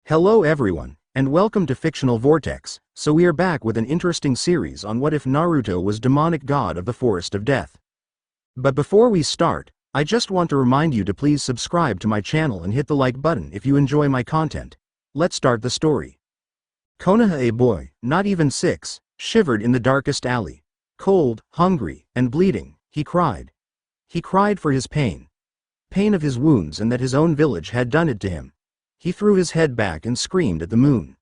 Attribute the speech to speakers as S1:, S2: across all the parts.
S1: Hello everyone, and welcome to Fictional Vortex. So we are back with an interesting series on what if Naruto was demonic god of the Forest of Death. But before we start, I just want to remind you to please subscribe to my channel and hit the like button if you enjoy my content. Let's start the story. Konoha, a boy, not even 6, shivered in the darkest alley. Cold, hungry, and bleeding, he cried. He cried for his pain. Pain of his wounds and that his own village had done it to him. He threw his head back and screamed at the moon,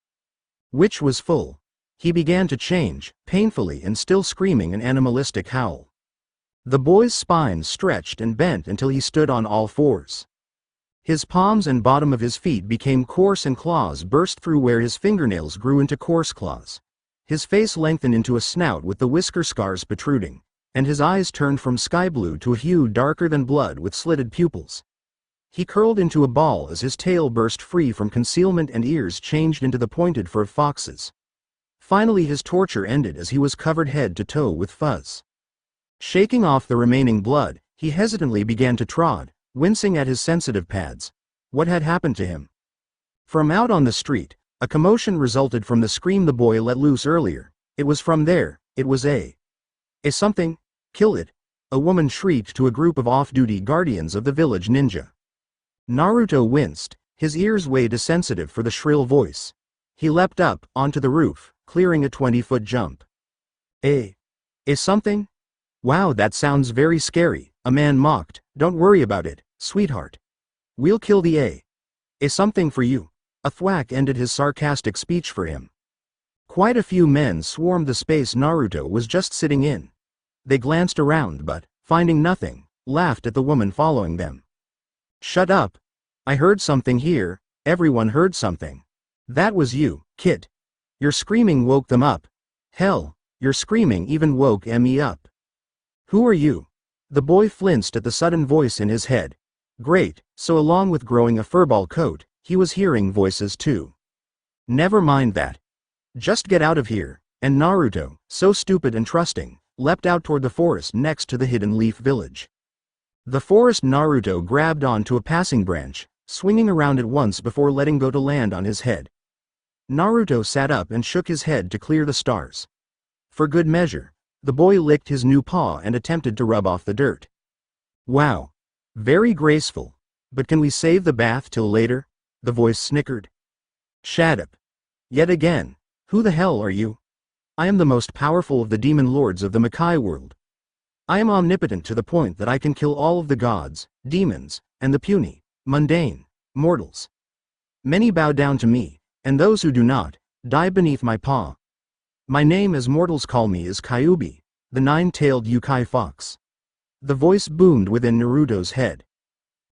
S1: which was full. He began to change, painfully and still screaming an animalistic howl. The boy's spine stretched and bent until he stood on all fours. His palms and bottom of his feet became coarse and claws burst through where his fingernails grew into coarse claws. His face lengthened into a snout with the whisker scars protruding, and his eyes turned from sky blue to a hue darker than blood with slitted pupils. He curled into a ball as his tail burst free from concealment and ears changed into the pointed fur of foxes. Finally his torture ended as he was covered head to toe with fuzz. Shaking off the remaining blood, he hesitantly began to trod, wincing at his sensitive pads. What had happened to him? From out on the street, a commotion resulted from the scream the boy let loose earlier. It was from there, it was a something, kill it, a woman shrieked to a group of off-duty guardians of the village ninja. Naruto winced, his ears way too sensitive for the shrill voice. He leapt up, onto the roof, clearing a 20-foot jump. A something? Wow, that sounds very scary, a man mocked. Don't worry about it, sweetheart. We'll kill the a something for you. A thwack ended his sarcastic speech for him. Quite a few men swarmed the space Naruto was just sitting in. They glanced around but, finding nothing, laughed at the woman following them. Shut up. I heard something here. Everyone heard something. That was you, Kit. Your screaming woke them up. Hell, your screaming even woke me up. Who are you? The boy flinched at the sudden voice in his head. Great, so along with growing a furball coat, he was hearing voices too. Never mind that. Just get out of here, and Naruto, so stupid and trusting, leapt out toward the forest next to the Hidden Leaf village. The forest Naruto grabbed onto a passing branch, swinging around at once before letting go to land on his head. Naruto sat up and shook his head to clear the stars. For good measure, the boy licked his new paw and attempted to rub off the dirt. Wow. Very graceful. But can we save the bath till later? The voice snickered. Shut up. Yet again. Who the hell are you? I am the most powerful of the demon lords of the Makai world. I am omnipotent to the point that I can kill all of the gods, demons, and the puny, mundane, mortals. Many bow down to me, and those who do not, die beneath my paw. My name as mortals call me is Kyuubi, the nine-tailed Yukai fox. The voice boomed within Naruto's head.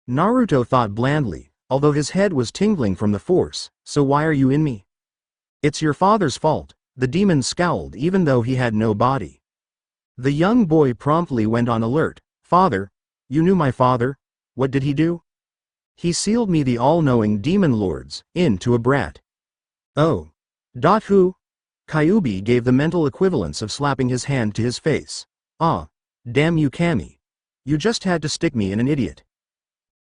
S1: Naruto thought blandly, although his head was tingling from the force, so why are you in me? It's your father's fault, the demon scowled even though he had no body. The young boy promptly went on alert. Father? You knew my father? What did he do? He sealed me, the all-knowing demon lords, into a brat. Oh. Who? Kyuubi gave the mental equivalence of slapping his hand to his face. Ah. Damn you, Kami. You just had to stick me in an idiot.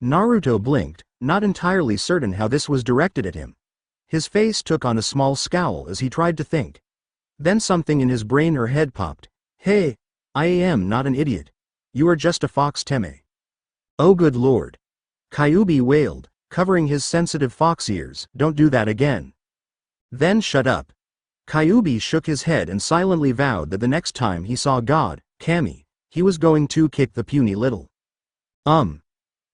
S1: Naruto blinked, not entirely certain how this was directed at him. His face took on a small scowl as he tried to think. Then something in his brain or head popped. Hey. I am not an idiot. You are just a fox Teme. Oh good lord. Kyuubi wailed, covering his sensitive fox ears. Don't do that again. Then shut up. Kyuubi shook his head and silently vowed that the next time he saw God, Kami, he was going to kick the puny little.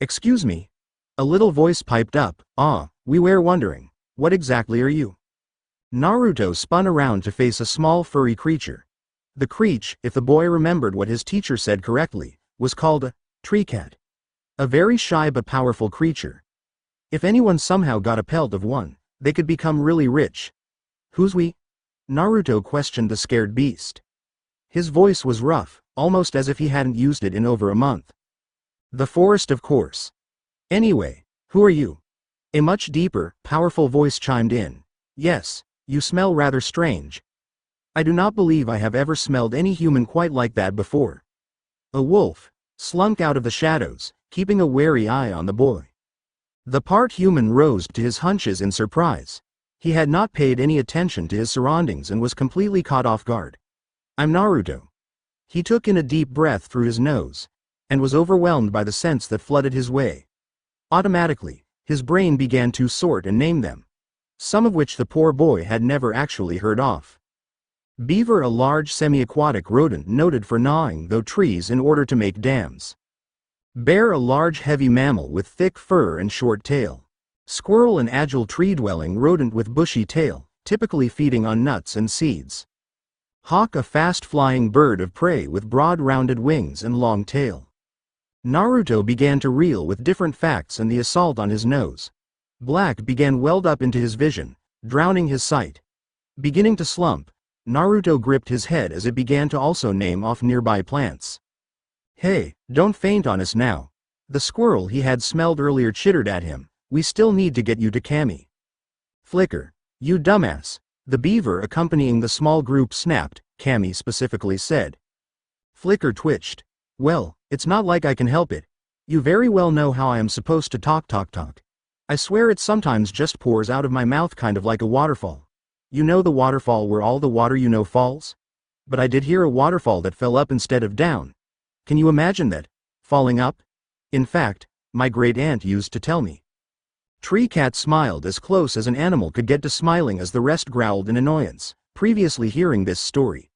S1: Excuse me? A little voice piped up. We were wondering, what exactly are you? Naruto spun around to face a small furry creature. The creature, if the boy remembered what his teacher said correctly, was called a tree cat. A very shy but powerful creature. If anyone somehow got a pelt of one, they could become really rich. Who's we? Naruto questioned the scared beast. His voice was rough, almost as if he hadn't used it in over a month. The forest, of course. Anyway, who are you? A much deeper, powerful voice chimed in. Yes, you smell rather strange. I do not believe I have ever smelled any human quite like that before. A wolf slunk out of the shadows, keeping a wary eye on the boy. The part human rose to his hunches in surprise. He had not paid any attention to his surroundings and was completely caught off guard. I'm Naruto. He took in a deep breath through his nose, and was overwhelmed by the sense that flooded his way. Automatically, his brain began to sort and name them, some of which the poor boy had never actually heard of. Beaver, a large semi-aquatic rodent noted for gnawing through trees in order to make dams. Bear, a large heavy mammal with thick fur and short tail. Squirrel, an agile tree-dwelling rodent with bushy tail, typically feeding on nuts and seeds. Hawk, a fast-flying bird of prey with broad rounded wings and long tail. Naruto began to reel with different facts and the assault on his nose. Black began welled up into his vision, drowning his sight. Beginning to slump, Naruto gripped his head as it began to also name off nearby plants. Hey, don't faint on us now. The squirrel he had smelled earlier chittered at him. We still need to get you to Kami. Flicker, you dumbass. The beaver accompanying the small group snapped, Kami specifically said. Flicker twitched. Well, it's not like I can help it. You very well know how I am supposed to talk. I swear it sometimes just pours out of my mouth kind of like a waterfall. You know the waterfall where all the water you know falls? But I did hear a waterfall that fell up instead of down. Can you imagine that? Falling up? In fact, my great aunt used to tell me. Tree Cat smiled as close as an animal could get to smiling as the rest growled in annoyance, previously hearing this story.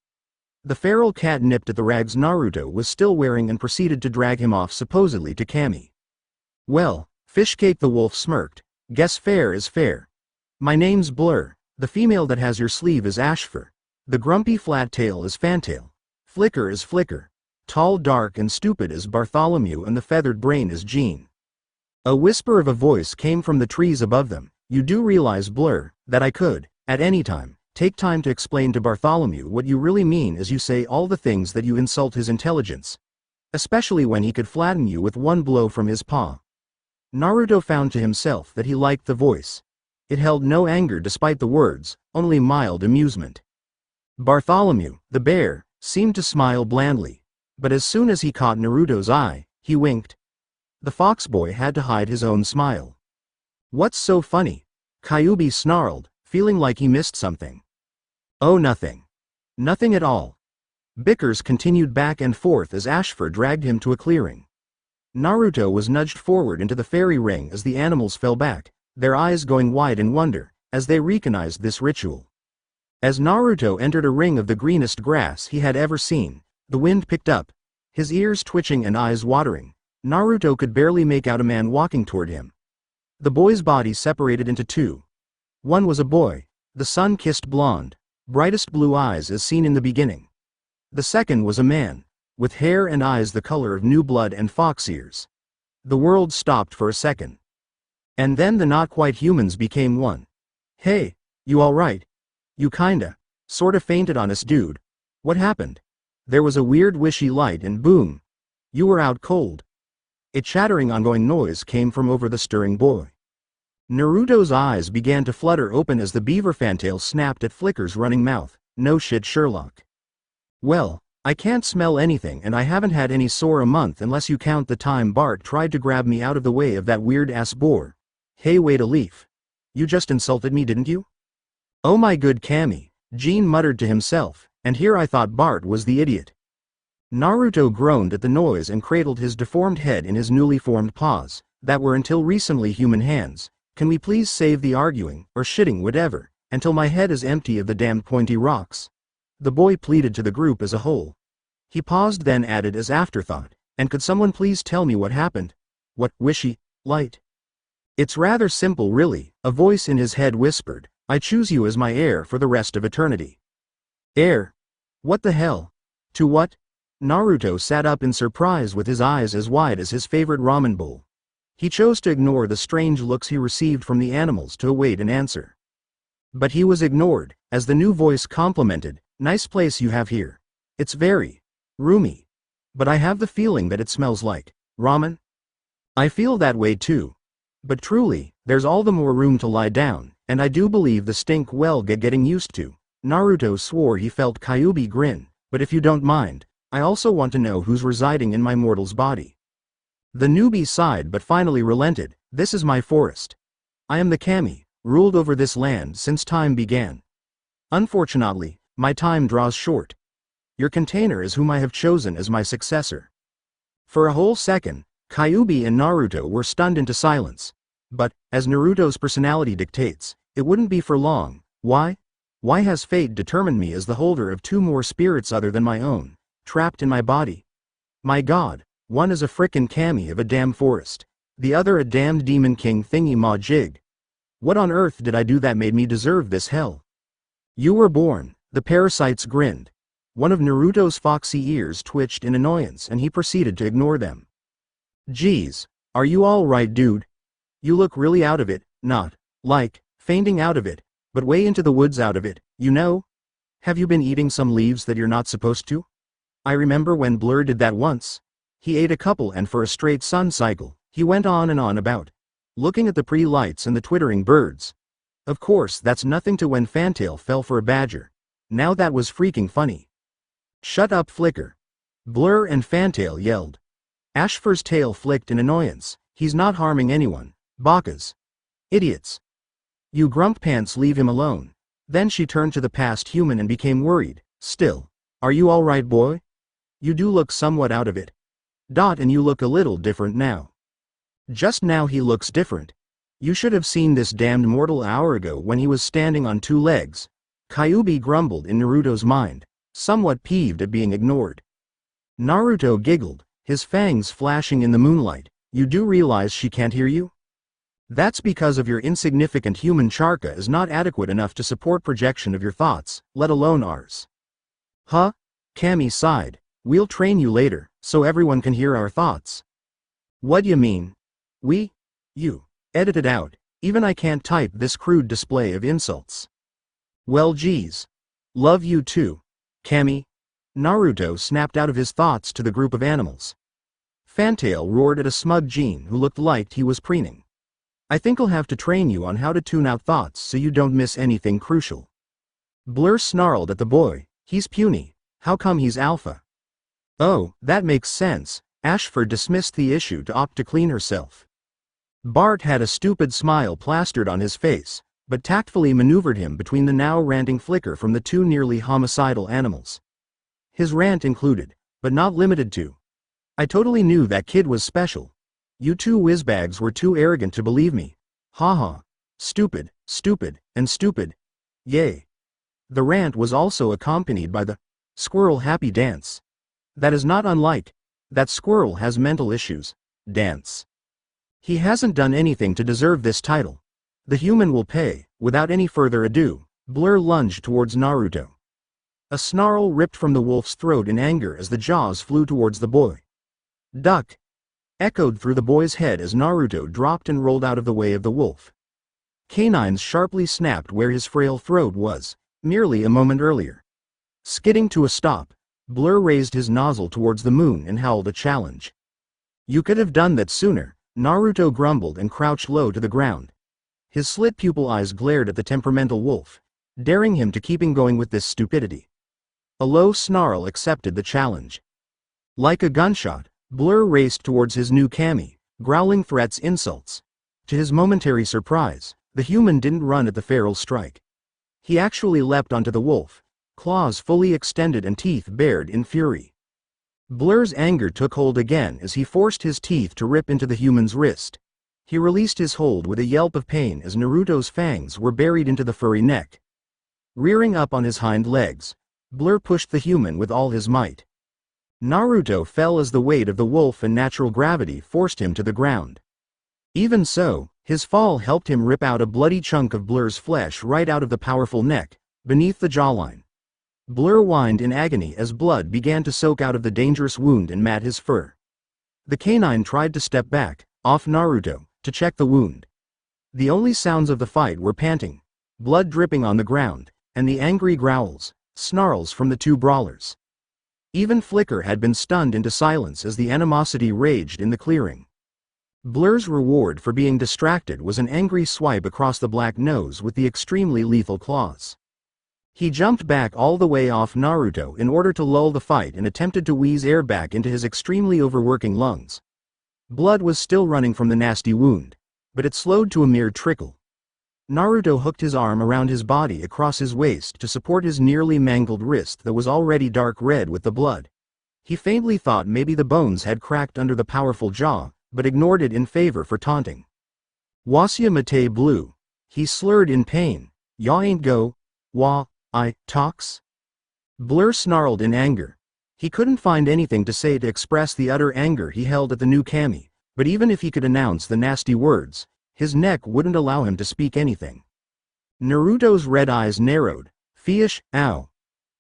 S1: The feral cat nipped at the rags Naruto was still wearing and proceeded to drag him off supposedly to Kami. Well, Fishcake the wolf smirked. Guess fair is fair. My name's Blur. The female that has your sleeve is Ashfur. The grumpy flat tail is Fantail. Flicker is Flicker. Tall, dark, and stupid is Bartholomew, and the feathered brain is Jean. A whisper of a voice came from the trees above them. You do realize, Blur, that I could, at any time, take time to explain to Bartholomew what you really mean as you say all the things that you insult his intelligence. Especially when he could flatten you with one blow from his paw. Naruto found to himself that he liked the voice. It held no anger despite the words, only mild amusement. Bartholomew, the bear, seemed to smile blandly. But as soon as he caught Naruto's eye, he winked. The fox boy had to hide his own smile. What's so funny? Kyuubi snarled, feeling like he missed something. Oh, nothing. Nothing at all. Bickers continued back and forth as Ashfur dragged him to a clearing. Naruto was nudged forward into the fairy ring as the animals fell back, their eyes going wide in wonder, as they recognized this ritual. As Naruto entered a ring of the greenest grass he had ever seen, the wind picked up, his ears twitching and eyes watering. Naruto could barely make out a man walking toward him. The boy's body separated into two. One was a boy, the sun-kissed blonde, brightest blue eyes as seen in the beginning. The second was a man, with hair and eyes the color of new blood and fox ears. The world stopped for a second. And then the not-quite humans became one. Hey, you alright? You kinda, sorta fainted on us, dude. What happened? There was a weird wishy light and boom. You were out cold. A chattering ongoing noise came from over the stirring boy. Naruto's eyes began to flutter open as the beaver fantail snapped at Flicker's running mouth. No shit, Sherlock. Well, I can't smell anything and I haven't had any sore a month unless you count the time Bart tried to grab me out of the way of that weird-ass boar. Hey, wait a leaf. You just insulted me, didn't you? Oh my good Kami, Jean muttered to himself, and here I thought Bart was the idiot. Naruto groaned at the noise and cradled his deformed head in his newly formed paws, that were until recently human hands. Can we please save the arguing, or shitting, whatever, until my head is empty of the damned pointy rocks? The boy pleaded to the group as a whole. He paused, then added as afterthought, and could someone please tell me what happened? What wishy light? It's rather simple really, a voice in his head whispered. I choose you as my heir for the rest of eternity. Heir? What the hell? To what? Naruto sat up in surprise with his eyes as wide as his favorite ramen bowl. He chose to ignore the strange looks he received from the animals to await an answer. But he was ignored, as the new voice complimented, nice place you have here. It's very roomy. But I have the feeling that it smells like ramen. I feel that way too. But truly, there's all the more room to lie down, and I do believe the stink well getting used to. Naruto swore he felt Kyuubi grin, but if you don't mind, I also want to know who's residing in my mortal's body. The newbie sighed but finally relented. This is my forest. I am the Kami, ruled over this land since time began. Unfortunately, my time draws short. Your container is whom I have chosen as my successor." For a whole second, Kyuubi and Naruto were stunned into silence. But, as Naruto's personality dictates, it wouldn't be for long. Why? Why has fate determined me as the holder of two more spirits other than my own, trapped in my body? My god, one is a frickin' kami of a damn forest. The other a damned demon king thingy-ma-jig. What on earth did I do that made me deserve this hell? You were born, the parasites grinned. One of Naruto's foxy ears twitched in annoyance and he proceeded to ignore them. Geez, are you alright, dude? You look really out of it, not, like, fainting out of it, but way into the woods out of it, you know? Have you been eating some leaves that you're not supposed to? I remember when Blur did that once. He ate a couple and for a straight sun cycle, he went on and on about looking at the pretty lights and the twittering birds. Of course that's nothing to when Fantail fell for a badger. Now that was freaking funny. Shut up, Flicker. Blur and Fantail yelled. Ashfur's tail flicked in annoyance. He's not harming anyone. Bakas. Idiots. You grump pants, leave him alone. Then she turned to the past human and became worried. Still. Are you alright, boy? You do look somewhat out of it. And you look a little different now. Just now he looks different. You should have seen this damned mortal an hour ago when he was standing on two legs. Kyuubi grumbled in Naruto's mind, somewhat peeved at being ignored. Naruto giggled, his fangs flashing in the moonlight. You do realize she can't hear you? That's because of your insignificant human charka is not adequate enough to support projection of your thoughts, let alone ours. Huh? Kami sighed. We'll train you later, so everyone can hear our thoughts. What you mean? We? You. Edit it out, even I can't type this crude display of insults. Well geez. Love you too. Kami. Naruto snapped out of his thoughts to the group of animals. Fantail roared at a smug Jean who looked like he was preening. I think I'll have to train you on how to tune out thoughts so you don't miss anything crucial. Blur snarled at the boy, he's puny, how come he's alpha? Oh, that makes sense. Ashfur dismissed the issue to opt to clean herself. Bart had a stupid smile plastered on his face, but tactfully maneuvered him between the now ranting Flicker from the two nearly homicidal animals. His rant included, but not limited to, I totally knew that kid was special. You two whizbags were too arrogant to believe me. Haha. Stupid, stupid, and stupid. Yay. The rant was also accompanied by the squirrel happy dance. That is not unlike that squirrel has mental issues dance. He hasn't done anything to deserve this title. The human will pay. Without any further ado, Blur lunged towards Naruto. A snarl ripped from the wolf's throat in anger as the jaws flew towards the boy. Duck! Echoed through the boy's head as Naruto dropped and rolled out of the way of the wolf. Canines sharply snapped where his frail throat was, merely a moment earlier. Skidding to a stop, Blur raised his nozzle towards the moon and howled a challenge. You could have done that sooner, Naruto grumbled and crouched low to the ground. His slit pupil eyes glared at the temperamental wolf, daring him to keep going with this stupidity. A low snarl accepted the challenge. Like a gunshot, Blur raced towards his new kami, growling threats, insults. To his momentary surprise, the human didn't run at the feral strike. He actually leapt onto the wolf, claws fully extended and teeth bared in fury. Blur's anger took hold again as he forced his teeth to rip into the human's wrist. He released his hold with a yelp of pain as Naruto's fangs were buried into the furry neck. Rearing up on his hind legs, Blur pushed the human with all his might. Naruto fell as the weight of the wolf and natural gravity forced him to the ground. Even so, his fall helped him rip out a bloody chunk of Blur's flesh right out of the powerful neck, beneath the jawline. Blur whined in agony as blood began to soak out of the dangerous wound and mat his fur. The canine tried to step back, off Naruto, to check the wound. The only sounds of the fight were panting, blood dripping on the ground, and the angry growls, snarls from the two brawlers. Even Flicker had been stunned into silence as the animosity raged in the clearing. Blur's reward for being distracted was an angry swipe across the black nose with the extremely lethal claws. He jumped back all the way off Naruto in order to lull the fight and attempted to wheeze air back into his extremely overworking lungs. Blood was still running from the nasty wound, but it slowed to a mere trickle. Naruto hooked his arm around his body across his waist to support his nearly mangled wrist that was already dark red with the blood. He faintly thought maybe the bones had cracked under the powerful jaw, but ignored it in favor for taunting. Wasia Mate Blue. He slurred in pain. "Ya ain't go. I talks?" Blur snarled in anger. He couldn't find anything to say to express the utter anger he held at the new Kami, but even if he could announce the nasty words, his neck wouldn't allow him to speak anything. Naruto's red eyes narrowed. "Fish, ow."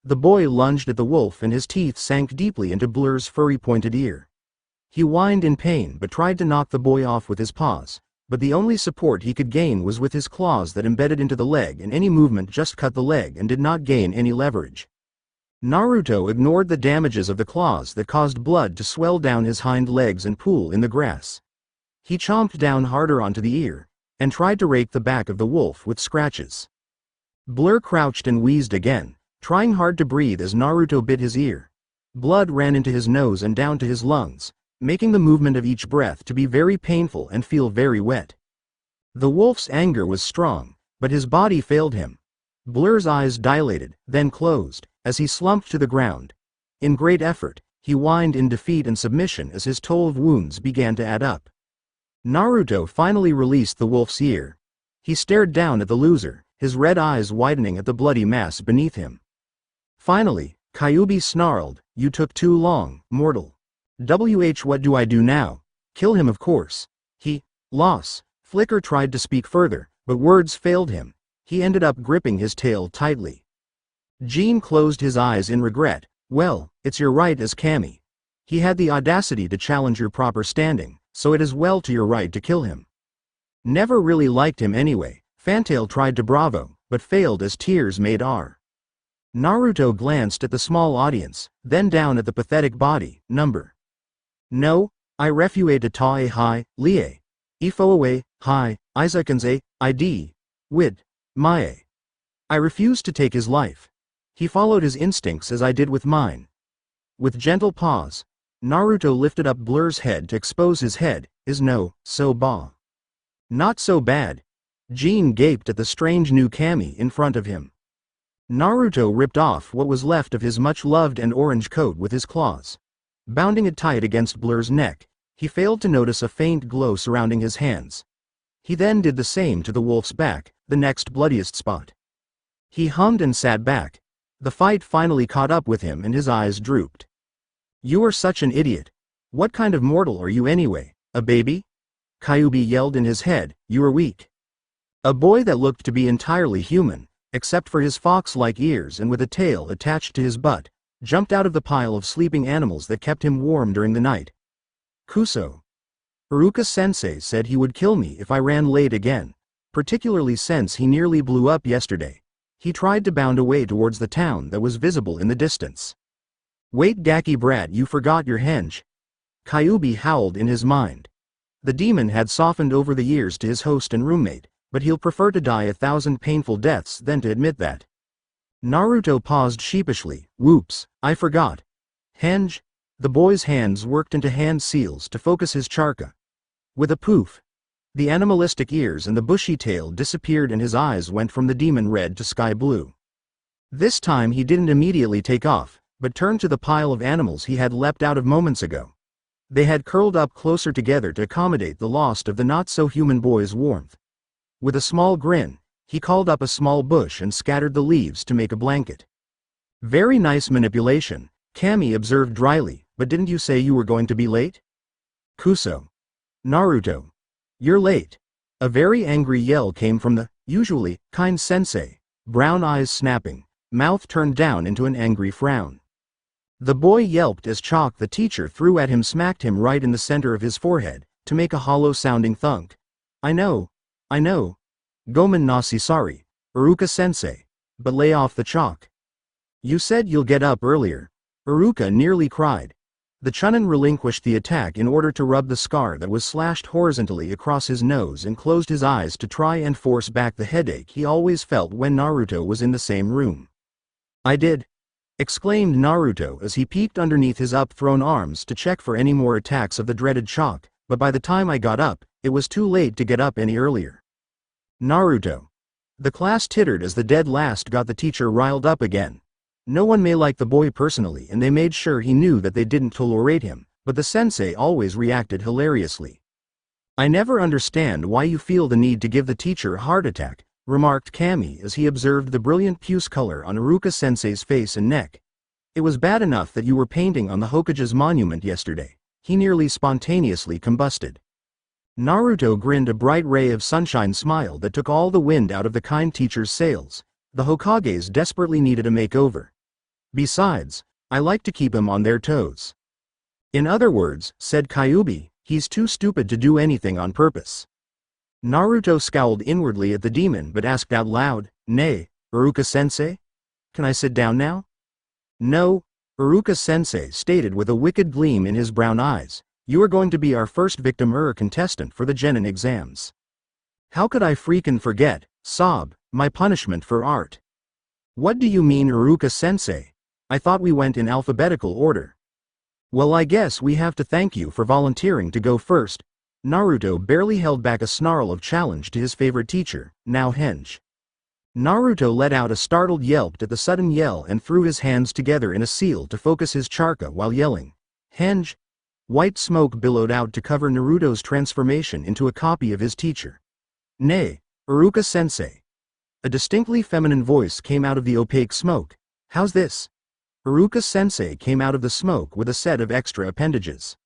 S1: The boy lunged at the wolf and his teeth sank deeply into Blur's furry pointed ear. He whined in pain but tried to knock the boy off with his paws, but the only support he could gain was with his claws that embedded into the leg, and any movement just cut the leg and did not gain any leverage. Naruto ignored the damages of the claws that caused blood to swell down his hind legs and pool in the grass. He chomped down harder onto the ear, and tried to rake the back of the wolf with scratches. Blur crouched and wheezed again, trying hard to breathe as Naruto bit his ear. Blood ran into his nose and down to his lungs, making the movement of each breath to be very painful and feel very wet. The wolf's anger was strong, but his body failed him. Blur's eyes dilated, then closed, as he slumped to the ground. In great effort, he whined in defeat and submission as his toll of wounds began to add up. Naruto finally released the wolf's ear. He stared down at the loser, his red eyes widening at the bloody mass beneath him. Finally, Kyuubi snarled, "You took too long, mortal. What do I do now? Kill him, of course." Loss. Flicker tried to speak further, but words failed him. He ended up gripping his tail tightly. Jean closed his eyes in regret. "Well, it's your right as Kami. He had the audacity to challenge your proper standing, so it is well to your right to kill him." Never really liked him anyway. Fantail tried to bravo, but failed as tears made R. Naruto glanced at the small audience, then down at the pathetic body. "No, I refuse to ta hi, lie. Ifo away, hi, Isaacans id, wid, mae. I refuse to take his life. He followed his instincts as I did with mine." With gentle pause, Naruto lifted up Blur's head to expose his head. So not so bad." Jean gaped at the strange new Kami in front of him. Naruto ripped off what was left of his much-loved and orange coat with his claws. Bounding it tight against Blur's neck, he failed to notice a faint glow surrounding his hands. He then did the same to the wolf's back, the next bloodiest spot. He hummed and sat back. The fight finally caught up with him and his eyes drooped. "You are such an idiot. What kind of mortal are you anyway, a baby?" Kyuubi yelled in his head, "You are weak." A boy that looked to be entirely human, except for his fox-like ears and with a tail attached to his butt, jumped out of the pile of sleeping animals that kept him warm during the night. "Kuso. Iruka-sensei said he would kill me if I ran late again, particularly since he nearly blew up yesterday." He tried to bound away towards the town that was visible in the distance. "Wait, Gaki brat, you forgot your henge." Kyuubi howled in his mind. The demon had softened over the years to his host and roommate, but he'll prefer to die 1,000 painful deaths than to admit that. Naruto paused sheepishly. "Whoops, I forgot. Henge." The boy's hands worked into hand seals to focus his charka. With a poof, the animalistic ears and the bushy tail disappeared and his eyes went from the demon red to sky blue. This time he didn't immediately take off, but turned to the pile of animals he had leapt out of moments ago. They had curled up closer together to accommodate the loss of the not-so-human boy's warmth. With a small grin, he called up a small bush and scattered the leaves to make a blanket. "Very nice manipulation," Kami observed dryly, "but didn't you say you were going to be late?" "Kuso. Naruto. You're late." A very angry yell came from the, usually, kind sensei, brown eyes snapping, mouth turned down into an angry frown. The boy yelped as Chalk the teacher threw at him smacked him right in the center of his forehead, to make a hollow-sounding thunk. I know. Gomen nasi sorry, Iruka-sensei. But lay off the chalk. You said you'll get up earlier. Iruka nearly cried. The Chunin relinquished the attack in order to rub the scar that was slashed horizontally across his nose and closed his eyes to try and force back the headache he always felt when Naruto was in the same room. "I did," exclaimed Naruto as he peeked underneath his up-thrown arms to check for any more attacks of the dreaded chalk, but by the time I got up, it was too late to get up any earlier. Naruto. The class tittered as the dead last got the teacher riled up again. No one may like the boy personally, and they made sure he knew that they didn't tolerate him, but the sensei always reacted hilariously. "I never understand why you feel the need to give the teacher a heart attack," remarked Kami as he observed the brilliant puce color on Iruka-sensei's face and neck. "It was bad enough that you were painting on the Hokage's monument yesterday." He nearly spontaneously combusted. Naruto grinned a bright ray of sunshine smile that took all the wind out of the kind teacher's sails. The Hokages desperately needed a makeover. "Besides, I like to keep them on their toes." "In other words," said Kyuubi, "he's too stupid to do anything on purpose." Naruto scowled inwardly at the demon but asked out loud, "Nay, Iruka-sensei? Can I sit down now?" "No," Iruka-sensei stated with a wicked gleam in his brown eyes. "You are going to be our first victim contestant for the genin exams." "How could I freakin' forget, sob, my punishment for art." "What do you mean, Iruka-sensei? I thought we went in alphabetical order." "Well, I guess we have to thank you for volunteering to go first." Naruto barely held back a snarl of challenge to his favorite teacher, now Henge. Naruto let out a startled yelp at the sudden yell and threw his hands together in a seal to focus his chakra while yelling, "Henge!" White smoke billowed out to cover Naruto's transformation into a copy of his teacher. "Nay, Iruka-sensei." A distinctly feminine voice came out of the opaque smoke. "How's this?" Iruka-sensei came out of the smoke with a set of extra appendages.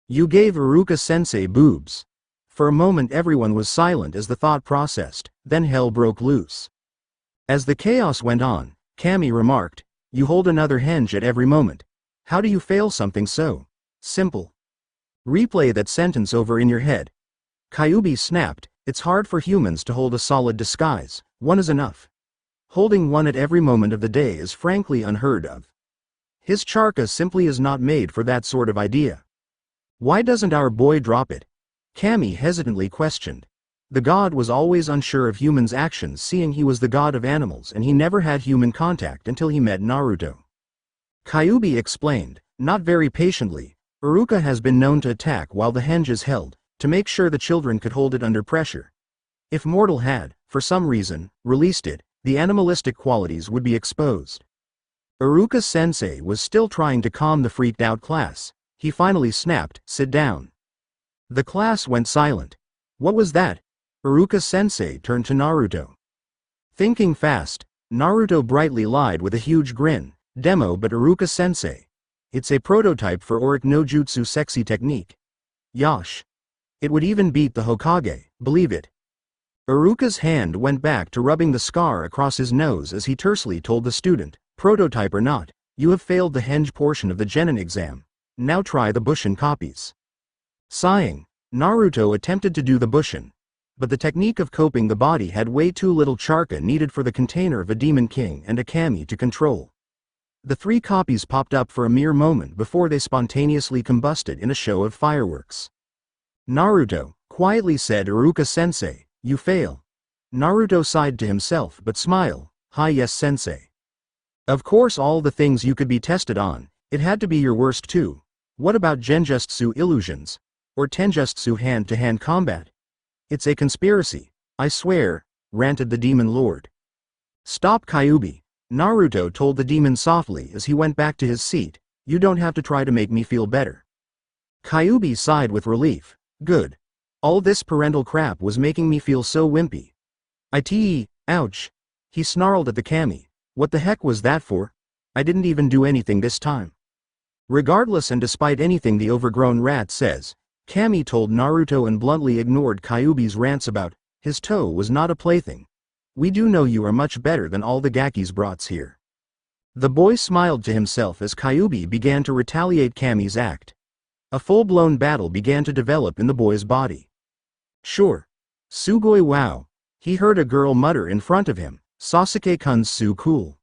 S1: "You gave Iruka-sensei boobs." For a moment everyone was silent as the thought processed, then hell broke loose. As the chaos went on, Kami remarked, "You hold another henge at every moment. How do you fail something so simple?" "Replay that sentence over in your head." Kyuubi snapped, "It's hard for humans to hold a solid disguise. One is enough. Holding one at every moment of the day is frankly unheard of. His charka simply is not made for that sort of idea." "Why doesn't our boy drop it?" Kami hesitantly questioned. The god was always unsure of humans' actions, seeing he was the god of animals and he never had human contact until he met Naruto. Kyuubi explained, not very patiently, "Iruka has been known to attack while the henge is held, to make sure the children could hold it under pressure. If mortal had, for some reason, released it, the animalistic qualities would be exposed." Iruka-sensei was still trying to calm the freaked-out class. He finally snapped, "Sit down." The class went silent. "What was that?" Iruka-sensei turned to Naruto. Thinking fast, Naruto brightly lied with a huge grin, "Demo, but Iruka-sensei. It's a prototype for Auric no Jutsu sexy technique. Yosh. It would even beat the Hokage, believe it." Iruka's hand went back to rubbing the scar across his nose as he tersely told the student, "Prototype or not, you have failed the henge portion of the genin exam. Now try the Bushin copies." Sighing, Naruto attempted to do the Bushin. But the technique of coping the body had way too little charka needed for the container of a demon king and a kami to control. The 3 copies popped up for a mere moment before they spontaneously combusted in a show of fireworks. "Naruto," quietly said Iruka-sensei, "you fail." Naruto sighed to himself but smiled, "Hi yes sensei. Of course all the things you could be tested on, it had to be your worst too. What about genjutsu illusions? Or tenjutsu hand-to-hand combat? It's a conspiracy, I swear," ranted the demon lord. "Stop Kyuubi," Naruto told the demon softly as he went back to his seat, "You don't have to try to make me feel better." Kyuubi sighed with relief, "Good. All this parental crap was making me feel so wimpy." Ouch. He snarled at the kami. "What the heck was that for? I didn't even do anything this time." Regardless and despite anything the overgrown rat says, Kami told Naruto and bluntly ignored Kyuubi's rants about, his toe was not a plaything. "We do know you are much better than all the Gaki's brats here." The boy smiled to himself as Kyuubi began to retaliate Kami's act. A full-blown battle began to develop in the boy's body. "Sure. Sugoi wow," he heard a girl mutter in front of him, "Sasuke-kun's so cool.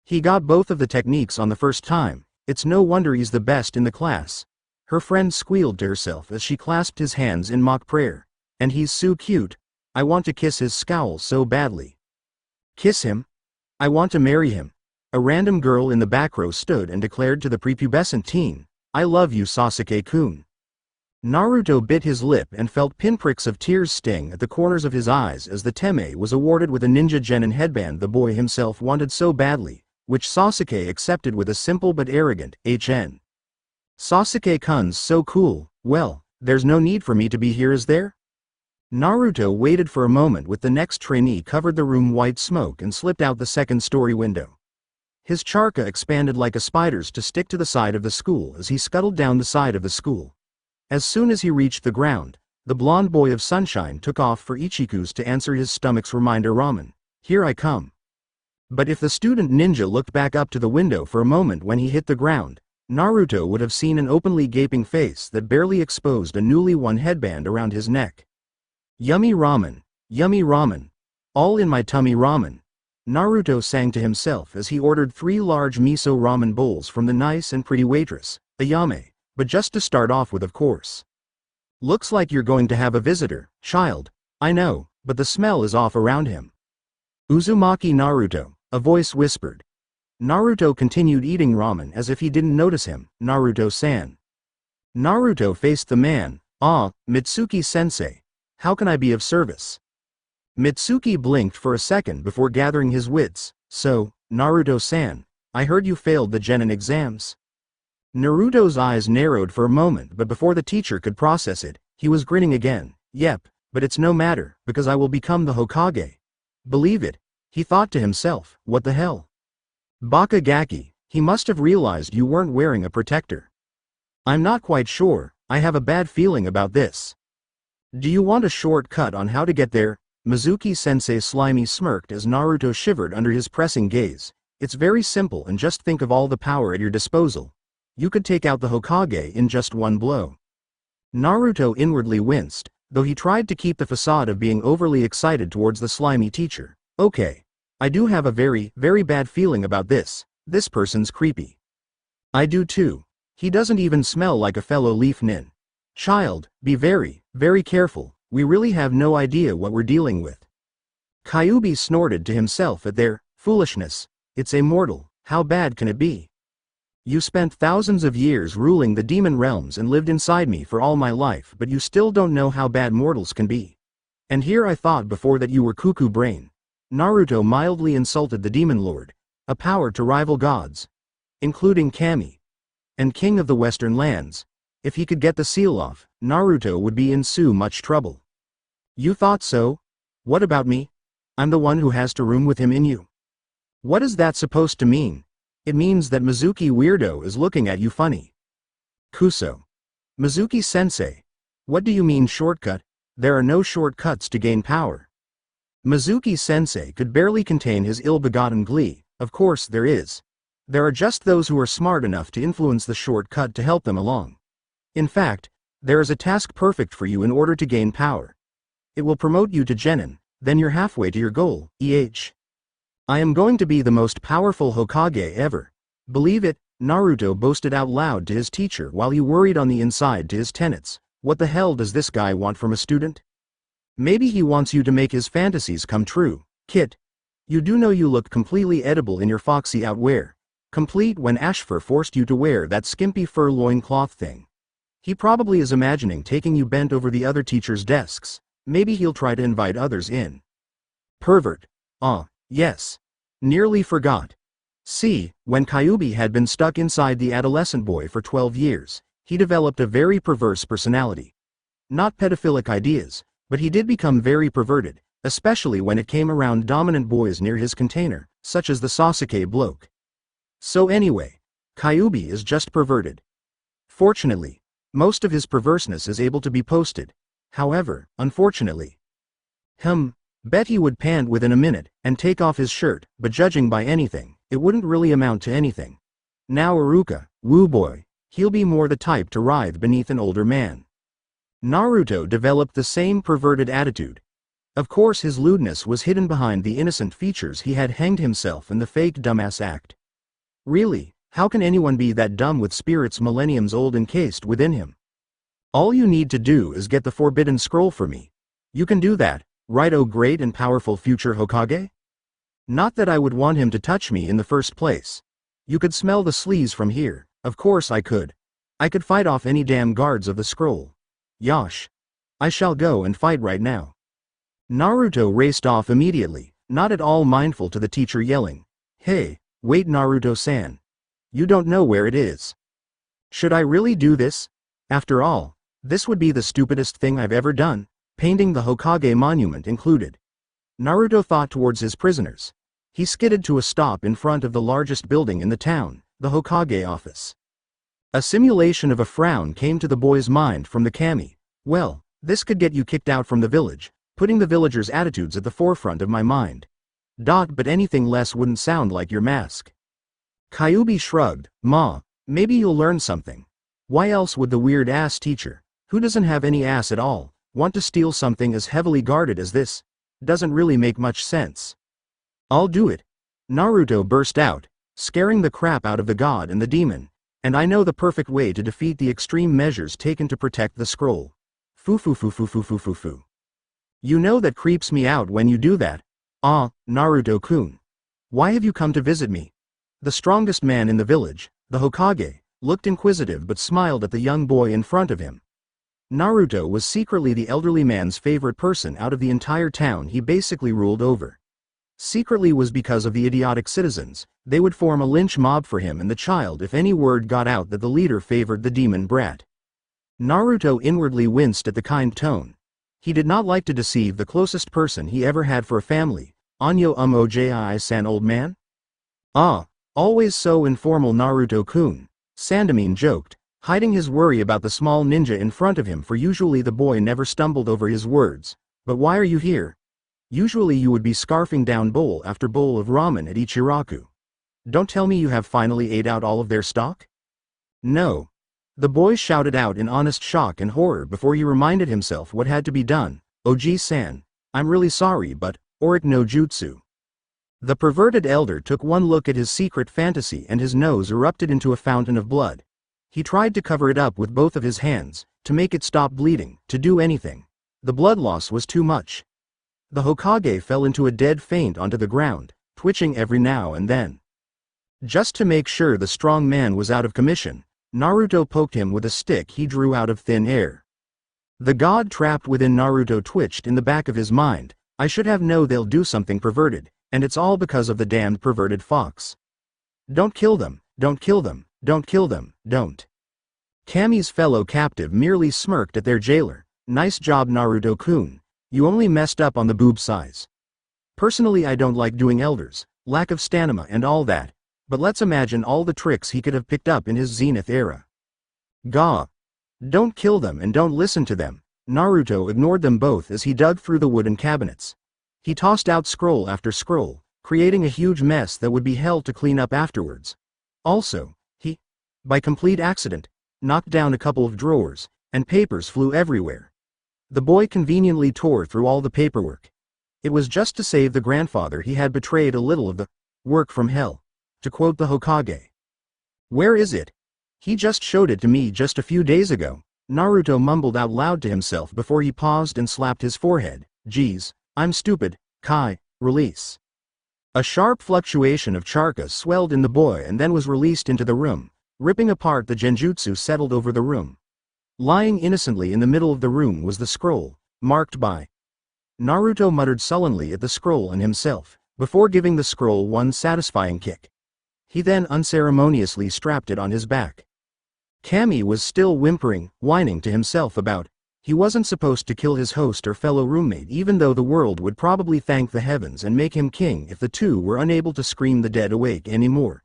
S1: He got both of the techniques on the first time, it's no wonder he's the best in the class." Her friend squealed to herself as she clasped his hands in mock prayer. "And he's so cute, I want to kiss his scowl so badly." "Kiss him? I want to marry him." A random girl in the back row stood and declared to the prepubescent teen, "I love you Sasuke-kun." Naruto bit his lip and felt pinpricks of tears sting at the corners of his eyes as the Teme was awarded with a ninja genin headband the boy himself wanted so badly, which Sasuke accepted with a simple but arrogant, "HN. Sasuke-kun's so cool, well, there's no need for me to be here, is there?" Naruto waited for a moment with the next trainee covered the room white smoke and slipped out the second-story window. His charka expanded like a spider's to stick to the side of the school as he scuttled down the side of the school. As soon as he reached the ground, the blonde boy of sunshine took off for Ichiku's to answer his stomach's reminder ramen. "Here I come." But if the student ninja looked back up to the window for a moment when he hit the ground, Naruto would have seen an openly gaping face that barely exposed a newly won headband around his neck. Yummy ramen, all in my tummy ramen," Naruto sang to himself as he ordered 3 large miso ramen bowls from the nice and pretty waitress, Ayame. But just to start off with, of course. "Looks like you're going to have a visitor, child." "I know, but the smell is off around him." "Uzumaki Naruto," a voice whispered. Naruto continued eating ramen as if he didn't notice him. "Naruto-san." Naruto faced the man. "Ah, Mitsuki-sensei. How can I be of service?" Mitsuki blinked for a second before gathering his wits. "So, Naruto-san, I heard you failed the genin exams." Naruto's eyes narrowed for a moment, but before the teacher could process it, he was grinning again. "Yep, but it's no matter, because I will become the Hokage." Believe it, he thought to himself, what the hell? Bakagaki, he must have realized you weren't wearing a protector. "I'm not quite sure, I have a bad feeling about this." "Do you want a shortcut on how to get there?" Mizuki-sensei slimy smirked as Naruto shivered under his pressing gaze. "It's very simple, and just think of all the power at your disposal. You could take out the Hokage in just one blow." Naruto inwardly winced, though he tried to keep the facade of being overly excited towards the slimy teacher. "Okay. I do have a very, very bad feeling about this. This person's creepy." "I do too. He doesn't even smell like a fellow leaf nin. Child, be very, very careful, we really have no idea what we're dealing with." Kyuubi snorted to himself at their foolishness. "It's immortal, how bad can it be? You spent thousands of years ruling the demon realms and lived inside me for all my life, but you still don't know how bad mortals can be. And here I thought before that you were cuckoo brain." Naruto mildly insulted the demon lord, a power to rival gods, including Kami, and king of the western lands. If he could get the seal off, Naruto would be in so much trouble. "You thought so? What about me? I'm the one who has to room with him in you." "What is that supposed to mean?" "It means that Mizuki weirdo is looking at you funny." Kuso. "Mizuki-sensei. What do you mean shortcut? There are no shortcuts to gain power." Mizuki-sensei could barely contain his ill-begotten glee. "Of course there is. There are just those who are smart enough to influence the shortcut to help them along. In fact, there is a task perfect for you in order to gain power. It will promote you to genin, then you're halfway to your goal. I am going to be the most powerful Hokage ever. Believe it," Naruto boasted out loud to his teacher while he worried on the inside to his tenets. "What the hell does this guy want from a student? Maybe he wants you to make his fantasies come true. Kit, you do know you look completely edible in your foxy outwear. Complete when Ashfur forced you to wear that skimpy fur loincloth thing. He probably is imagining taking you bent over the other teachers' desks. Maybe he'll try to invite others in." Pervert. Yes. Nearly forgot. See, when Kyuubi had been stuck inside the adolescent boy for 12 years, he developed a very perverse personality. Not pedophilic ideas, but he did become very perverted, especially when it came around dominant boys near his container, such as the Sasuke bloke. So anyway, Kyuubi is just perverted. Fortunately, most of his perverseness is able to be posted. However, unfortunately. Bet he would pant within a minute, and take off his shirt, but judging by anything, it wouldn't really amount to anything. Now Iruka, woo boy, he'll be more the type to writhe beneath an older man. Naruto developed the same perverted attitude. Of course his lewdness was hidden behind the innocent features he had hanged himself in the fake dumbass act. Really, how can anyone be that dumb with spirits millenniums old encased within him? All you need to do is get the forbidden scroll for me. You can do that, right, oh great and powerful future Hokage? Not that I would want him to touch me in the first place. You could smell the sleaze from here. Of course I could. I could fight off any damn guards of the scroll. Yosh. I shall go and fight right now. Naruto raced off immediately, not at all mindful to the teacher yelling, "Hey, wait Naruto-san. You don't know where it is. Should I really do this? After all, this would be the stupidest thing I've ever done, painting the Hokage monument included." Naruto thought towards his prisoners. He skidded to a stop in front of the largest building in the town, the Hokage office. A simulation of a frown came to the boy's mind from the kami. Well, this could get you kicked out from the village, putting the villagers' attitudes at the forefront of my mind. But anything less wouldn't sound like your mask. Kyuubi shrugged. Ma, maybe you'll learn something. Why else would the weird-ass teacher, who doesn't have any ass at all, want to steal something as heavily guarded as this? Doesn't really make much sense. I'll do it. Naruto burst out, scaring the crap out of the god and the demon. And I know the perfect way to defeat the extreme measures taken to protect the scroll. Fu. You know that creeps me out when you do that. Ah, Naruto-kun. Why have you come to visit me? The strongest man in the village, the Hokage, looked inquisitive but smiled at the young boy in front of him. Naruto was secretly the elderly man's favorite person out of the entire town he basically ruled over. Secretly was because of the idiotic citizens, they would form a lynch mob for him and the child if any word got out that the leader favored the demon brat. Naruto inwardly winced at the kind tone. He did not like to deceive the closest person he ever had for a family. Anyo Oji-san, old man? Ah, always so informal Naruto-kun, Sandamin joked, hiding his worry about the small ninja in front of him, for usually the boy never stumbled over his words. But why are you here? Usually you would be scarfing down bowl after bowl of ramen at Ichiraku. Don't tell me you have finally ate out all of their stock? No. The boy shouted out in honest shock and horror before he reminded himself what had to be done. Oji-san, I'm really sorry, but, Oric no jutsu. The perverted elder took one look at his secret fantasy and his nose erupted into a fountain of blood. He tried to cover it up with both of his hands, to make it stop bleeding, to do anything. The blood loss was too much. The Hokage fell into a dead faint onto the ground, twitching every now and then. Just to make sure the strong man was out of commission, Naruto poked him with a stick he drew out of thin air. The god trapped within Naruto twitched in the back of his mind. I should have known they'll do something perverted, and it's all because of the damned perverted fox. Don't kill them, don't kill them, don't kill them, don't. Kami's fellow captive merely smirked at their jailer. Nice job Naruto-kun. You only messed up on the boob size. Personally I don't like doing elders, lack of stamina and all that, but let's imagine all the tricks he could have picked up in his zenith era. Gah. Don't kill them and don't listen to them. Naruto ignored them both as he dug through the wooden cabinets. He tossed out scroll after scroll, creating a huge mess that would be hell to clean up afterwards. Also, he, by complete accident, knocked down a couple of drawers, and papers flew everywhere. The boy conveniently tore through all the paperwork. It was just to save the grandfather he had betrayed a little of the work from hell, to quote the Hokage. Where is it? He just showed it to me just a few days ago, Naruto mumbled out loud to himself before he paused and slapped his forehead. Geez, I'm stupid, Kai, release. A sharp fluctuation of charka swelled in the boy and then was released into the room, ripping apart the genjutsu settled over the room. Lying innocently in the middle of the room was the scroll, marked by. Naruto muttered sullenly at the scroll and himself, before giving the scroll one satisfying kick. He then unceremoniously strapped it on his back. Kami was still whimpering, whining to himself about, he wasn't supposed to kill his host or fellow roommate, even though the world would probably thank the heavens and make him king if the two were unable to scream the dead awake anymore.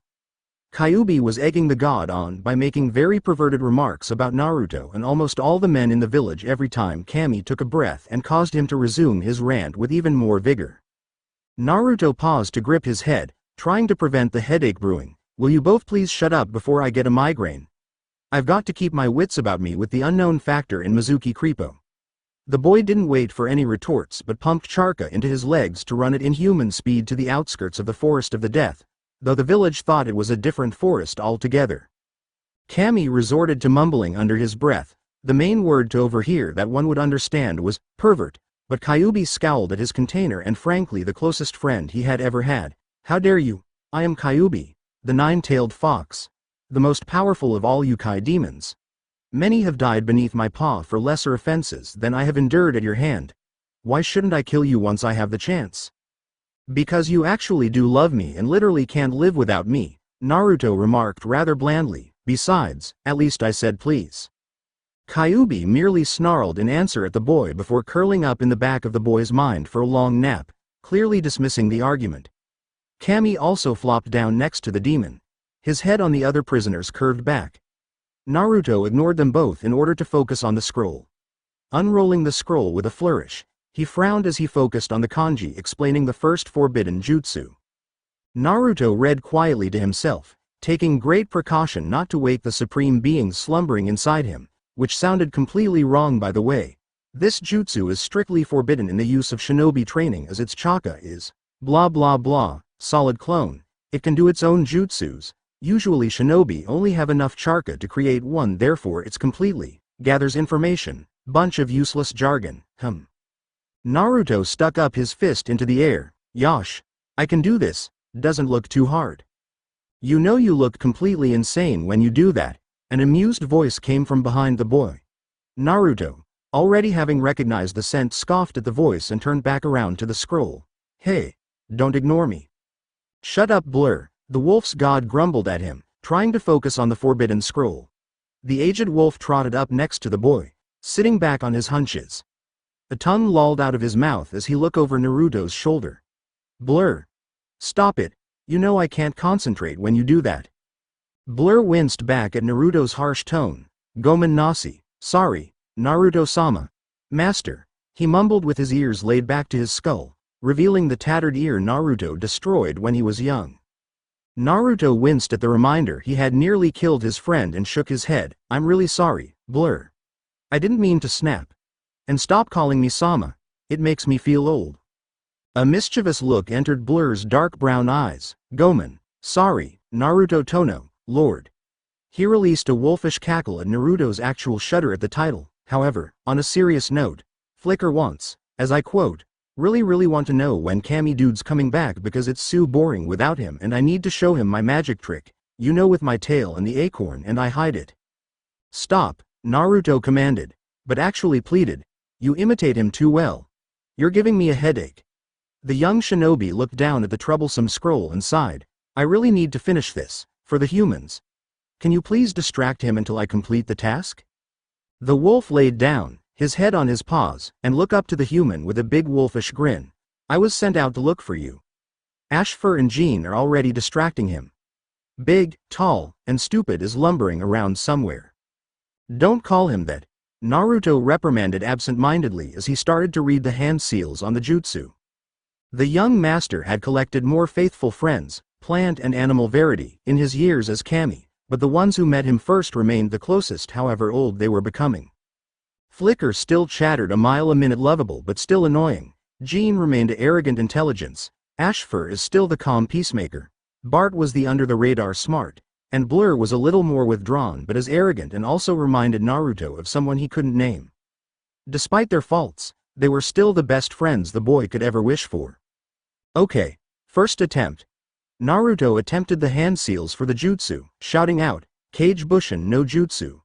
S1: Kyuubi was egging the god on by making very perverted remarks about Naruto and almost all the men in the village every time Kami took a breath and caused him to resume his rant with even more vigor. Naruto paused to grip his head, trying to prevent the headache brewing. Will you both please shut up before I get a migraine? I've got to keep my wits about me with the unknown factor in Mizuki Creepo. The boy didn't wait for any retorts but pumped charka into his legs to run at inhuman speed to the outskirts of the Forest of the Death, though the village thought it was a different forest altogether. Kami resorted to mumbling under his breath. The main word to overhear that one would understand was pervert, but Kyuubi scowled at his container and frankly the closest friend he had ever had. How dare you? I am Kyuubi, the nine-tailed fox, the most powerful of all Yukai demons. Many have died beneath my paw for lesser offenses than I have endured at your hand. Why shouldn't I kill you once I have the chance? Because you actually do love me and literally can't live without me, Naruto remarked rather blandly. Besides, at least I said please. Kyuubi merely snarled in answer at the boy before curling up in the back of the boy's mind for a long nap, clearly dismissing the argument. Kami also flopped down next to the demon. His head on the other prisoner's curved back. Naruto ignored them both in order to focus on the scroll. Unrolling the scroll with a flourish, he frowned as he focused on the kanji explaining the first forbidden jutsu. Naruto read quietly to himself, taking great precaution not to wake the supreme being slumbering inside him, which sounded completely wrong by the way. This jutsu is strictly forbidden in the use of shinobi training as its chakra is, blah blah blah, solid clone. It can do its own jutsus. Usually shinobi only have enough chakra to create one, therefore it's completely, gathers information, bunch of useless jargon, Naruto stuck up his fist into the air. Yosh, I can do this, doesn't look too hard. You know you look completely insane when you do that. An amused voice came from behind the boy. Naruto, already having recognized the scent, scoffed at the voice and turned back around to the scroll. Hey, don't ignore me. Shut up, Blur, the wolf's god grumbled at him, trying to focus on the forbidden scroll. The aged wolf trotted up next to the boy, sitting back on his hunches. A tongue lolled out of his mouth as he looked over Naruto's shoulder. Blur. Stop it, you know I can't concentrate when you do that. Blur winced back at Naruto's harsh tone. Gomen nasi, sorry, Naruto-sama. Master, he mumbled with his ears laid back to his skull, revealing the tattered ear Naruto destroyed when he was young. Naruto winced at the reminder he had nearly killed his friend and shook his head. I'm really sorry, Blur. I didn't mean to snap. And stop calling me Sama, it makes me feel old. A mischievous look entered Blur's dark brown eyes. Gomen, sorry, Naruto Tono, Lord. He released a wolfish cackle at Naruto's actual shudder at the title. However, on a serious note, Flicker wants, as I quote, really want to know when Kami dude's coming back because it's so boring without him and I need to show him my magic trick, you know, with my tail and the acorn and I hide it. Stop, Naruto commanded, but actually pleaded, you imitate him too well. You're giving me a headache. The young shinobi looked down at the troublesome scroll and sighed. I really need to finish this, for the humans. Can you please distract him until I complete the task? The wolf laid down, his head on his paws, and looked up to the human with a big wolfish grin. I was sent out to look for you. Ashfur and Jean are already distracting him. Big, tall, and stupid is lumbering around somewhere. Don't call him that, Naruto reprimanded absent-mindedly as he started to read the hand seals on the jutsu. The young master had collected more faithful friends, plant and animal verity, in his years as Kami, but the ones who met him first remained the closest however old they were becoming. Flicker still chattered a mile a minute, lovable but still annoying. Jean remained arrogant intelligence. Ashfur is still the calm peacemaker. Bart was the under-the-radar smart. And Blur was a little more withdrawn but as arrogant and also reminded Naruto of someone he couldn't name. Despite their faults, they were still the best friends the boy could ever wish for. Okay, first attempt. Naruto attempted the hand seals for the jutsu, shouting out, Kage Bushin no Jutsu.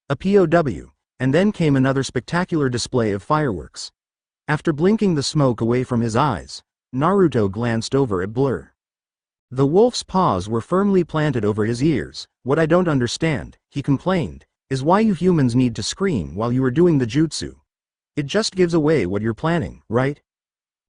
S1: A POW, and then came another spectacular display of fireworks. After blinking the smoke away from his eyes, Naruto glanced over at Blur. The wolf's paws were firmly planted over his ears. What I don't understand, he complained, is why you humans need to scream while you are doing the jutsu. It just gives away what you're planning, right?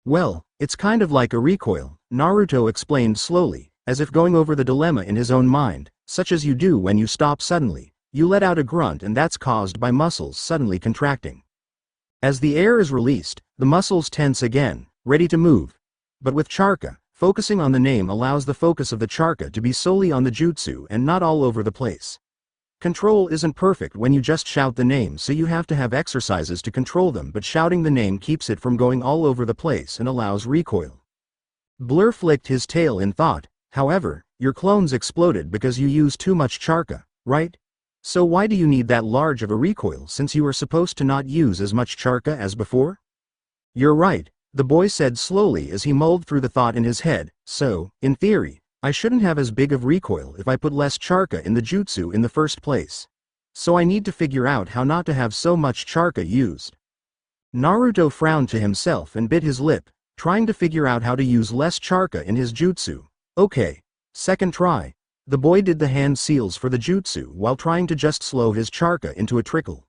S1: Well, it's kind of like a recoil, Naruto explained slowly, as if going over the dilemma in his own mind, such as you do when you stop suddenly. You let out a grunt and that's caused by muscles suddenly contracting. As the air is released, the muscles tense again, ready to move. But with chakra, focusing on the name allows the focus of the chakra to be solely on the jutsu and not all over the place. Control isn't perfect when you just shout the name, so you have to have exercises to control them, but shouting the name keeps it from going all over the place and allows recoil. Blur flicked his tail in thought. However, your clones exploded because you used too much chakra, right? So why do you need that large of a recoil since you are supposed to not use as much chakra as before? You're right, the boy said slowly as he mulled through the thought in his head. So, in theory, I shouldn't have as big of recoil if I put less chakra in the jutsu in the first place. so I need to figure out how not to have so much charka used. Naruto frowned to himself and bit his lip, trying to figure out how to use less charka in his jutsu. Okay. Second try. The boy did the hand seals for the jutsu while trying to just slow his charka into a trickle.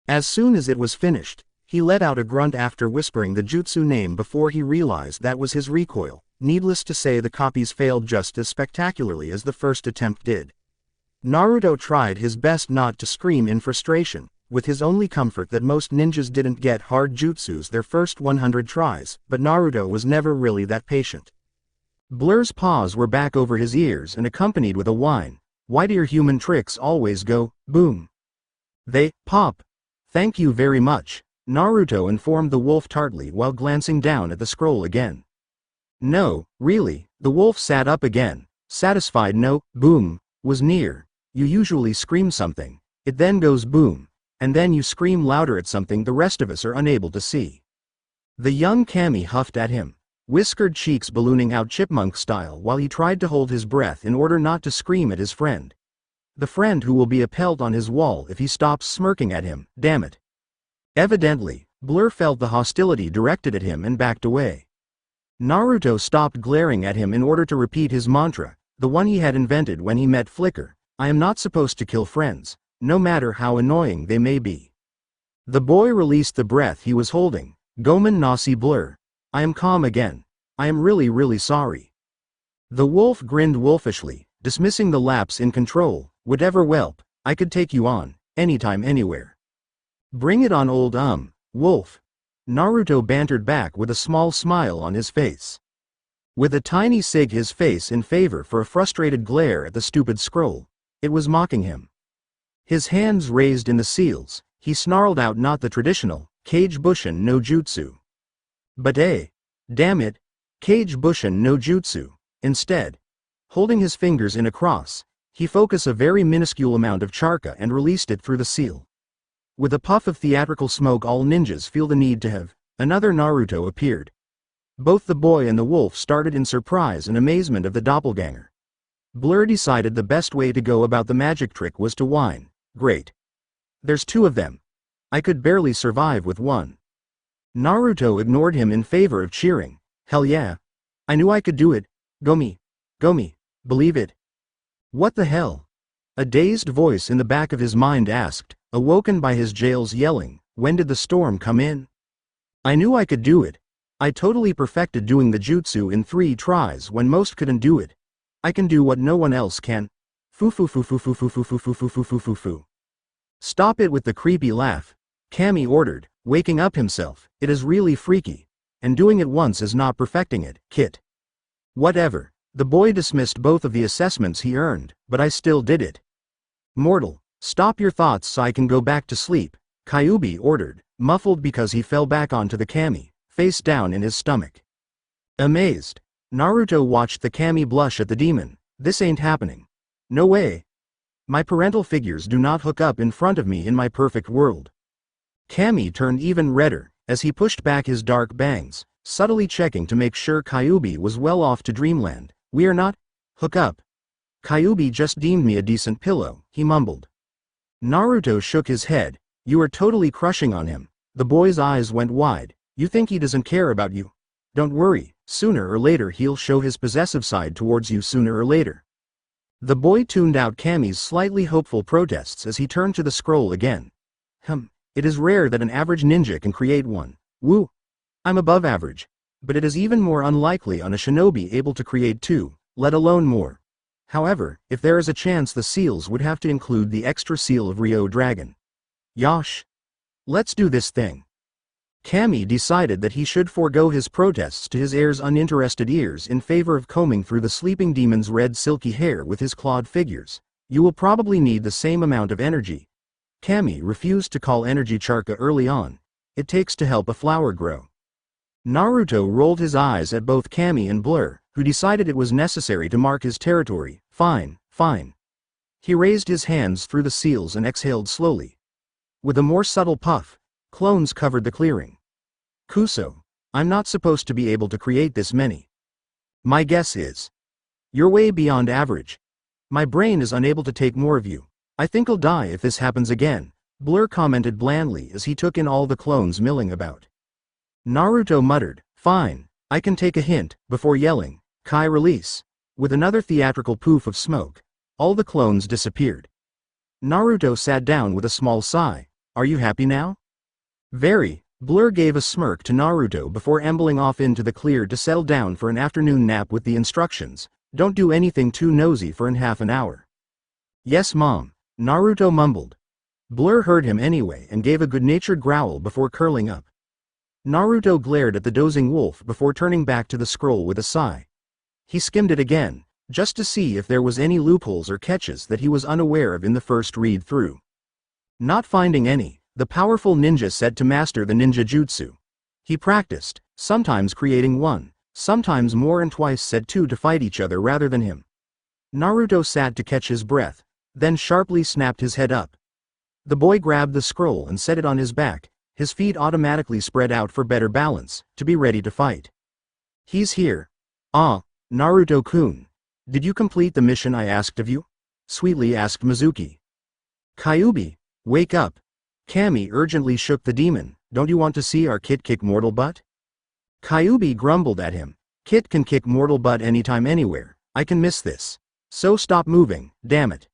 S1: As soon as it was finished, he let out a grunt after whispering the jutsu name before he realized that was his recoil. Needless to say, the copies failed just as spectacularly as the first attempt did. Naruto tried his best not to scream in frustration, with his only comfort that most ninjas didn't get hard jutsus their first 100 tries, but Naruto was never really that patient. Blur's paws were back over his ears and accompanied with a whine. Why do your human tricks always go, boom? They pop. Thank you very much, Naruto informed the wolf tartly while glancing down at the scroll again. No, really, the wolf sat up again, satisfied. No, boom, was near. You usually scream something, it then goes boom, and then you scream louder at something the rest of us are unable to see. The young kami huffed at him, whiskered cheeks ballooning out chipmunk style while he tried to hold his breath in order not to scream at his friend. The friend who will be a pelt on his wall if he stops smirking at him, damn it. Evidently, Blur felt the hostility directed at him and backed away. Naruto stopped glaring at him in order to repeat his mantra, the one he had invented when he met Flicker. I am not supposed to kill friends, no matter how annoying they may be. The boy released the breath he was holding. Gomen nasi Blur. I am calm again. I am really sorry. The wolf grinned wolfishly, dismissing the lapse in control. Whatever, whelp, I could take you on, anytime anywhere. Bring it on, old wolf. Naruto bantered back with a small smile on his face. With a tiny sig his face in favor for a frustrated glare at the stupid scroll. It was mocking him. His hands raised in the seals, he snarled out not the traditional, Kage Bushin no Jutsu. But damn it, Kage Bushin no Jutsu. Instead, holding his fingers in a cross, he focused a very minuscule amount of charka and released it through the seal. With a puff of theatrical smoke, all ninjas feel the need to have. Another Naruto appeared. Both the boy and the wolf started in surprise and amazement of the doppelganger. Blur decided the best way to go about the magic trick was to whine. Great. There's two of them. I could barely survive with one. Naruto ignored him in favor of cheering. Hell yeah. I knew I could do it. Gomi. Believe it. What the hell? A dazed voice in the back of his mind asked, awoken by his jail's yelling, when did the storm come in? I knew I could do it. I totally perfected doing the jutsu in 3 tries when most couldn't do it. I can do what no one else can. Foo. Stop it with the creepy laugh, Kami ordered, waking up himself. It is really freaky. And doing it once is not perfecting it, Kit. Whatever. The boy dismissed both of the assessments he earned, but I still did it. Mortal, stop your thoughts so I can go back to sleep, Kyuubi ordered, muffled because he fell back onto the kami, face down in his stomach. Amazed, Naruto watched the kami blush at the demon. This ain't happening. No way. My parental figures do not hook up in front of me in my perfect world. Kami turned even redder, as he pushed back his dark bangs, subtly checking to make sure Kyuubi was well off to dreamland. We are not hook up. Kyuubi just deemed me a decent pillow, he mumbled. Naruto shook his head. You are totally crushing on him. The boy's eyes went wide. You think he doesn't care about you? Don't worry, sooner or later he'll show his possessive side towards you sooner or later. The boy tuned out Kami's slightly hopeful protests as he turned to the scroll again. It is rare that an average ninja can create one. Woo. I'm above average. But it is even more unlikely on a shinobi able to create 2, let alone more. However, if there is a chance, the seals would have to include the extra seal of Rio Dragon. Yosh. Let's do this thing. Kami decided that he should forego his protests to his heir's uninterested ears in favor of combing through the sleeping demon's red silky hair with his clawed figures. You will probably need the same amount of energy. Kami refused to call energy charka early on. It takes to help a flower grow. Naruto rolled his eyes at both Kami and Blur, who decided it was necessary to mark his territory. Fine. He raised his hands through the seals and exhaled slowly. With a more subtle puff, clones covered the clearing. Kuso, I'm not supposed to be able to create this many. My guess is. You're way beyond average. My brain is unable to take more of you. I think I'll die if this happens again, Blur commented blandly as he took in all the clones milling about. Naruto muttered, fine, I can take a hint, before yelling, Kai release. With another theatrical poof of smoke, all the clones disappeared. Naruto sat down with a small sigh. Are you happy now? Very. Blur gave a smirk to Naruto before ambling off into the clear to settle down for an afternoon nap with the instructions, don't do anything too nosy for half an hour. Yes mom, Naruto mumbled. Blur heard him anyway and gave a good-natured growl before curling up. Naruto glared at the dozing wolf before turning back to the scroll with a sigh. He skimmed it again, just to see if there was any loopholes or catches that he was unaware of in the first read-through. Not finding any, the powerful ninja set to master the ninja jutsu. He practiced, sometimes creating one, sometimes more and twice set two to fight each other rather than him. Naruto sat to catch his breath, then sharply snapped his head up. The boy grabbed the scroll and set it on his back, his feet automatically spread out for better balance, to be ready to fight. He's here. Ah, Naruto-kun. Did you complete the mission I asked of you? Sweetly asked Mizuki. Kyuubi, wake up. Kami urgently shook the demon, don't you want to see our Kit kick mortal butt? Kyuubi grumbled at him, Kit can kick mortal butt anytime anywhere, I can miss this. So stop moving, damn it.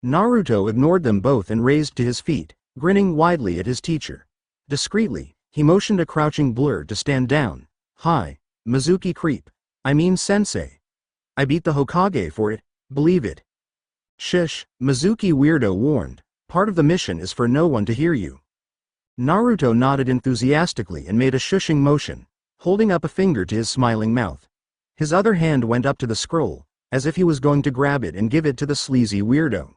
S1: Naruto ignored them both and raised to his feet, grinning widely at his teacher. Discreetly, he motioned a crouching Blur to stand down. Hi, Mizuki creep. I mean sensei. I beat the Hokage for it, believe it. Shush, Mizuki weirdo warned, part of the mission is for no one to hear you. Naruto nodded enthusiastically and made a shushing motion, holding up a finger to his smiling mouth. His other hand went up to the scroll, as if he was going to grab it and give it to the sleazy weirdo.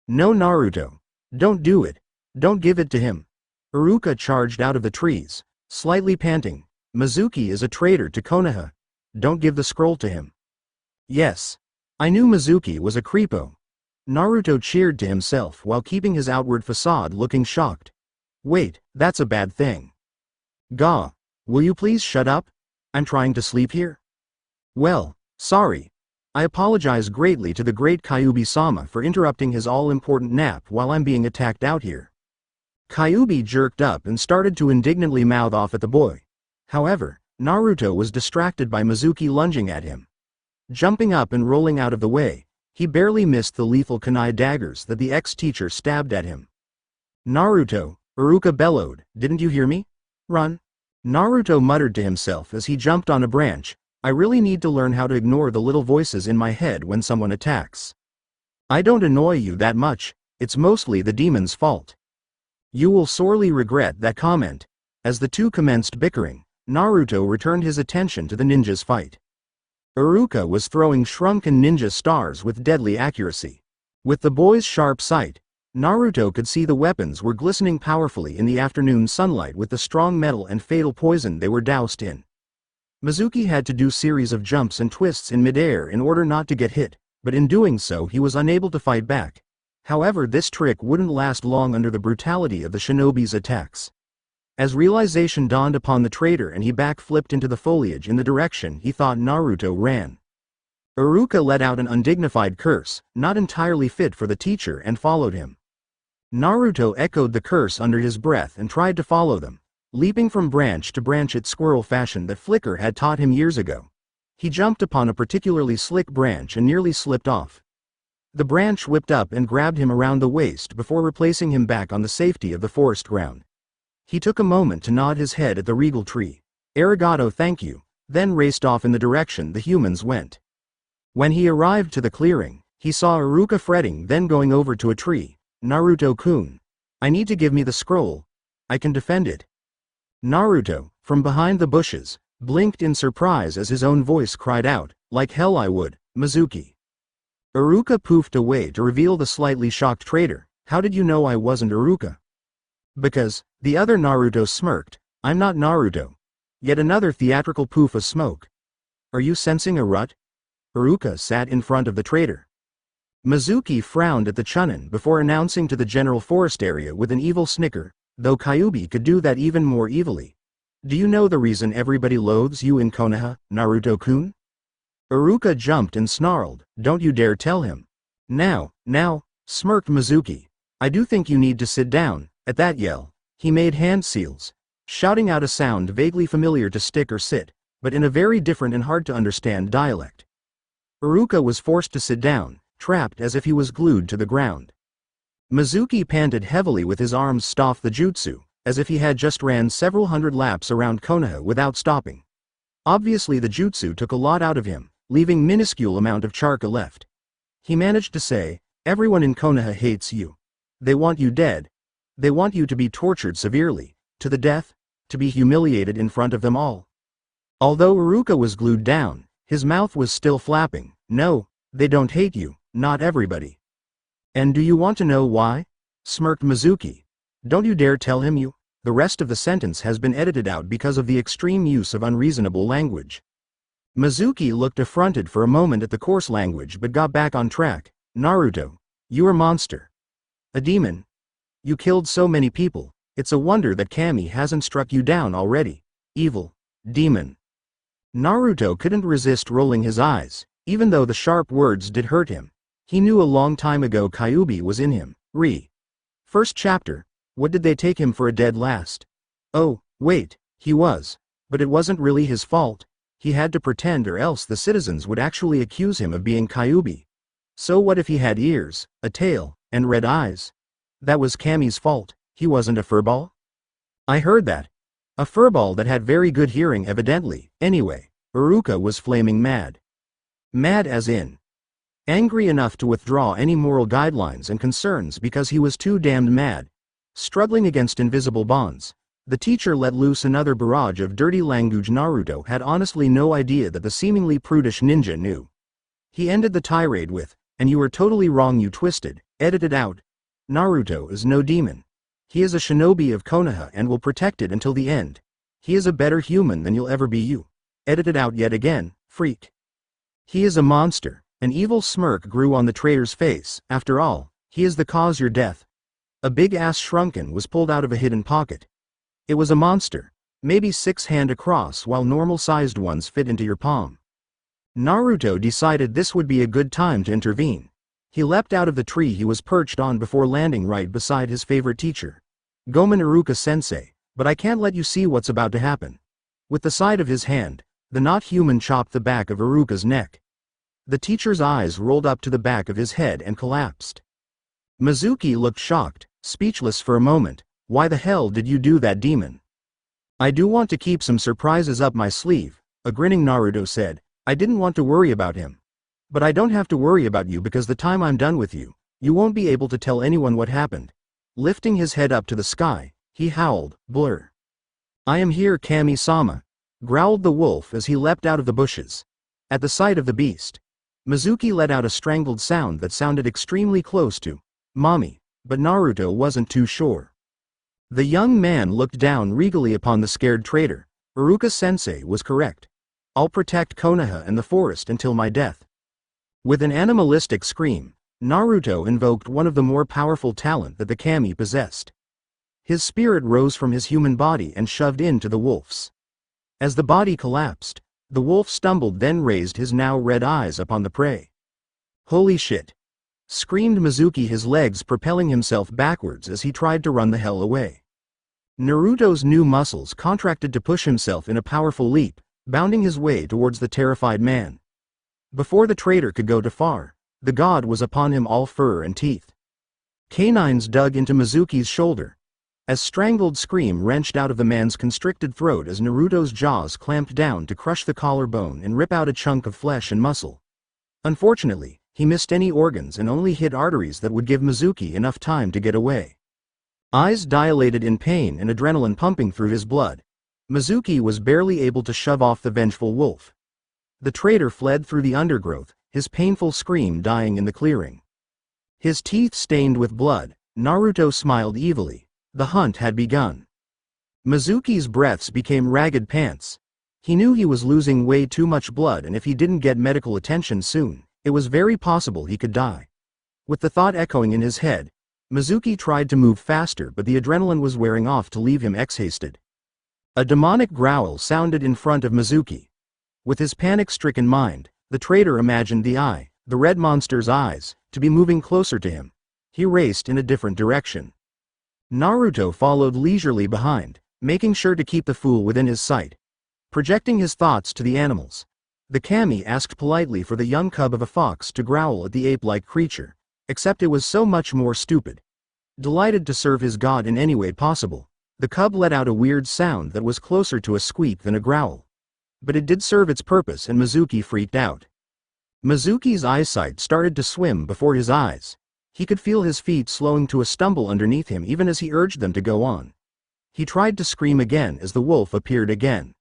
S1: No Naruto. Don't do it. Don't give it to him. Iruka charged out of the trees, slightly panting. Mizuki is a traitor to Konoha. Don't give the scroll to him. Yes. I knew Mizuki was a creepo. Naruto cheered to himself while keeping his outward facade looking shocked. Wait, that's a bad thing. Gah. Will you please shut up? I'm trying to sleep here. Well, sorry. I apologize greatly to the great Kyuubi-sama for interrupting his all-important nap while I'm being attacked out here. Kyuubi jerked up and started to indignantly mouth off at the boy. However, Naruto was distracted by Mizuki lunging at him. Jumping up and rolling out of the way, he barely missed the lethal kunai daggers that the ex-teacher stabbed at him. Naruto, Iruka bellowed, didn't you hear me? Run. Naruto muttered to himself as he jumped on a branch, I really need to learn how to ignore the little voices in my head when someone attacks. I don't annoy you that much, it's mostly the demon's fault. You will sorely regret that comment. As the two commenced bickering, Naruto returned his attention to the ninja's fight. Iruka was throwing shrunken ninja stars with deadly accuracy. With the boy's sharp sight, Naruto could see the weapons were glistening powerfully in the afternoon sunlight with the strong metal and fatal poison they were doused in. Mizuki had to do series of jumps and twists in midair in order not to get hit, but in doing so he was unable to fight back. However, this trick wouldn't last long under the brutality of the shinobi's attacks. As realization dawned upon the traitor and he backflipped into the foliage in the direction he thought Naruto ran. Iruka let out an undignified curse, not entirely fit for the teacher, and followed him. Naruto echoed the curse under his breath and tried to follow them, leaping from branch to branch at squirrel fashion that Flicker had taught him years ago. He jumped upon a particularly slick branch and nearly slipped off. The branch whipped up and grabbed him around the waist before replacing him back on the safety of the forest ground. He took a moment to nod his head at the regal tree. Arigato, thank you, then raced off in the direction the humans went. When he arrived to the clearing, he saw Iruka fretting, then going over to a tree. Naruto-kun. I need to give me the scroll. I can defend it. Naruto, from behind the bushes, blinked in surprise as his own voice cried out, like hell I would, Mizuki. Iruka poofed away to reveal the slightly shocked traitor. How did you know I wasn't Iruka? Because, the other Naruto smirked, I'm not Naruto. Yet another theatrical poof of smoke. Are you sensing a rut? Iruka sat in front of the traitor. Mizuki frowned at the Chunin before announcing to the general forest area with an evil snicker, though Kyuubi could do that even more evilly. Do you know the reason everybody loathes you in Konoha, Naruto-kun? Iruka jumped and snarled, don't you dare tell him. Now, smirked Mizuki. I do think you need to sit down. At that yell, he made hand seals, shouting out a sound vaguely familiar to stick or sit, but in a very different and hard to understand dialect. Iruka was forced to sit down, trapped as if he was glued to the ground. Mizuki panted heavily with his arms staffed the jutsu, as if he had just ran several hundred laps around Konoha without stopping. Obviously the jutsu took a lot out of him, leaving minuscule amount of charka left. He managed to say, everyone in Konoha hates you. They want you dead. They want you to be tortured severely, to the death, to be humiliated in front of them all. Although Iruka was glued down, his mouth was still flapping. No, they don't hate you, not everybody. And do you want to know why? Smirked Mizuki. Don't you dare tell him you. The rest of the sentence has been edited out because of the extreme use of unreasonable language. Mizuki looked affronted for a moment at the coarse language but got back on track. Naruto, you're a monster. A demon. You killed so many people, it's a wonder that Kami hasn't struck you down already. Evil. Demon. Naruto couldn't resist rolling his eyes, even though the sharp words did hurt him. He knew a long time ago Kyuubi was in him. First chapter. What did they take him for a dead last? Oh, wait, he was. But it wasn't really his fault. He had to pretend or else the citizens would actually accuse him of being Kyuubi. So what if he had ears, a tail, and red eyes? That was Kami's fault. He wasn't a furball? I heard that. A furball that had very good hearing evidently. Anyway, Iruka was flaming mad. Mad as in angry enough to withdraw any moral guidelines and concerns because he was too damned mad. Struggling against invisible bonds, the teacher let loose another barrage of dirty language Naruto had honestly no idea that the seemingly prudish ninja knew. He ended the tirade with, and you were totally wrong you twisted, edited out. Naruto is no demon. He is a shinobi of Konoha and will protect it until the end. He is a better human than you'll ever be you. Edited out yet again, freak. He is a monster. An evil smirk grew on the traitor's face. After all, he is the cause your death. A big ass shrunken was pulled out of a hidden pocket. It was a monster, maybe 6 hand across while normal-sized ones fit into your palm. Naruto decided this would be a good time to intervene. He leapt out of the tree he was perched on before landing right beside his favorite teacher. Gomen Iruka-sensei, but I can't let you see what's about to happen. With the side of his hand, the not-human chopped the back of Iruka's neck. The teacher's eyes rolled up to the back of his head and collapsed. Mizuki looked shocked, speechless for a moment. Why the hell did you do that, demon? I do want to keep some surprises up my sleeve, a grinning Naruto said. I didn't want to worry about him. But I don't have to worry about you because the time I'm done with you, you won't be able to tell anyone what happened. Lifting his head up to the sky, he howled, blur. I am here, Kami-sama, growled the wolf as he leapt out of the bushes. At the sight of the beast, Mizuki let out a strangled sound that sounded extremely close to mommy, but Naruto wasn't too sure. The young man looked down regally upon the scared traitor. Iruka-sensei was correct. I'll protect Konoha and the forest until my death. With an animalistic scream, Naruto invoked one of the more powerful talent that the kami possessed. His spirit rose from his human body and shoved into the wolf's. As the body collapsed, the wolf stumbled then raised his now red eyes upon the prey. Holy shit! Screamed Mizuki, his legs propelling himself backwards as he tried to run the hell away. Naruto's new muscles contracted to push himself in a powerful leap, bounding his way towards the terrified man. Before the traitor could go too far, the god was upon him all fur and teeth. Canines dug into Mizuki's shoulder. A strangled scream wrenched out of the man's constricted throat as Naruto's jaws clamped down to crush the collarbone and rip out a chunk of flesh and muscle. Unfortunately, he missed any organs and only hit arteries that would give Mizuki enough time to get away. Eyes dilated in pain and adrenaline pumping through his blood, Mizuki was barely able to shove off the vengeful wolf. The traitor fled through the undergrowth, his painful scream dying in the clearing. His teeth stained with blood, Naruto smiled evilly. The hunt had begun. Mizuki's breaths became ragged pants. He knew he was losing way too much blood, and if he didn't get medical attention soon, it was very possible he could die. With the thought echoing in his head, Mizuki tried to move faster, but the adrenaline was wearing off to leave him exhausted. A demonic growl sounded in front of Mizuki. With his panic-stricken mind, the traitor imagined the red monster's eyes, to be moving closer to him. He raced in a different direction. Naruto followed leisurely behind, making sure to keep the fool within his sight. Projecting his thoughts to the animals, the kami asked politely for the young cub of a fox to growl at the ape-like creature, except it was so much more stupid. Delighted to serve his god in any way possible, the cub let out a weird sound that was closer to a squeak than a growl. But it did serve its purpose, and Mizuki freaked out. Mizuki's eyesight started to swim before his eyes. He could feel his feet slowing to a stumble underneath him even as he urged them to go on. He tried to scream again as the wolf appeared again.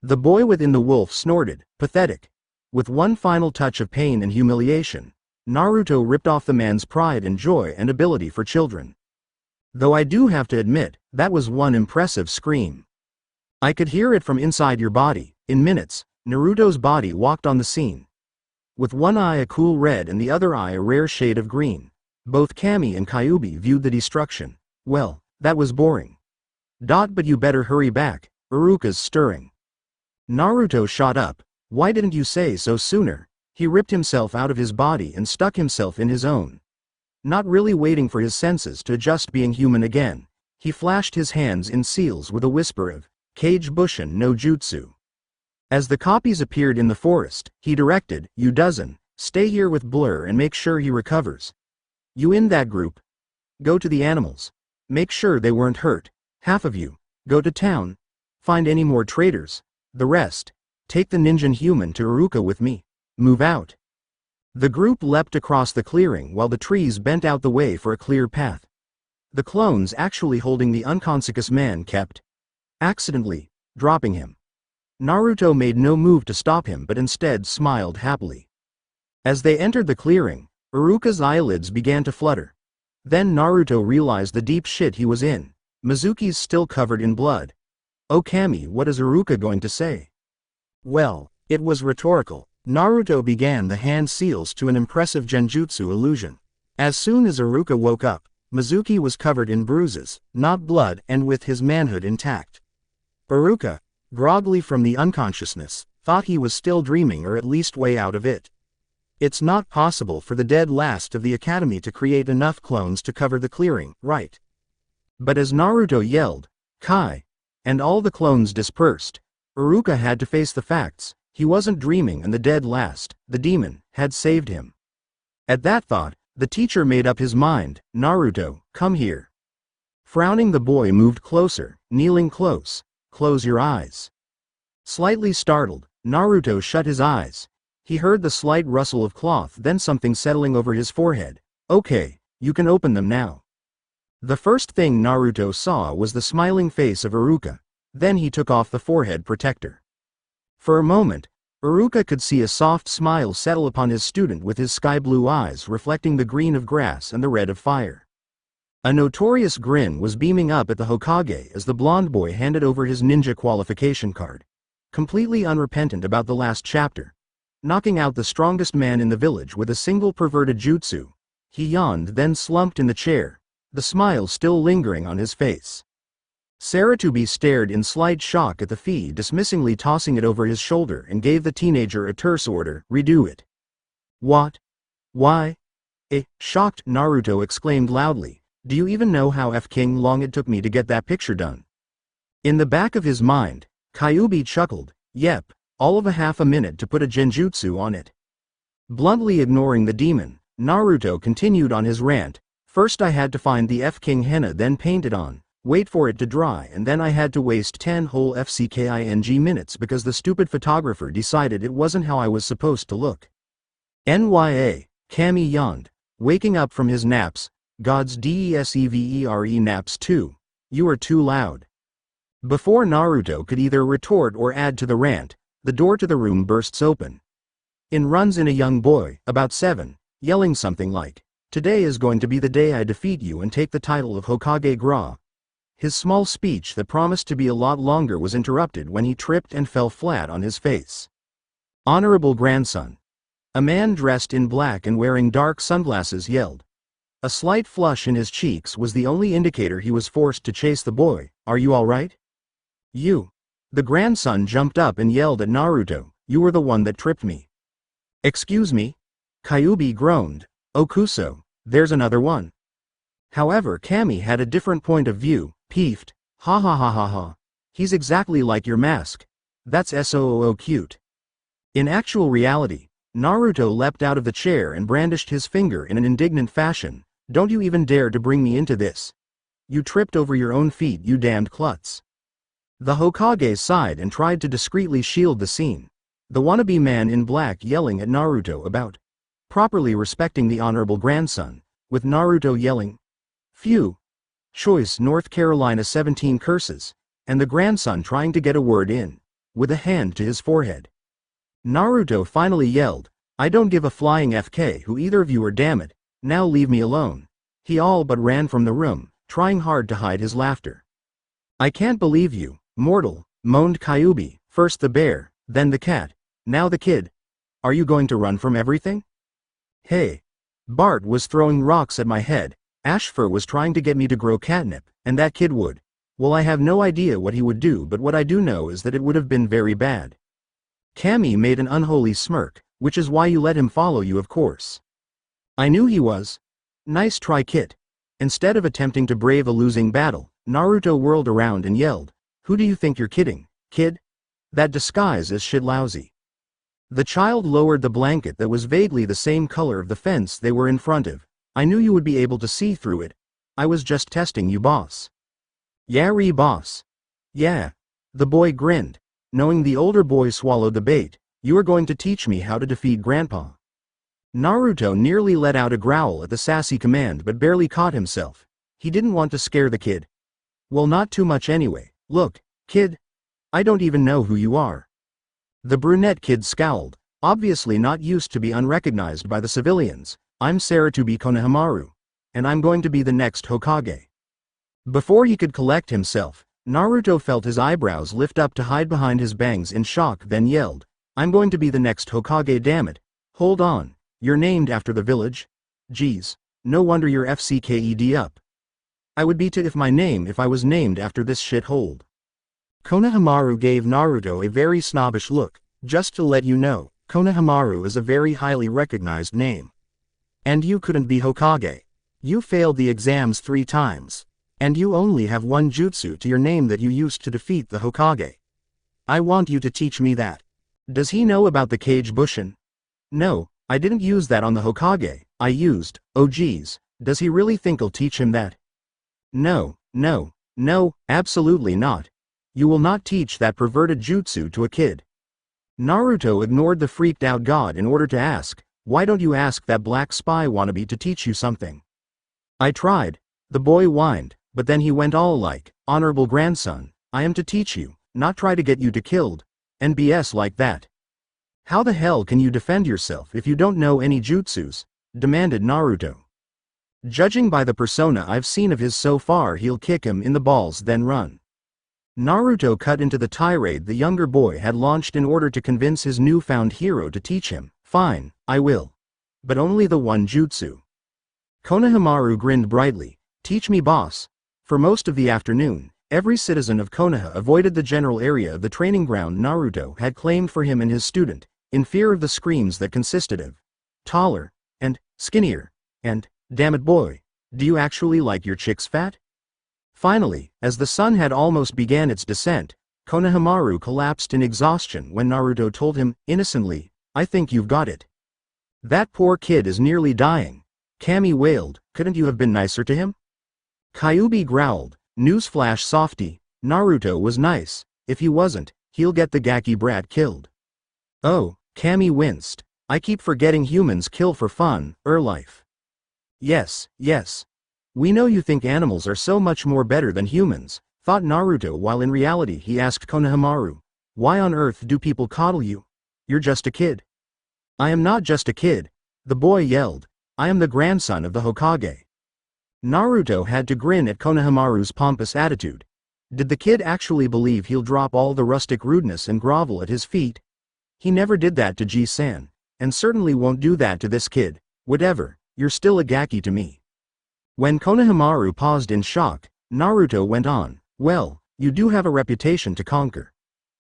S1: The boy within the wolf snorted, pathetic. With one final touch of pain and humiliation, Naruto ripped off the man's pride and joy and ability for children. Though I do have to admit, that was one impressive scream. I could hear it from inside your body. In minutes, Naruto's body walked on the scene. With one eye a cool red and the other eye a rare shade of green, both Kami and Kyuubi viewed the destruction. Well, that was boring. But you better hurry back, Iruka's stirring. Naruto shot up. Why didn't you say so sooner? He ripped himself out of his body and stuck himself in his own. Not really waiting for his senses to adjust being human again, he flashed his hands in seals with a whisper of Kage Bushin no Jutsu. As the copies appeared in the forest, he directed, "You dozen, stay here with Blur and make sure he recovers. You in that group? Go to the animals. Make sure they weren't hurt. Half of you, go to town. Find any more traitors. The rest, take the ninja human to Iruka with me. Move out." The group leapt across the clearing while the trees bent out the way for a clear path. The clones actually holding the unconscious man kept accidentally dropping him. Naruto made no move to stop him but instead smiled happily. As they entered the clearing, Iruka's eyelids began to flutter. Then Naruto realized the deep shit he was in. Mizuki's still covered in blood. "Oh Kami, what is Iruka going to say?" Well, it was rhetorical. Naruto began the hand seals to an impressive genjutsu illusion. As soon as Iruka woke up, Mizuki was covered in bruises, not blood, and with his manhood intact. Iruka, groggily from the unconsciousness, thought he was still dreaming or at least way out of it. It's not possible for the dead last of the academy to create enough clones to cover the clearing, right? But as Naruto yelled, "Kai!" and all the clones dispersed, Iruka had to face the facts. He wasn't dreaming and the dead last, the demon, had saved him. At that thought, the teacher made up his mind. "Naruto, come here." Frowning, the boy moved closer, kneeling close. "Close your eyes." Slightly startled, Naruto shut his eyes. He heard the slight rustle of cloth, then something settling over his forehead. "Okay, you can open them now." The first thing Naruto saw was the smiling face of Iruka. Then he took off the forehead protector. For a moment, Iruka could see a soft smile settle upon his student with his sky-blue eyes reflecting the green of grass and the red of fire. A notorious grin was beaming up at the Hokage as the blonde boy handed over his ninja qualification card. Completely unrepentant about the last chapter, knocking out the strongest man in the village with a single perverted jutsu, he yawned, then slumped in the chair, the smile still lingering on his face. Saratobi stared in slight shock at the fee, dismissingly tossing it over his shoulder, and gave the teenager a terse order, "Redo it." "What? Why?" Shocked, Naruto exclaimed loudly, "Do you even know how f***ing long it took me to get that picture done?" In the back of his mind, Kyuubi chuckled, "Yep, all of a half a minute to put a genjutsu on it." Bluntly ignoring the demon, Naruto continued on his rant. "First I had to find the f***ing henna, then paint it on, wait for it to dry, and then I had to waste 10 whole fcking minutes because the stupid photographer decided it wasn't how I was supposed to look." "Nya," Kami yawned, waking up from his naps. "God's desevere naps too. You are too loud." Before Naruto could either retort or add to the rant, the door to the room bursts open. In runs in a young boy, about 7, yelling something like, "Today is going to be the day I defeat you and take the title of Hokage Gra." His small speech that promised to be a lot longer was interrupted when he tripped and fell flat on his face. "Honorable grandson." A man dressed in black and wearing dark sunglasses yelled. A slight flush in his cheeks was the only indicator he was forced to chase the boy. "Are you all right?" "You." The grandson jumped up and yelled at Naruto, "You were the one that tripped me." "Excuse me?" Kyuubi groaned. "Okuso, there's another one. However, Kami had a different point of view, peeved. Ha ha ha ha ha. He's exactly like your mask. That's so cute. In actual reality, Naruto leapt out of the chair and brandished his finger in an indignant fashion. Don't you even dare to bring me into this. You tripped over your own feet, you damned klutz. The Hokage sighed and tried to discreetly shield the scene. The wannabe man in black yelling at Naruto about properly respecting the honorable grandson, with Naruto yelling, "Phew! Choice North Carolina 17 curses," and the grandson trying to get a word in, with a hand to his forehead. Naruto finally yelled, "I don't give a flying FK who either of you are, damn it, now leave me alone." He all but ran from the room, trying hard to hide his laughter. "I can't believe you, mortal," moaned Kyuubi, first the bear, then the cat, now the kid. "Are you going to run from everything?" "Hey. Bart was throwing rocks at my head, Ashfur was trying to get me to grow catnip, and that kid would. Well, I have no idea what he would do, but what I do know is that it would have been very bad." Kami made an unholy smirk, "Which is why you let him follow you, of course." "I knew he was." "Nice try, Kit." Instead of attempting to brave a losing battle, Naruto whirled around and yelled, "Who do you think you're kidding, kid? That disguise is shit lousy." The child lowered the blanket that was vaguely the same color of the fence they were in front of. "I knew you would be able to see through it. I was just testing you, boss." "Yeah, boss." "Yeah." The boy grinned. Knowing the older boy swallowed the bait, "You are going to teach me how to defeat Grandpa." Naruto nearly let out a growl at the sassy command but barely caught himself. He didn't want to scare the kid. "Well, not too much anyway. Look, kid. I don't even know who you are." The brunette kid scowled, obviously not used to be unrecognized by the civilians. "I'm Saratobi Konohamaru. And I'm going to be the next Hokage." Before he could collect himself, Naruto felt his eyebrows lift up to hide behind his bangs in shock, then yelled, "I'm going to be the next Hokage, damn it. Hold on. You're named after the village? Geez, no wonder you're FCKED up. I would be too if I was named after this shithole." Konohamaru gave Naruto a very snobbish look. "Just to let you know, Konohamaru is a very highly recognized name. And you couldn't be Hokage. You failed the exams 3 times. And you only have one jutsu to your name that you used to defeat the Hokage. I want you to teach me that." "Does he know about the Kage Bushin?" "No, I didn't use that on the Hokage. I used, oh geez, does he really think I'll teach him that?" No, absolutely not. You will not teach that perverted jutsu to a kid." Naruto ignored the freaked out god in order to ask, "Why don't you ask that black spy wannabe to teach you something?" "I tried," the boy whined, but then he went all like, "Honorable grandson, I am to teach you, not try to get you to killed, and BS like that." "How the hell can you defend yourself if you don't know any jutsus?" demanded Naruto. "Judging by the persona I've seen of his so far, he'll kick him in the balls then run." Naruto cut into the tirade the younger boy had launched in order to convince his newfound hero to teach him. "Fine, I will. But only the one jutsu." Konohamaru grinned brightly. "Teach me, boss." For most of the afternoon, every citizen of Konoha avoided the general area of the training ground Naruto had claimed for him and his student, in fear of the screams that consisted of "taller," and "skinnier," and "damn it boy, do you actually like your chicks fat?" Finally, as the sun had almost began its descent, Konohamaru collapsed in exhaustion when Naruto told him, innocently, "I think you've got it." "That poor kid is nearly dying." Kami wailed, "Couldn't you have been nicer to him?" Kyuubi growled, "Newsflash softy, Naruto was nice. If he wasn't, he'll get the Gaki brat killed." "Oh," Kami winced, "I keep forgetting humans kill for fun, life." Yes. "We know you think animals are so much more better than humans," thought Naruto, while in reality he asked Konohamaru, "Why on earth do people coddle you? You're just a kid." "I am not just a kid," the boy yelled, "I am the grandson of the Hokage." Naruto had to grin at Konohamaru's pompous attitude. Did the kid actually believe he'll drop all the rustic rudeness and grovel at his feet? He never did that to Ji-san, and certainly won't do that to this kid. "Whatever, you're still a Gaki to me." When Konohamaru paused in shock, Naruto went on, "Well, you do have a reputation to conquer.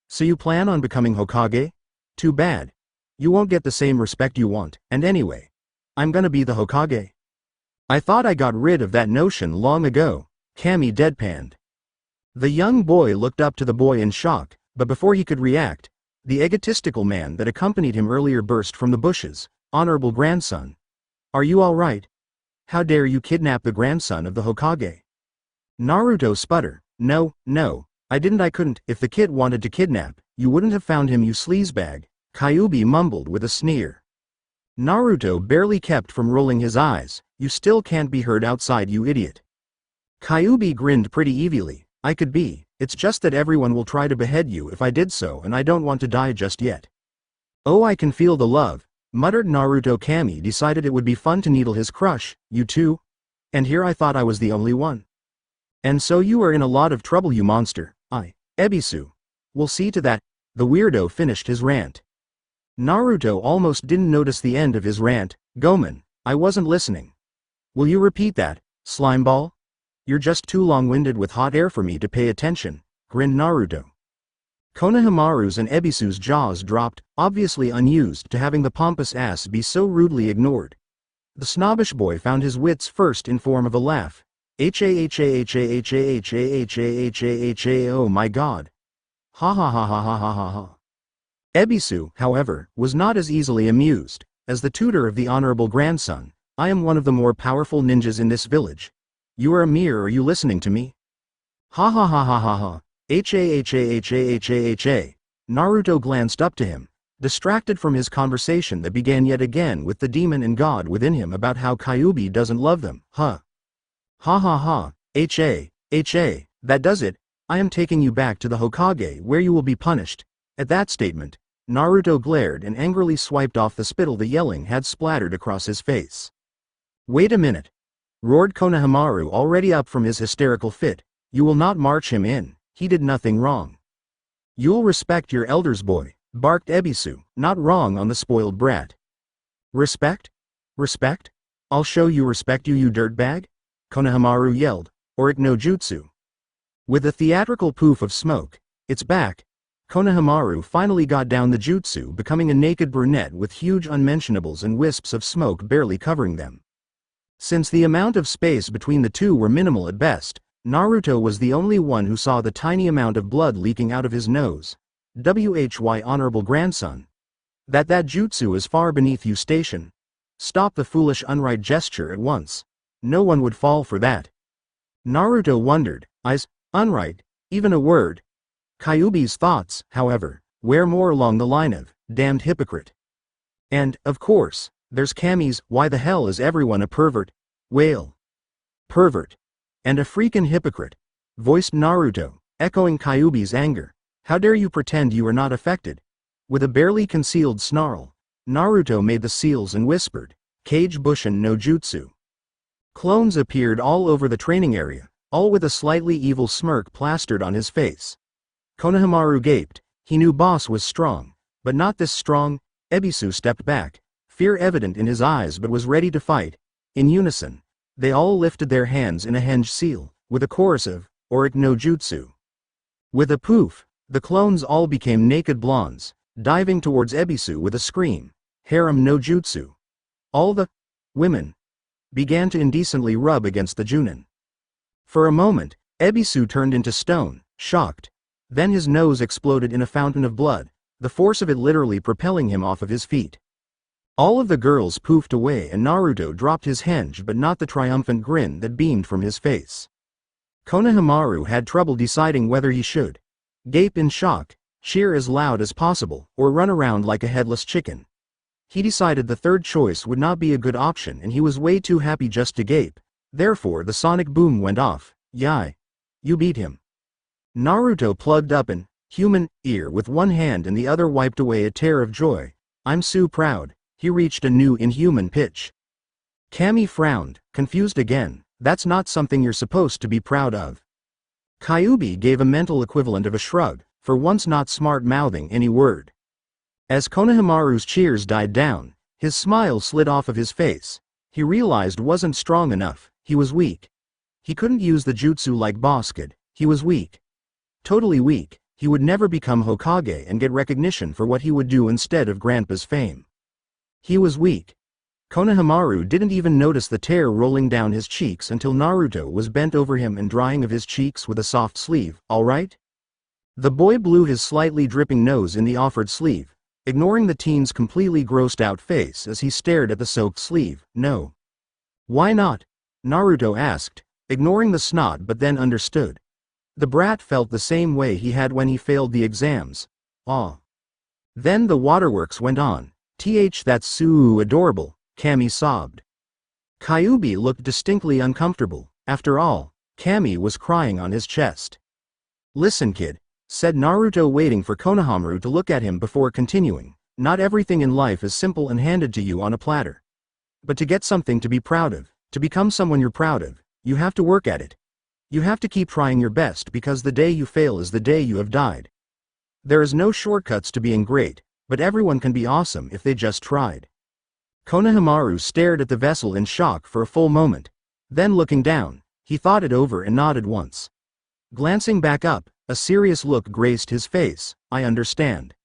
S1: So you plan on becoming Hokage? Too bad. You won't get the same respect you want, and anyway, I'm gonna be the Hokage." I thought I got rid of that notion long ago, Cammy deadpanned. The young boy looked up to the boy in shock, but before he could react, the egotistical man that accompanied him earlier burst from the bushes. Honorable grandson. Are you all right? How dare you kidnap the grandson of the Hokage? Naruto sputtered. No, I couldn't. If the kid wanted to kidnap, you wouldn't have found him, you sleazebag, Kyuubi mumbled with a sneer. Naruto barely kept from rolling his eyes. You still can't be heard outside, you idiot. Kyuubi grinned pretty evilly. I could be, it's just that everyone will try to behead you if I did so, and I don't want to die just yet. Oh, I can feel the love, muttered Naruto. Cammy decided it would be fun to needle his crush, you too? And here I thought I was the only one. And so you are in a lot of trouble, you monster. Ebisu. We'll see to that. The weirdo finished his rant. Naruto almost didn't notice the end of his rant. Gomen, I wasn't listening. Will you repeat that, slimeball? You're just too long-winded with hot air for me to pay attention, grinned Naruto. Konohamaru's and Ebisu's jaws dropped, obviously unused to having the pompous ass be so rudely ignored. The snobbish boy found his wits first in form of a laugh. Oh my god. Ha ha ha ha ha ha ha ha. Ebisu, however, was not as easily amused. As the tutor of the honorable grandson, I am one of the more powerful ninjas in this village. You are a mirror, are you listening to me? Ha ha ha ha ha ha. Naruto glanced up to him, distracted from his conversation that began yet again with the demon and god within him about how Kyuubi doesn't love them. Ha ha ha. That does it. I am taking you back to the Hokage where you will be punished. At that statement, Naruto glared and angrily swiped off the spittle the yelling had splattered across his face. Wait a minute, roared Konohamaru, already up from his hysterical fit. You will not march him in, he did nothing wrong. You'll respect your elders, boy, barked Ebisu, not wrong on the spoiled brat. Respect? Respect? I'll show you respect, you dirtbag? Konohamaru yelled, or no jutsu. With a theatrical poof of smoke, it's back. Konohamaru finally got down the jutsu, becoming a naked brunette with huge unmentionables and wisps of smoke barely covering them. Since the amount of space between the two were minimal at best, Naruto was the only one who saw the tiny amount of blood leaking out of his nose. Why, honorable grandson? That jutsu is far beneath you. Station. Stop the foolish unright gesture at once. No one would fall for that. Naruto wondered, unright, even a word? Kyuubi's thoughts, however, were more along the line of, damned hypocrite. And, of course, there's Cammy's, why the hell is everyone a pervert? Whale. Pervert. And a freakin' hypocrite, voiced Naruto, echoing Kyuubi's anger. How dare you pretend you are not affected? With a barely concealed snarl, Naruto made the seals and whispered, Kage Bushin no Jutsu. Clones appeared all over the training area, all with a slightly evil smirk plastered on his face. Konohamaru gaped. He knew boss was strong, but not this strong. Ebisu stepped back, fear evident in his eyes, but was ready to fight. In unison, they all lifted their hands in a henge seal, with a chorus of, Oric no Jutsu. With a poof, the clones all became naked blondes, diving towards Ebisu with a scream. Harem no Jutsu. All the women began to indecently rub against the Junin. For a moment, Ebisu turned into stone, shocked. Then his nose exploded in a fountain of blood, the force of it literally propelling him off of his feet. All of the girls poofed away and Naruto dropped his henge, but not the triumphant grin that beamed from his face. Konohamaru had trouble deciding whether he should gape in shock, cheer as loud as possible, or run around like a headless chicken. He decided the third choice would not be a good option, and he was way too happy just to gape. Therefore the sonic boom went off. Yai. You beat him. Naruto plugged up an human ear with one hand and the other wiped away a tear of joy. I'm so proud. He reached a new inhuman pitch. Cammy frowned, confused again. That's not something you're supposed to be proud of. Kyuubi gave a mental equivalent of a shrug, for once not smart-mouthing any word. As Konohamaru's cheers died down, his smile slid off of his face. He realized wasn't strong enough, he was weak. He couldn't use the jutsu like boss could, he was weak. Totally weak. He would never become Hokage and get recognition for what he would do instead of Grandpa's fame. He was weak. Konohamaru didn't even notice the tear rolling down his cheeks until Naruto was bent over him and drying of his cheeks with a soft sleeve. All right? The boy blew his slightly dripping nose in the offered sleeve, ignoring the teen's completely grossed out face as he stared at the soaked sleeve. No. Why not? Naruto asked, ignoring the snot but then understood. The brat felt the same way he had when he failed the exams. Ah. Then the waterworks went on. That's so adorable, Kami sobbed. Kyuubi looked distinctly uncomfortable. After all, Kami was crying on his chest. Listen kid, said Naruto waiting for Konohamaru to look at him before continuing. Not everything in life is simple and handed to you on a platter. But to get something to be proud of, to become someone you're proud of, you have to work at it. You have to keep trying your best because the day you fail is the day you have died. There is no shortcuts to being great, but everyone can be awesome if they just tried. Konohamaru stared at the vessel in shock for a full moment. Then looking down, he thought it over and nodded once. Glancing back up, a serious look graced his face. I understand.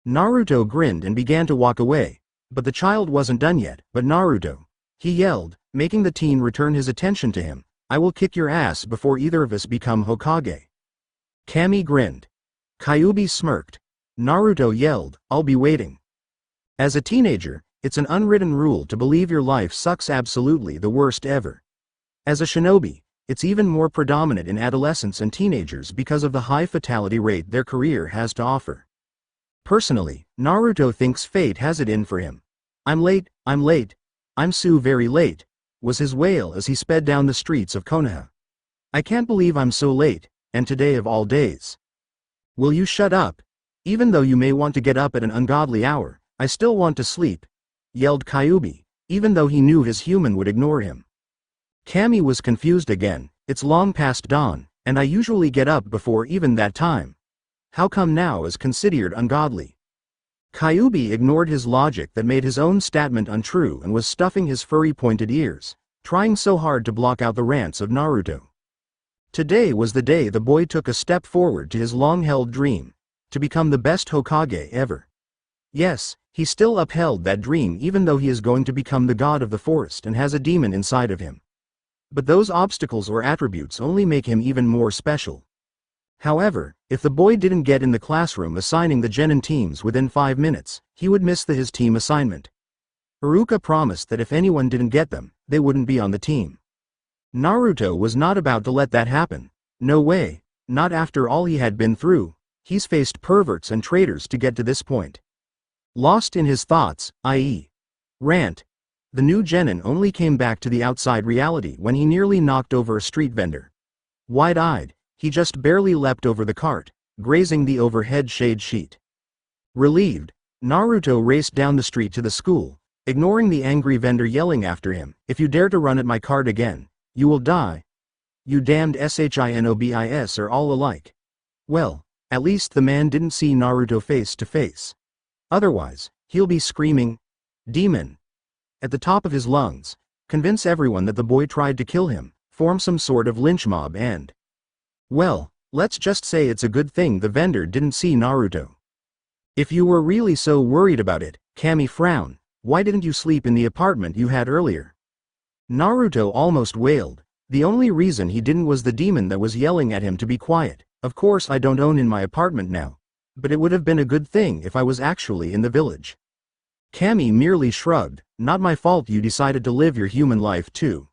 S1: Naruto grinned and began to walk away, but the child wasn't done yet. But Naruto, he yelled, making the teen return his attention to him. I will kick your ass before either of us become Hokage. Kami grinned. Kyuubi smirked. Naruto yelled, I'll be waiting. As a teenager, it's an unwritten rule to believe your life sucks absolutely the worst ever. As a shinobi, it's even more predominant in adolescents and teenagers because of the high fatality rate their career has to offer. Personally, Naruto thinks fate has it in for him. I'm late, I'm so very late, was his wail as he sped down the streets of Konoha. I can't believe I'm so late, and today of all days. Will you shut up? Even though you may want to get up at an ungodly hour, I still want to sleep, yelled Kyuubi, even though he knew his human would ignore him. Kami was confused again. It's long past dawn, and I usually get up before even that time. How come now is considered ungodly? Kyuubi ignored his logic that made his own statement untrue and was stuffing his furry pointed ears, trying so hard to block out the rants of Naruto. Today was the day the boy took a step forward to his long-held dream, to become the best Hokage ever. Yes, he still upheld that dream even though he is going to become the god of the forest and has a demon inside of him. But those obstacles or attributes only make him even more special. However, if the boy didn't get in the classroom assigning the genin teams within 5 minutes, he would miss his team assignment. Iruka promised that if anyone didn't get them, they wouldn't be on the team. Naruto was not about to let that happen. No way, not after all he had been through. He's faced perverts and traitors to get to this point. Lost in his thoughts, i.e. rant, the new genin only came back to the outside reality when he nearly knocked over a street vendor. Wide-eyed, he just barely leapt over the cart, grazing the overhead shade sheet. Relieved, Naruto raced down the street to the school, ignoring the angry vendor yelling after him, if you dare to run at my cart again, you will die. You damned shinobis are all alike. Well, at least the man didn't see Naruto face to face. Otherwise, he'll be screaming, demon, at the top of his lungs, convince everyone that the boy tried to kill him, form some sort of lynch mob and... Well, let's just say it's a good thing the vendor didn't see Naruto. If you were really so worried about it, Kami frowned, why didn't you sleep in the apartment you had earlier? Naruto almost wailed. The only reason he didn't was the demon that was yelling at him to be quiet. Of course I don't own in my apartment now. But it would have been a good thing if I was actually in the village. Kami merely shrugged, not my fault you decided to live your human life too.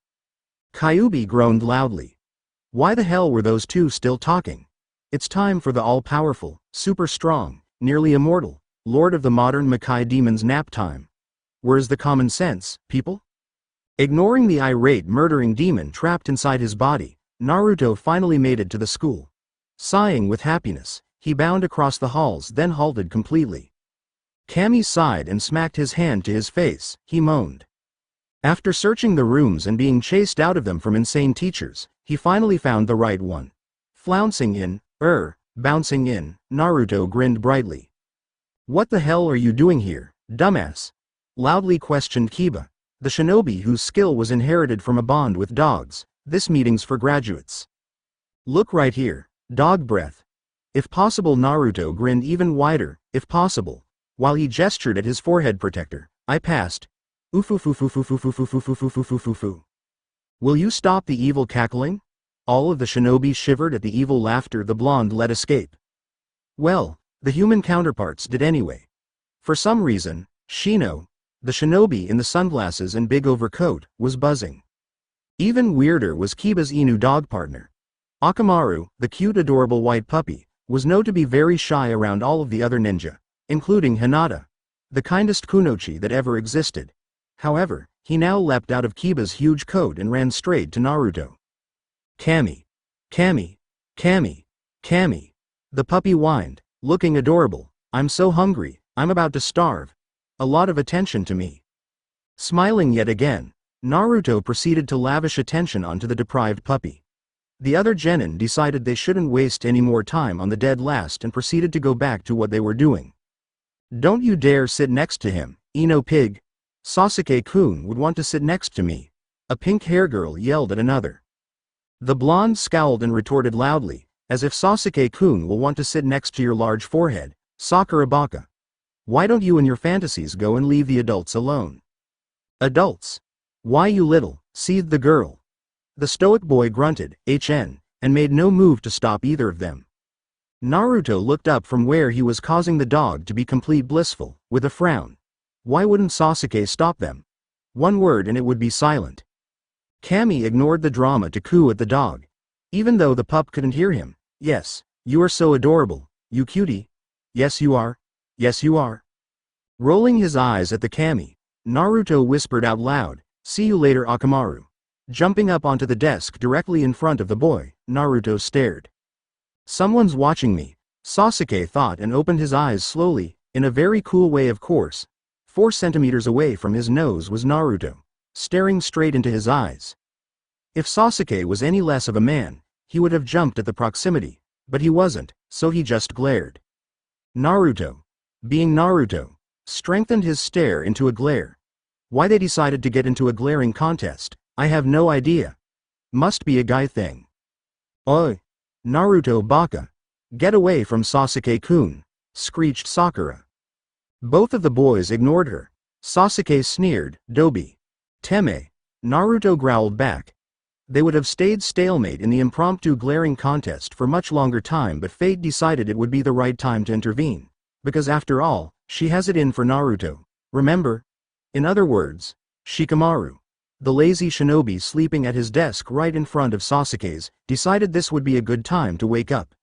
S1: Kyuubi groaned loudly. Why the hell were those two still talking? It's time for the all-powerful, super strong, nearly immortal, lord of the modern Makai demons nap time. Where's the common sense, people? Ignoring the irate murdering demon trapped inside his body, Naruto finally made it to the school. Sighing with happiness, he bounded across the halls then halted completely. Kami sighed and smacked his hand to his face, he moaned. After searching the rooms and being chased out of them from insane teachers, he finally found the right one. Flouncing in, bouncing in, Naruto grinned brightly. What the hell are you doing here, dumbass? Loudly questioned Kiba, the shinobi whose skill was inherited from a bond with dogs. This meeting's for graduates. Look right here, dog breath. If possible, Naruto grinned even wider, if possible, while he gestured at his forehead protector. I passed. Oofufufufufufufufufufufufufu. Will you stop the evil cackling? All of the shinobi shivered at the evil laughter the blonde let escape. Well, the human counterparts did anyway. For some reason, Shino, the shinobi in the sunglasses and big overcoat, was buzzing. Even weirder was Kiba's Inu dog partner. Akamaru, the cute adorable white puppy, was known to be very shy around all of the other ninja, including Hinata, the kindest kunoichi that ever existed. However, he now leapt out of Kiba's huge coat and ran straight to Naruto. Kami. Kami. Kami. Kami. The puppy whined, looking adorable. I'm so hungry, I'm about to starve. A lot of attention to me. Smiling yet again, Naruto proceeded to lavish attention onto the deprived puppy. The other genin decided they shouldn't waste any more time on the dead last and proceeded to go back to what they were doing. Don't you dare sit next to him, Ino pig. Sasuke-kun would want to sit next to me, a pink hair girl yelled at another. The blonde scowled and retorted loudly, as if Sasuke-kun will want to sit next to your large forehead, Sakura Baka. Why don't you and your fantasies go and leave the adults alone? Adults? Why you little, seethed the girl. The stoic boy grunted, HN, and made no move to stop either of them. Naruto looked up from where he was causing the dog to be complete blissful, with a frown. Why wouldn't Sasuke stop them? One word and it would be silent. Kami ignored the drama to coo at the dog. Even though the pup couldn't hear him. Yes, you are so adorable, you cutie. Yes you are. Yes you are. Rolling his eyes at the Kami, Naruto whispered out loud, see you later Akamaru. Jumping up onto the desk directly in front of the boy, Naruto stared. Someone's watching me, Sasuke thought and opened his eyes slowly, in a very cool way of course. 4 centimeters away from his nose was Naruto, staring straight into his eyes. If Sasuke was any less of a man, he would have jumped at the proximity, but he wasn't, so he just glared. Naruto, being Naruto, strengthened his stare into a glare. Why they decided to get into a glaring contest, I have no idea. Must be a guy thing. Oi! Naruto Baka! Get away from Sasuke-kun! Screeched Sakura. Both of the boys ignored her. Sasuke sneered, Dobi. Teme. Naruto growled back. They would have stayed stalemate in the impromptu glaring contest for much longer time, but fate decided it would be the right time to intervene. Because after all, she has it in for Naruto. Remember? In other words, Shikamaru, the lazy shinobi sleeping at his desk right in front of Sasuke's, decided this would be a good time to wake up.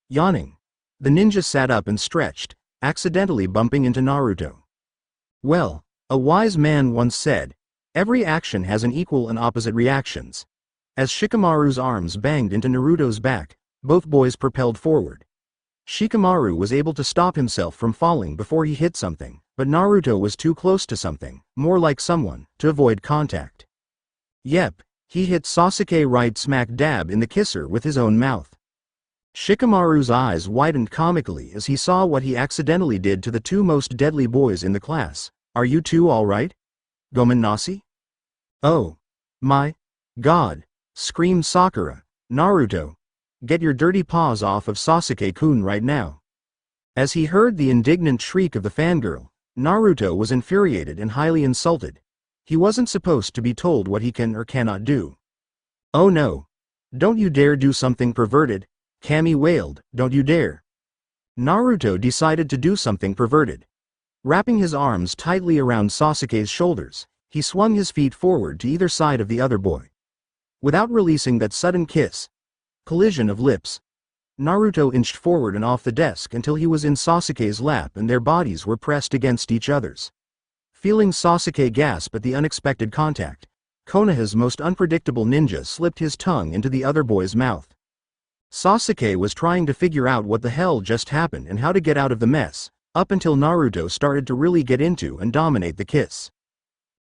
S1: Yawning, the ninja sat up and stretched, accidentally bumping into Naruto. Well, a wise man once said, every action has an equal and opposite reactions. As Shikamaru's arms banged into Naruto's back, both boys propelled forward. Shikamaru was able to stop himself from falling before he hit something, but Naruto was too close to something, more like someone, to avoid contact. Yep, he hit Sasuke right smack dab in the kisser with his own mouth. Shikamaru's eyes widened comically as he saw what he accidentally did to the 2 most deadly boys in the class. Are you two alright? Gomen Nasi? Oh. My. God. Screamed Sakura. Naruto. Get your dirty paws off of Sasuke-kun right now. As he heard the indignant shriek of the fangirl, Naruto was infuriated and highly insulted. He wasn't supposed to be told what he can or cannot do. Oh no. Don't you dare do something perverted. Kami wailed, don't you dare. Naruto decided to do something perverted. Wrapping his arms tightly around Sasuke's shoulders, he swung his feet forward to either side of the other boy. Without releasing that sudden kiss, collision of lips, Naruto inched forward and off the desk until he was in Sasuke's lap and their bodies were pressed against each other's. Feeling Sasuke gasp at the unexpected contact, Konoha's most unpredictable ninja slipped his tongue into the other boy's mouth. Sasuke was trying to figure out what the hell just happened and how to get out of the mess, up until Naruto started to really get into and dominate the kiss.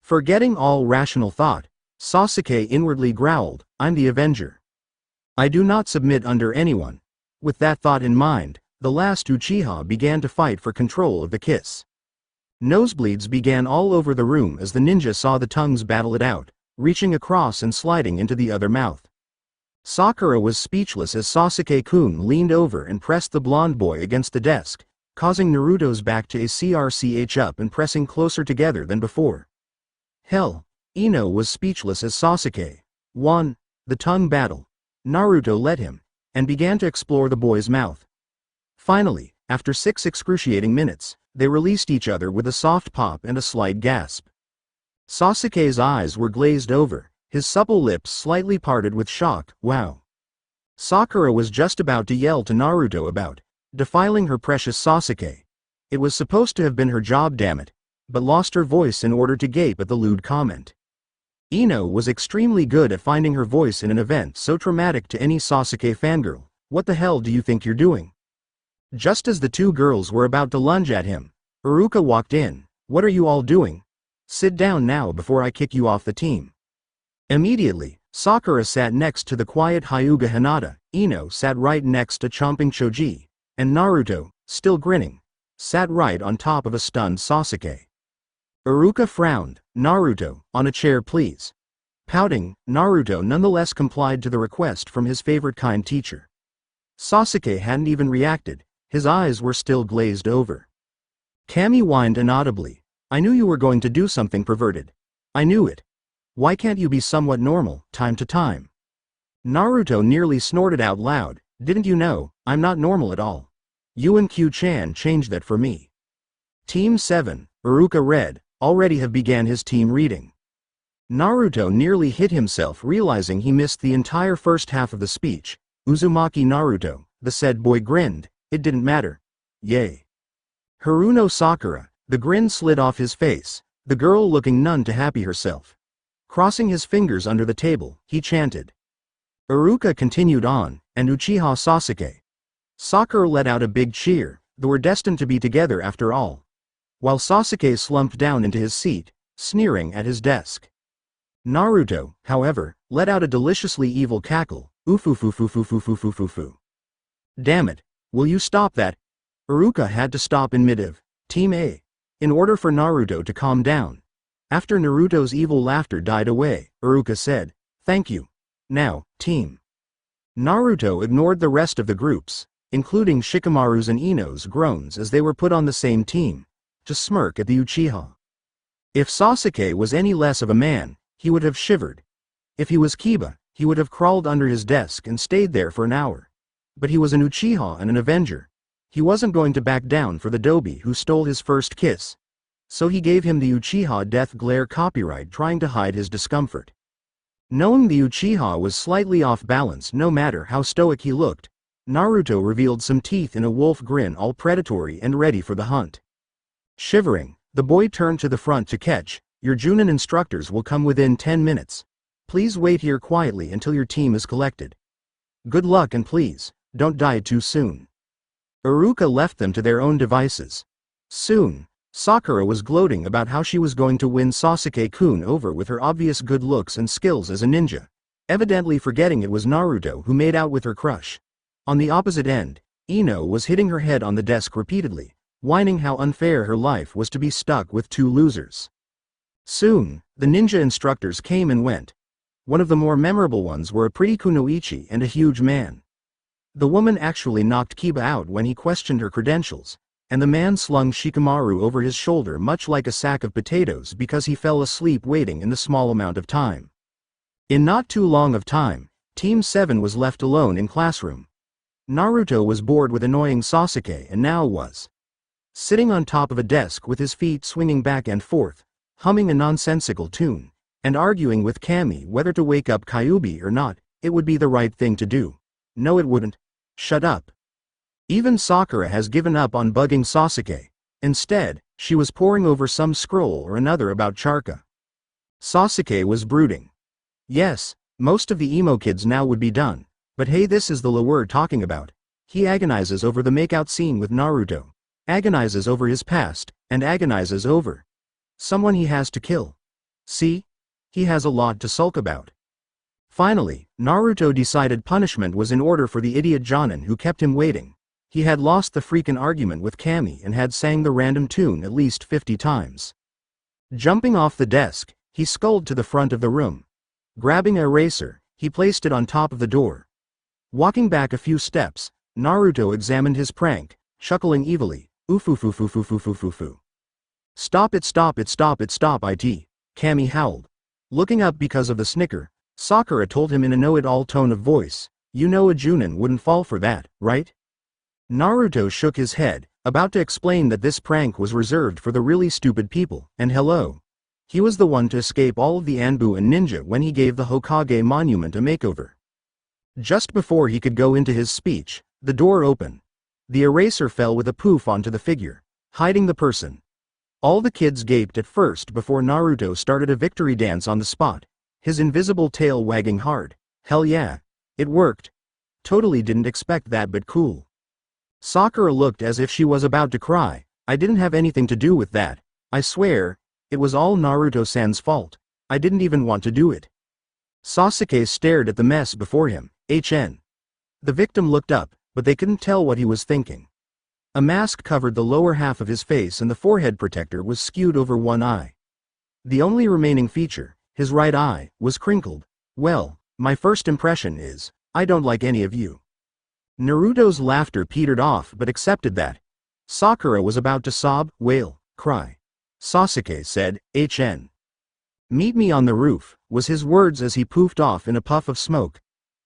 S1: Forgetting all rational thought, Sasuke inwardly growled, I'm the Avenger. I do not submit under anyone. With that thought in mind, the last Uchiha began to fight for control of the kiss. Nosebleeds began all over the room as the ninja saw the tongues battle it out, reaching across and sliding into the other mouth. Sakura was speechless as Sasuke-kun leaned over and pressed the blonde boy against the desk, causing Naruto's back to ACRCH up and pressing closer together than before. Hell, Ino was speechless as Sasuke won the tongue battle. Naruto led him, and began to explore the boy's mouth. Finally, after 6 excruciating minutes, they released each other with a soft pop and a slight gasp. Sasuke's eyes were glazed over, his supple lips slightly parted with shock. Wow. Sakura was just about to yell to Naruto about defiling her precious Sasuke. It was supposed to have been her job, damn it, but lost her voice in order to gape at the lewd comment. Ino was extremely good at finding her voice in an event so traumatic to any Sasuke fangirl. What the hell do you think you're doing? Just as the two girls were about to lunge at him, Iruka walked in. What are you all doing? Sit down now before I kick you off the team. Immediately, Sakura sat next to the quiet Hyuga Hinata, Ino sat right next to chomping Choji, and Naruto, still grinning, sat right on top of a stunned Sasuke. Iruka frowned. Naruto, on a chair please. Pouting, Naruto nonetheless complied to the request from his favorite kind teacher. Sasuke hadn't even reacted, his eyes were still glazed over. Kami whined inaudibly. I knew you were going to do something perverted. I knew it. Why can't you be somewhat normal, time to time? Naruto nearly snorted out loud. Didn't you know, I'm not normal at all. You and Q-chan changed that for me. Team 7, Iruka read, already have began his team reading. Naruto nearly hit himself realizing he missed the entire first half of the speech. Uzumaki Naruto, the said boy grinned, it didn't matter. Yay. Haruno Sakura, the grin slid off his face, the girl looking none too happy herself. Crossing his fingers under the table, he chanted. Iruka continued on, and Uchiha Sasuke. Sakura let out a big cheer, they were destined to be together after all. While Sasuke slumped down into his seat, sneering at his desk. Naruto, however, let out a deliciously evil cackle, oofufufufufufufufufu. Damn it, will you stop that? Iruka had to stop in mid-of, Team A, in order for Naruto to calm down. After Naruto's evil laughter died away, Iruka said, thank you. Now, team. Naruto ignored the rest of the groups, including Shikamaru's and Ino's groans as they were put on the same team, to smirk at the Uchiha. If Sasuke was any less of a man, he would have shivered. If he was Kiba, he would have crawled under his desk and stayed there for an hour. But he was an Uchiha and an Avenger. He wasn't going to back down for the Dobi who stole his first kiss. So he gave him the Uchiha death glare copyright, trying to hide his discomfort. Knowing the Uchiha was slightly off balance no matter how stoic he looked, Naruto revealed some teeth in a wolf grin, all predatory and ready for the hunt. Shivering, the boy turned to the front to catch, your Junin instructors will come within 10 minutes. Please wait here quietly until your team is collected. Good luck and please, don't die too soon. Iruka left them to their own devices. Soon, Sakura was gloating about how she was going to win Sasuke-kun over with her obvious good looks and skills as a ninja, evidently forgetting it was Naruto who made out with her crush. On the opposite end, Ino was hitting her head on the desk repeatedly, whining how unfair her life was to be stuck with two losers. Soon, the ninja instructors came and went. One of the more memorable ones were a pretty kunoichi and a huge man. The woman actually knocked Kiba out when he questioned her credentials, and the man slung Shikamaru over his shoulder much like a sack of potatoes because he fell asleep waiting in the small amount of time. In not too long of time, Team 7 was left alone in classroom. Naruto was bored with annoying Sasuke and now was sitting on top of a desk with his feet swinging back and forth, humming a nonsensical tune, and arguing with Kami whether to wake up Kyuubi or not. It would be the right thing to do. No, it wouldn't. Shut up. Even Sakura has given up on bugging Sasuke. Instead, she was poring over some scroll or another about Charka. Sasuke was brooding. Yes, most of the emo kids now would be done, but hey, this is the Law we're talking about. He agonizes over the makeout scene with Naruto, agonizes over his past, and agonizes over someone he has to kill. See? He has a lot to sulk about. Finally, Naruto decided punishment was in order for the idiot Jonin who kept him waiting. He had lost the freaking argument with Kami and had sang the random tune at least 50 times. Jumping off the desk, he sculled to the front of the room. Grabbing an eraser, he placed it on top of the door. Walking back a few steps, Naruto examined his prank, chuckling evilly, oofufufufufufufufu. Stop it, stop it, stop it, stop it. Cammy howled. Looking up because of the snicker, Sakura told him in a know-it-all tone of voice, "You know a Junin wouldn't fall for that, right?" Naruto shook his head, about to explain that this prank was reserved for the really stupid people, and hello. He was the one to escape all of the Anbu and ninja when he gave the Hokage monument a makeover. Just before he could go into his speech, the door opened. The eraser fell with a poof onto the figure, hiding the person. All the kids gaped at first before Naruto started a victory dance on the spot, his invisible tail wagging hard. Hell yeah. It worked. Totally didn't expect that, but cool. Sakura looked as if she was about to cry. I didn't have anything to do with that. I swear, it was all Naruto-san's fault. I didn't even want to do it. Sasuke stared at the mess before him. The victim looked up, but they couldn't tell what he was thinking. A mask covered the lower half of his face and the forehead protector was skewed over one eye. The only remaining feature, his right eye, was crinkled. Well, my first impression is, I don't like any of you. Naruto's laughter petered off but accepted that. Sakura was about to sob, wail, cry. Sasuke said, "Meet me on the roof," was his words as he poofed off in a puff of smoke.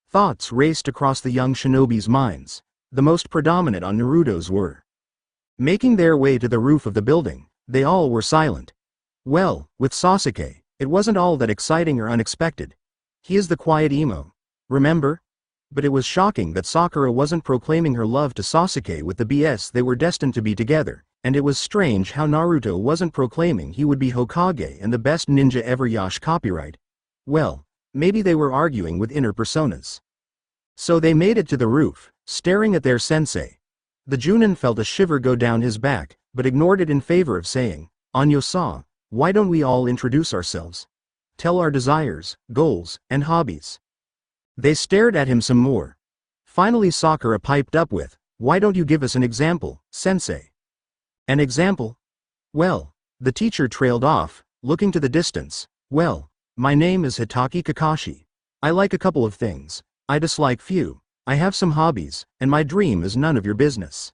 S1: Thoughts raced across the young shinobi's minds. The most predominant on Naruto's were. Making their way to the roof of the building, they all were silent. Well, with Sasuke, it wasn't all that exciting or unexpected. He is the quiet emo. Remember? But it was shocking that Sakura wasn't proclaiming her love to Sasuke with the BS they were destined to be together, and it was strange how Naruto wasn't proclaiming he would be Hokage and the best ninja ever. Yash copyright. Well, maybe they were arguing with inner personas. So they made it to the roof, staring at their sensei. The Junin felt a shiver go down his back, but ignored it in favor of saying, "Anyo-san, why don't we all introduce ourselves? Tell our desires, goals, and hobbies." They stared at him some more. Finally Sakura piped up with, "Why don't you give us an example, sensei?" An example? Well, the teacher trailed off, looking to the distance. Well, my name is Hitaki Kakashi. I like a couple of things. I dislike few. I have some hobbies, and my dream is none of your business.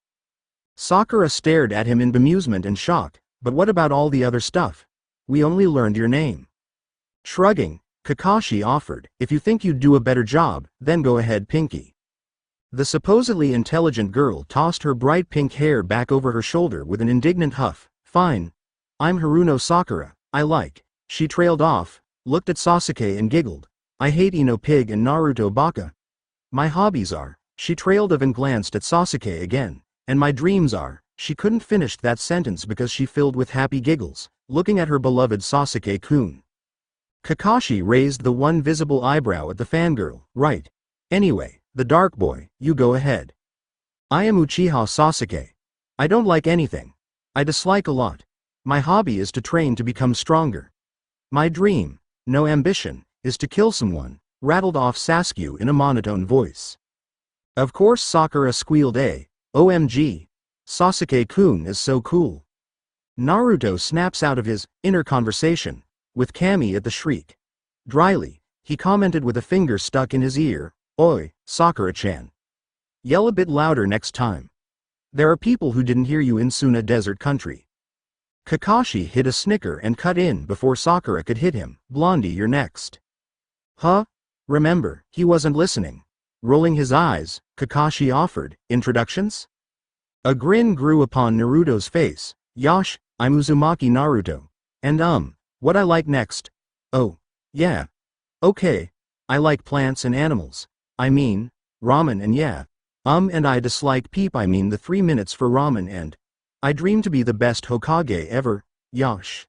S1: Sakura stared at him in bemusement and shock. But what about all the other stuff? We only learned your name. Shrugging, Kakashi offered, "If you think you'd do a better job, then go ahead, Pinky." The supposedly intelligent girl tossed her bright pink hair back over her shoulder with an indignant huff. "Fine. I'm Haruno Sakura. I like." She trailed off, looked at Sasuke and giggled. "I hate Ino Pig and Naruto Baka. My hobbies are," she trailed off and glanced at Sasuke again, "and my dreams are." She couldn't finish that sentence because she filled with happy giggles, looking at her beloved Sasuke-kun. Kakashi raised the one visible eyebrow at the fangirl. "Right. Anyway, the dark boy, you go ahead." "I am Uchiha Sasuke. I don't like anything. I dislike a lot. My hobby is to train to become stronger. My dream, no ambition, is to kill someone," rattled off Sasuke in a monotone voice. Of course Sakura squealed OMG. Sasuke-kun is so cool. Naruto snaps out of his inner conversation, with Cammy at the shriek. Dryly, he commented with a finger stuck in his ear, "Oi, Sakura-chan. Yell a bit louder next time. There are people who didn't hear you in Suna Desert Country." Kakashi hit a snicker and cut in before Sakura could hit him. "Blondie, you're next." Huh? Remember, he wasn't listening. Rolling his eyes, Kakashi offered, "Introductions?" A grin grew upon Naruto's face. "Yash, I'm Uzumaki Naruto. And what I like next? Oh, yeah. Okay. I like plants and animals. I mean, ramen and yeah. And I dislike peep, I mean the 3 minutes for ramen and I dream to be the best Hokage ever, Yash."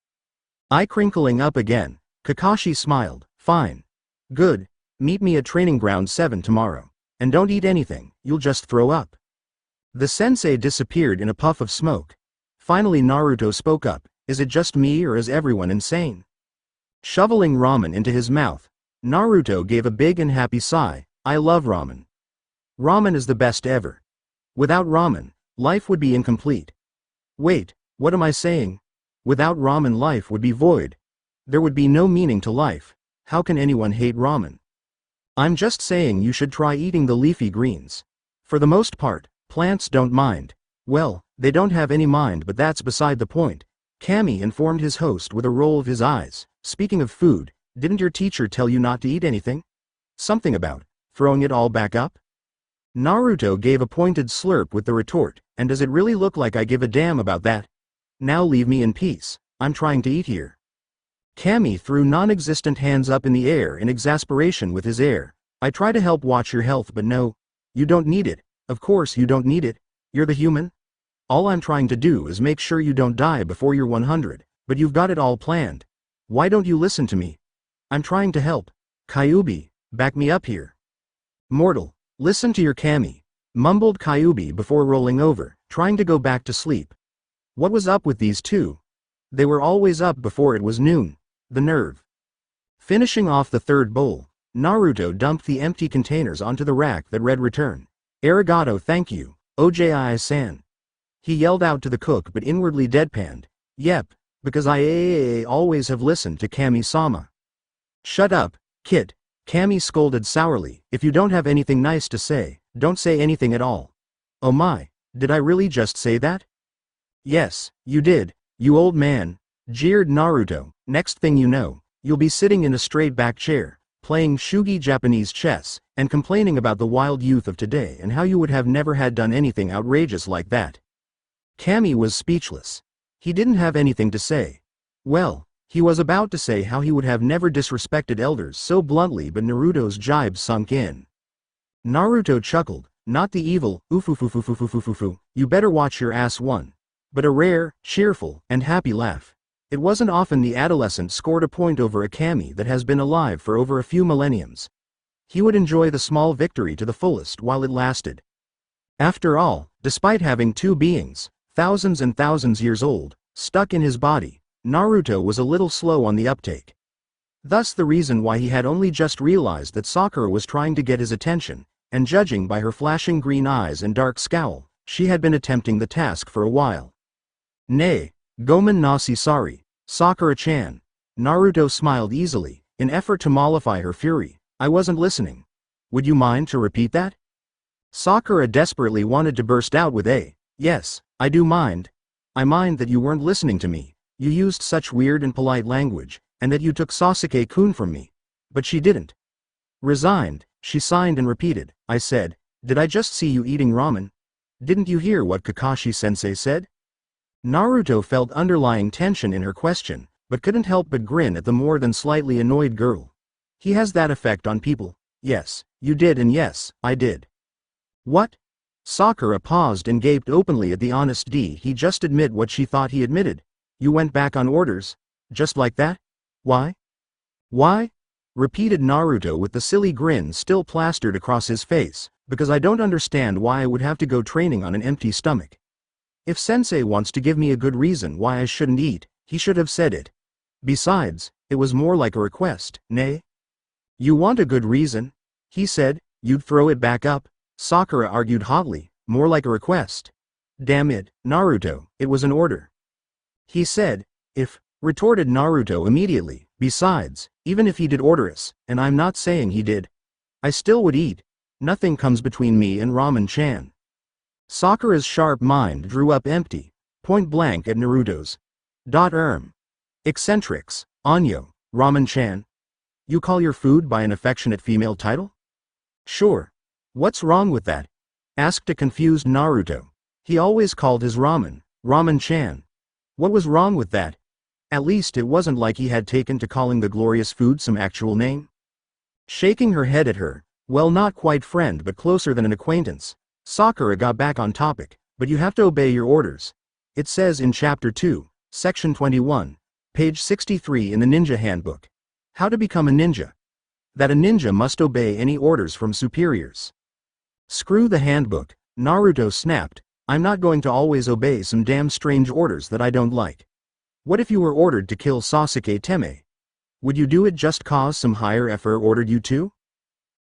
S1: Eye crinkling up again, Kakashi smiled. "Fine. Good. Meet me at Training Ground 7 tomorrow. And don't eat anything, you'll just throw up." The sensei disappeared in a puff of smoke. Finally Naruto spoke up, "Is it just me or is everyone insane?" Shoveling ramen into his mouth, Naruto gave a big and happy sigh. "I love ramen. Ramen is the best ever. Without ramen, life would be incomplete." Wait, what am I saying? Without ramen life would be void. There would be no meaning to life. How can anyone hate ramen? I'm just saying you should try eating the leafy greens. For the most part, plants don't mind. Well, they don't have any mind, but that's beside the point. Kami informed his host with a roll of his eyes. Speaking of food, didn't your teacher tell you not to eat anything? Something about throwing it all back up? Naruto gave a pointed slurp with the retort, and does it really look like I give a damn about that? Now leave me in peace, I'm trying to eat here. Kami threw non-existent hands up in the air in exasperation with his air. I try to help watch your health but no. You don't need it, of course you don't need it, you're the human. All I'm trying to do is make sure you don't die before you're 100, but you've got it all planned. Why don't you listen to me? I'm trying to help. Kyuubi, back me up here. Mortal, listen to your Kami, mumbled Kyuubi before rolling over, trying to go back to sleep. What was up with these two? They were always up before it was noon. The nerve. Finishing off the third bowl, Naruto dumped the empty containers onto the rack that read return. Arigato, thank you, Ojai-san. He yelled out to the cook but inwardly deadpanned. Yep, because I always have listened to Kami-sama. Shut up, kid, Kami scolded sourly. If you don't have anything nice to say, don't say anything at all. Oh my, did I really just say that? Yes, you did, you old man, jeered Naruto. Next thing you know, you'll be sitting in a straight back chair, playing shugi Japanese chess, and complaining about the wild youth of today and how you would have never had done anything outrageous like that. Kami was speechless. He didn't have anything to say. Well, he was about to say how he would have never disrespected elders so bluntly, but Naruto's jibe sunk in. Naruto chuckled, not the evil, oofufufufufufufufu, you better watch your ass one, but a rare, cheerful, and happy laugh. It wasn't often the adolescent scored a point over a Kami that has been alive for over a few millenniums. He would enjoy the small victory to the fullest while it lasted. After all, despite having two beings, thousands and thousands years old, stuck in his body, Naruto was a little slow on the uptake. Thus the reason why he had only just realized that Sakura was trying to get his attention, and judging by her flashing green eyes and dark scowl, she had been attempting the task for a while. Nay, Gomen nasi sorry, Sakura-chan. Naruto smiled easily, in effort to mollify her fury. I wasn't listening. Would you mind to repeat that? Sakura desperately wanted to burst out with a, yes, I do mind. I mind that you weren't listening to me, you used such weird and polite language, and that you took Sasuke-kun from me. But she didn't. Resigned, she signed and repeated, I said, did I just see you eating ramen? Didn't you hear what Kakashi-sensei said? Naruto felt underlying tension in her question, but couldn't help but grin at the more than slightly annoyed girl. He has that effect on people. Yes, you did, and yes, I did. What? Sakura paused and gaped openly at the honest D. He just admit what she thought he admitted. You went back on orders? Just like that? Why? Why? Repeated Naruto with the silly grin still plastered across his face, because I don't understand why I would have to go training on an empty stomach. If sensei wants to give me a good reason why I shouldn't eat, he should have said it. Besides, it was more like a request, nay? You want a good reason? He said, you'd throw it back up? Sakura argued hotly, more like a request. Damn it, Naruto, it was an order. He said, if, retorted Naruto immediately, besides, even if he did order us, and I'm not saying he did, I still would eat. Nothing comes between me and Ramen-chan. Sakura's sharp mind drew up empty, point blank at Naruto's. Eccentrics, Anyo, Ramen-chan. You call your food by an affectionate female title? Sure. What's wrong with that? Asked a confused Naruto. He always called his ramen, Ramen-chan. What was wrong with that? At least it wasn't like he had taken to calling the glorious food some actual name. Shaking her head at her, well, not quite friend but closer than an acquaintance, Sakura got back on topic, but you have to obey your orders. It says in Chapter 2, Section 21, page 63 in the Ninja Handbook. How to become a ninja. That a ninja must obey any orders from superiors. Screw the handbook, Naruto snapped. I'm not going to always obey some damn strange orders that I don't like. What if you were ordered to kill Sasuke Teme? Would you do it just cause some higher effer ordered you to?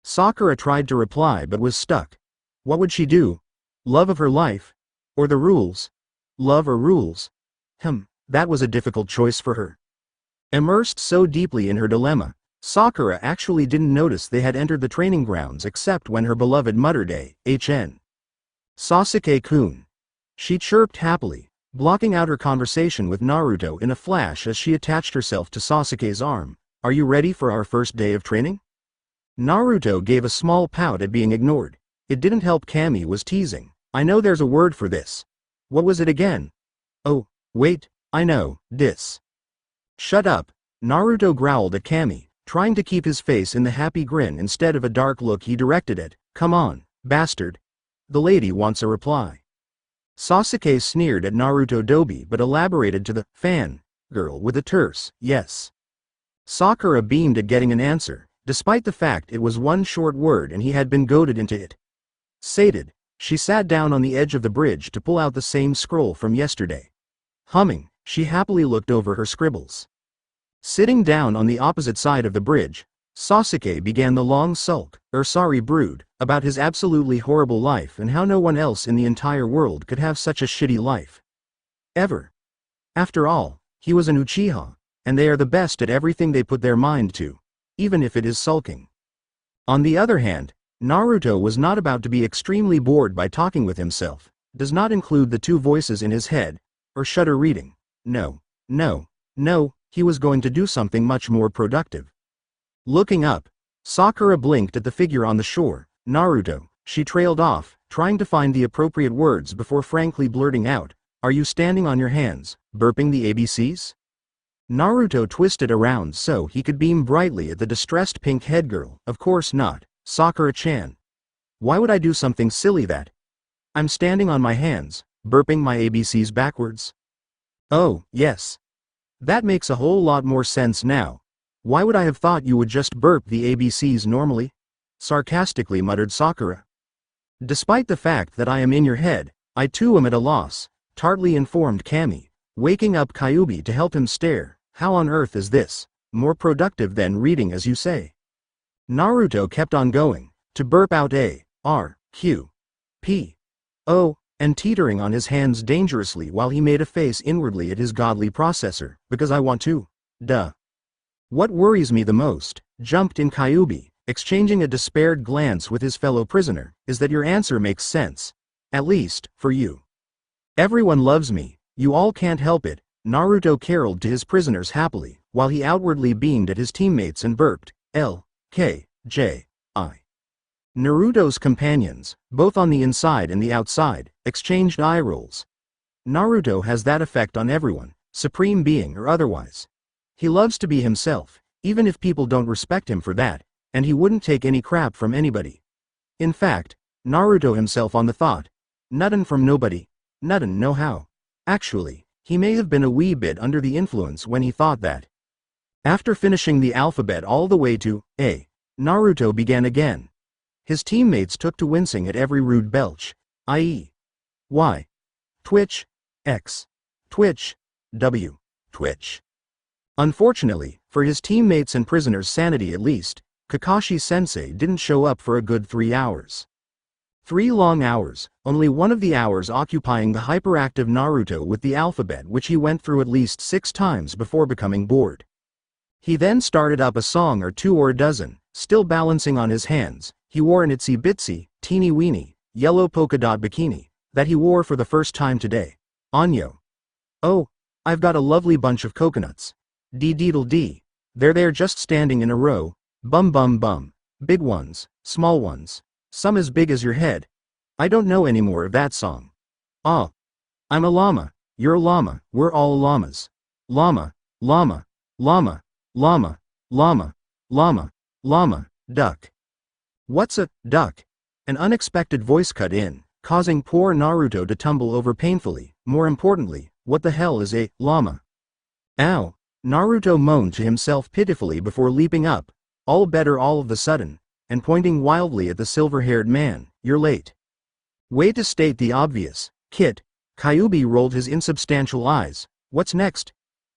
S1: Sakura tried to reply but was stuck. What would she do? Love of her life? Or the rules? Love or rules? That was a difficult choice for her. Immersed so deeply in her dilemma, Sakura actually didn't notice they had entered the training grounds except when her beloved muttered a, HN. Sasuke-kun. She chirped happily, blocking out her conversation with Naruto in a flash as she attached herself to Sasuke's arm. "Are you ready for our first day of training?" Naruto gave a small pout at being ignored. It didn't help Kami was teasing. "I know there's a word for this. What was it again?" "Oh, wait, I know, dis." "Shut up," Naruto growled at Kami, trying to keep his face in the happy grin instead of a dark look he directed at. "Come on, bastard. The lady wants a reply." Sasuke sneered at Naruto Dobi but elaborated to the fan girl with a terse yes. Sakura beamed at getting an answer, despite the fact it was one short word and he had been goaded into it. Sated, she sat down on the edge of the bridge to pull out the same scroll from yesterday. Humming, she happily looked over her scribbles. Sitting down on the opposite side of the bridge, Sasuke began the long brood, about his absolutely horrible life and how no one else in the entire world could have such a shitty life. Ever. After all, he was an Uchiha, and they are the best at everything they put their mind to, even if it is sulking. On the other hand, Naruto was not about to be extremely bored by talking with himself, does not include the two voices in his head, or shudder reading. No, he was going to do something much more productive. Looking up, Sakura blinked at the figure on the shore. "Naruto," she trailed off, trying to find the appropriate words before frankly blurting out, "Are you standing on your hands, burping the ABCs?" Naruto twisted around so he could beam brightly at the distressed pink-head girl. "Of course not, Sakura-chan. Why would I do something silly that? I'm standing on my hands, burping my ABCs backwards." "Oh, yes. That makes a whole lot more sense now. Why would I have thought you would just burp the ABCs normally?" sarcastically muttered Sakura. "Despite the fact that I am in your head, I too am at a loss," tartly informed Kami, waking up Kyuubi to help him stare. "How on earth is this more productive than reading as you say?" Naruto kept on going, to burp out A, R, Q, P, O, and teetering on his hands dangerously while he made a face inwardly at his godly processor, "because I want to. Duh." "What worries me the most," jumped in Kyuubi, exchanging a despaired glance with his fellow prisoner, "is that your answer makes sense. At least, for you. Everyone loves me, you all can't help it," Naruto caroled to his prisoners happily, while he outwardly beamed at his teammates and burped, L, K, J, I. Naruto's companions, both on the inside and the outside, exchanged eye rolls. Naruto has that effect on everyone, supreme being or otherwise. He loves to be himself, even if people don't respect him for that, and he wouldn't take any crap from anybody. In fact, Naruto himself on the thought, nuttin' from nobody, nuttin' no how. Actually, he may have been a wee bit under the influence when he thought that. After finishing the alphabet all the way to A, Naruto began again. His teammates took to wincing at every rude belch, i.e. Y. Twitch, X. Twitch, W. Twitch. Unfortunately, for his teammates and prisoners' sanity at least, Kakashi-sensei didn't show up for a good 3 hours. 3 long hours, only one of the hours occupying the hyperactive Naruto with the alphabet which he went through at least 6 times before becoming bored. He then started up a song or two or a dozen, still balancing on his hands. He wore an itsy-bitsy, teeny-weeny, yellow polka-dot bikini, that he wore for the first time today. Anyo. "Oh, I've got a lovely bunch of coconuts. Dee-deedle-dee. They're just standing in a row. Bum bum bum. Big ones, small ones, some as big as your head. I don't know any more of that song. Ah. I'm a llama, you're a llama, we're all llamas. Llama, llama, llama, llama, llama, llama, llama, duck." "What's a duck?" An unexpected voice cut in, causing poor Naruto to tumble over painfully. More importantly, what the hell is a llama? Ow. Naruto moaned to himself pitifully before leaping up, all better all of the sudden, and pointing wildly at the silver-haired man. "You're late." "Way to state the obvious, Kit." Kyuubi rolled his insubstantial eyes. "What's next?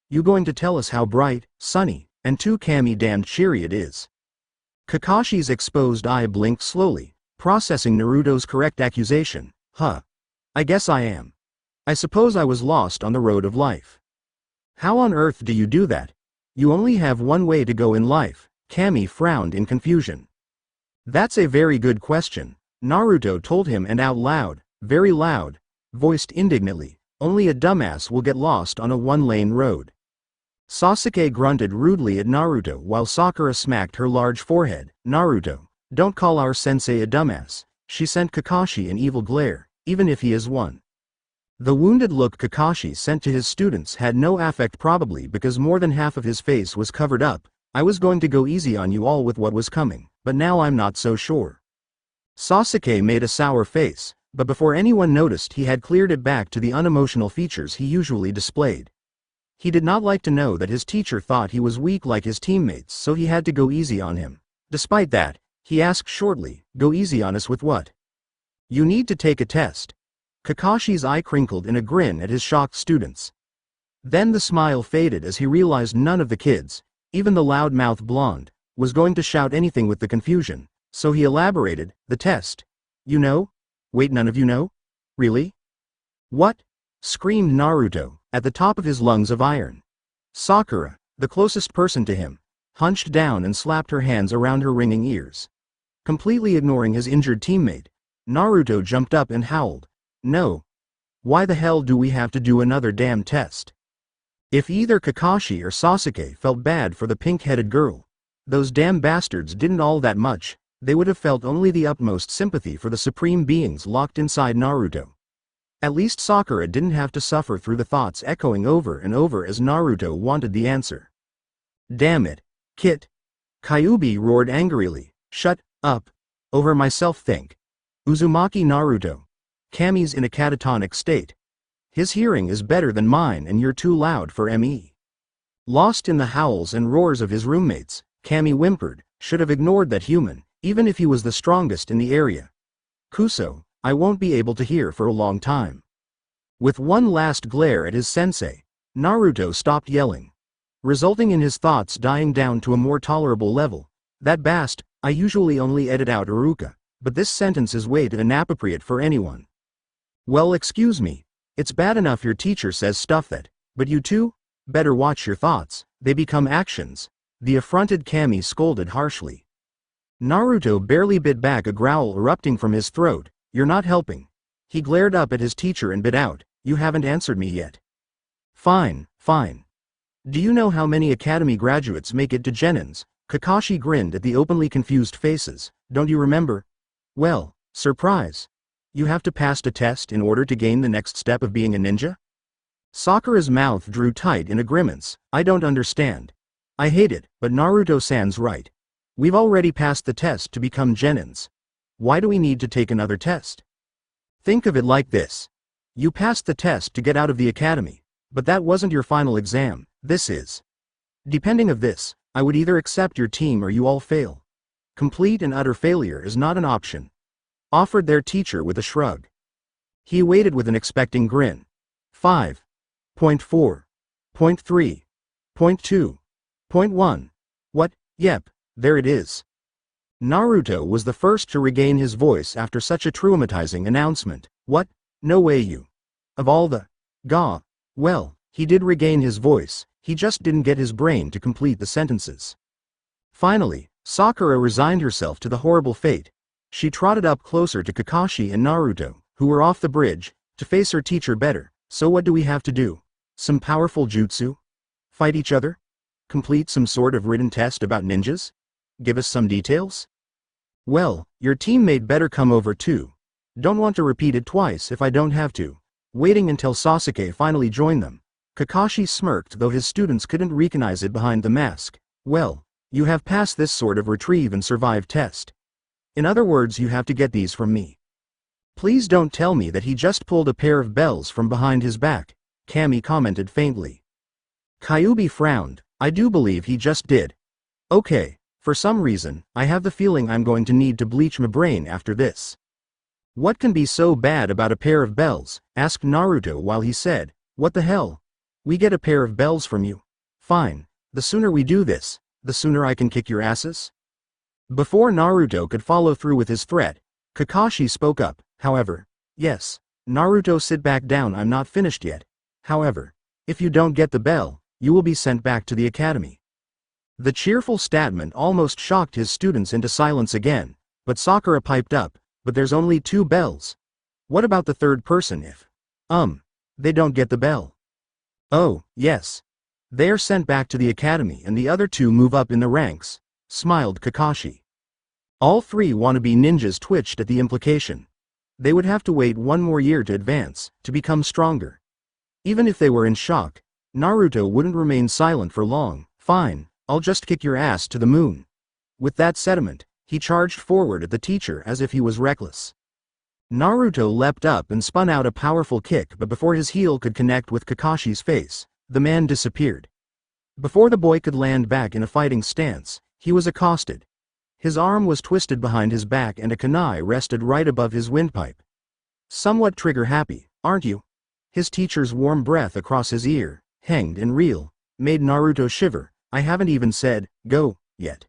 S1: You going to tell us how bright, sunny, and too damned cheery it is?" Kakashi's exposed eye blinked slowly, processing Naruto's correct accusation. "Huh. I guess I am. I suppose I was lost on the road of life." "How on earth do you do that? You only have one way to go in life." Kami frowned in confusion. "That's a very good question," Naruto told him and out loud, very loud, voiced indignantly. Only a dumbass will get lost on a one-lane road. Sasuke grunted rudely at Naruto while Sakura smacked her large forehead. Naruto, don't call our sensei a dumbass. She sent Kakashi an evil glare, even if he is one. The wounded look Kakashi sent to his students had no affect, probably because more than half of his face was covered up. I was going to go easy on you all with what was coming, but now I'm not so sure. Sasuke made a sour face, but before anyone noticed he had cleared it back to the unemotional features he usually displayed. He did not like to know that his teacher thought he was weak like his teammates, so he had to go easy on him. Despite that, he asked shortly, "Go easy on us with what?" "You need to take a test." Kakashi's eye crinkled in a grin at his shocked students. Then the smile faded as he realized none of the kids, even the loud-mouthed blonde, was going to shout anything with the confusion, so he elaborated, "The test. You know? Wait, none of you know? Really?" "What?" screamed Naruto, at the top of his lungs of iron. Sakura, the closest person to him, hunched down and slapped her hands around her ringing ears. Completely ignoring his injured teammate, Naruto jumped up and howled, "No. Why the hell do we have to do another damn test?" If either Kakashi or Sasuke felt bad for the pink-headed girl, those damn bastards didn't all that much. They would have felt only the utmost sympathy for the supreme beings locked inside Naruto. At least Sakura didn't have to suffer through the thoughts echoing over and over as Naruto wanted the answer. "Damn it, Kit!" Kyuubi roared angrily, "Shut up. Over myself think. Uzumaki Naruto. Kami's in a catatonic state. His hearing is better than mine and you're too loud for me." Lost in the howls and roars of his roommates, Kami whimpered, "Should have ignored that human, even if he was the strongest in the area. Kuso, I won't be able to hear for a long time." With one last glare at his sensei, Naruto stopped yelling, resulting in his thoughts dying down to a more tolerable level. "That bast, I usually only edit out Uruka, but this sentence is way too inappropriate for anyone." "Well, excuse me, it's bad enough your teacher says stuff that, but you two? Better watch your thoughts, they become actions," the affronted Kami scolded harshly. Naruto barely bit back a growl erupting from his throat. "You're not helping." He glared up at his teacher and bit out, "You haven't answered me yet." "Fine, fine. Do you know how many academy graduates make it to genins?" Kakashi grinned at the openly confused faces. "Don't you remember? Well, surprise. You have to pass a test in order to gain the next step of being a ninja?" Sakura's mouth drew tight in a grimace. "I don't understand. I hate it, but Naruto-san's right. We've already passed the test to become genins. Why do we need to take another test? Think of it like this. You passed the test to get out of the academy, but that wasn't your final exam, this is. Depending of this, I would either accept your team or you all fail. Complete and utter failure is not an option," offered their teacher with a shrug. He waited with an expecting grin. 5.4. 3. 2. 1. What? Yep, there it is. Naruto was the first to regain his voice after such a traumatizing announcement. "What? No way you. Of all the... Gah." Well, he did regain his voice, he just didn't get his brain to complete the sentences. Finally, Sakura resigned herself to the horrible fate. She trotted up closer to Kakashi and Naruto, who were off the bridge, to face her teacher better. "So what do we have to do? Some powerful jutsu? Fight each other? Complete some sort of written test about ninjas? Give us some details?" "Well, your teammate better come over too. Don't want to repeat it twice if I don't have to." Waiting until Sasuke finally joined them, Kakashi smirked, though his students couldn't recognize it behind the mask. "Well, you have passed this sort of retrieve and survive test. In other words, you have to get these from me." "Please don't tell me that he just pulled a pair of bells from behind his back," Kami commented faintly. Kyuubi frowned. "I do believe he just did. Okay, for some reason, I have the feeling I'm going to need to bleach my brain after this." "What can be so bad about a pair of bells?" asked Naruto while he said, "What the hell? We get a pair of bells from you. Fine, the sooner we do this, the sooner I can kick your asses." Before Naruto could follow through with his threat, Kakashi spoke up, however. "Yes, Naruto, sit back down, I'm not finished yet. However, if you don't get the bell, you will be sent back to the academy." The cheerful statement almost shocked his students into silence again, but Sakura piped up, "But there's only 2 bells. What about the third person if... They don't get the bell. Oh, yes. They are sent back to the academy and the other two move up in the ranks, smiled Kakashi. All three wannabe ninjas twitched at the implication. They would have to wait one more year to advance, to become stronger. Even if they were in shock, Naruto wouldn't remain silent for long. Fine, I'll just kick your ass to the moon. With that sentiment, he charged forward at the teacher as if he was reckless. Naruto leapt up and spun out a powerful kick, but before his heel could connect with Kakashi's face, the man disappeared. Before the boy could land back in a fighting stance, he was accosted. His arm was twisted behind his back and a kunai rested right above his windpipe. Somewhat trigger-happy, aren't you? His teacher's warm breath across his ear, hanged and real, made Naruto shiver. I haven't even said, go, yet.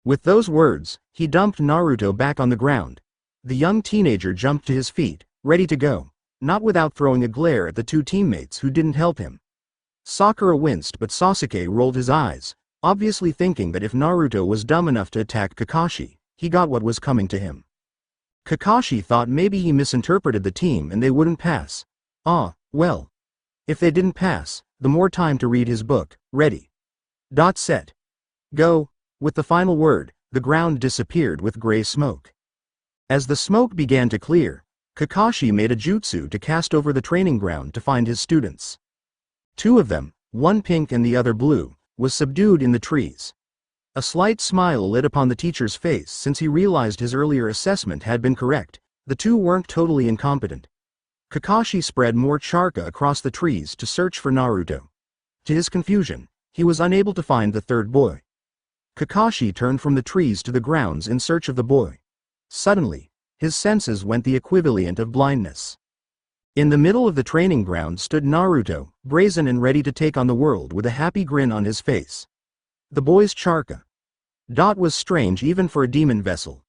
S1: With those words, he dumped Naruto back on the ground. The young teenager jumped to his feet, ready to go, not without throwing a glare at the two teammates who didn't help him. Sakura winced, but Sasuke rolled his eyes, obviously thinking that if Naruto was dumb enough to attack Kakashi, he got what was coming to him. Kakashi thought maybe he misinterpreted the team and they wouldn't pass. Ah, well. If they didn't pass, the more time to read his book. Ready. Set. Go. With the final word, the ground disappeared with gray smoke. As the smoke began to clear, Kakashi made a jutsu to cast over the training ground to find his students. Two of them, one pink and the other blue, was subdued in the trees. A slight smile lit upon the teacher's face since he realized his earlier assessment had been correct. The two weren't totally incompetent. Kakashi spread more charka across the trees to search for Naruto. To his confusion, he was unable to find the third boy. Kakashi turned from the trees to the grounds in search of the boy. Suddenly, his senses went the equivalent of blindness. In the middle of the training ground stood Naruto, brazen and ready to take on the world with a happy grin on his face. The boy's charka. Was strange even for a demon vessel.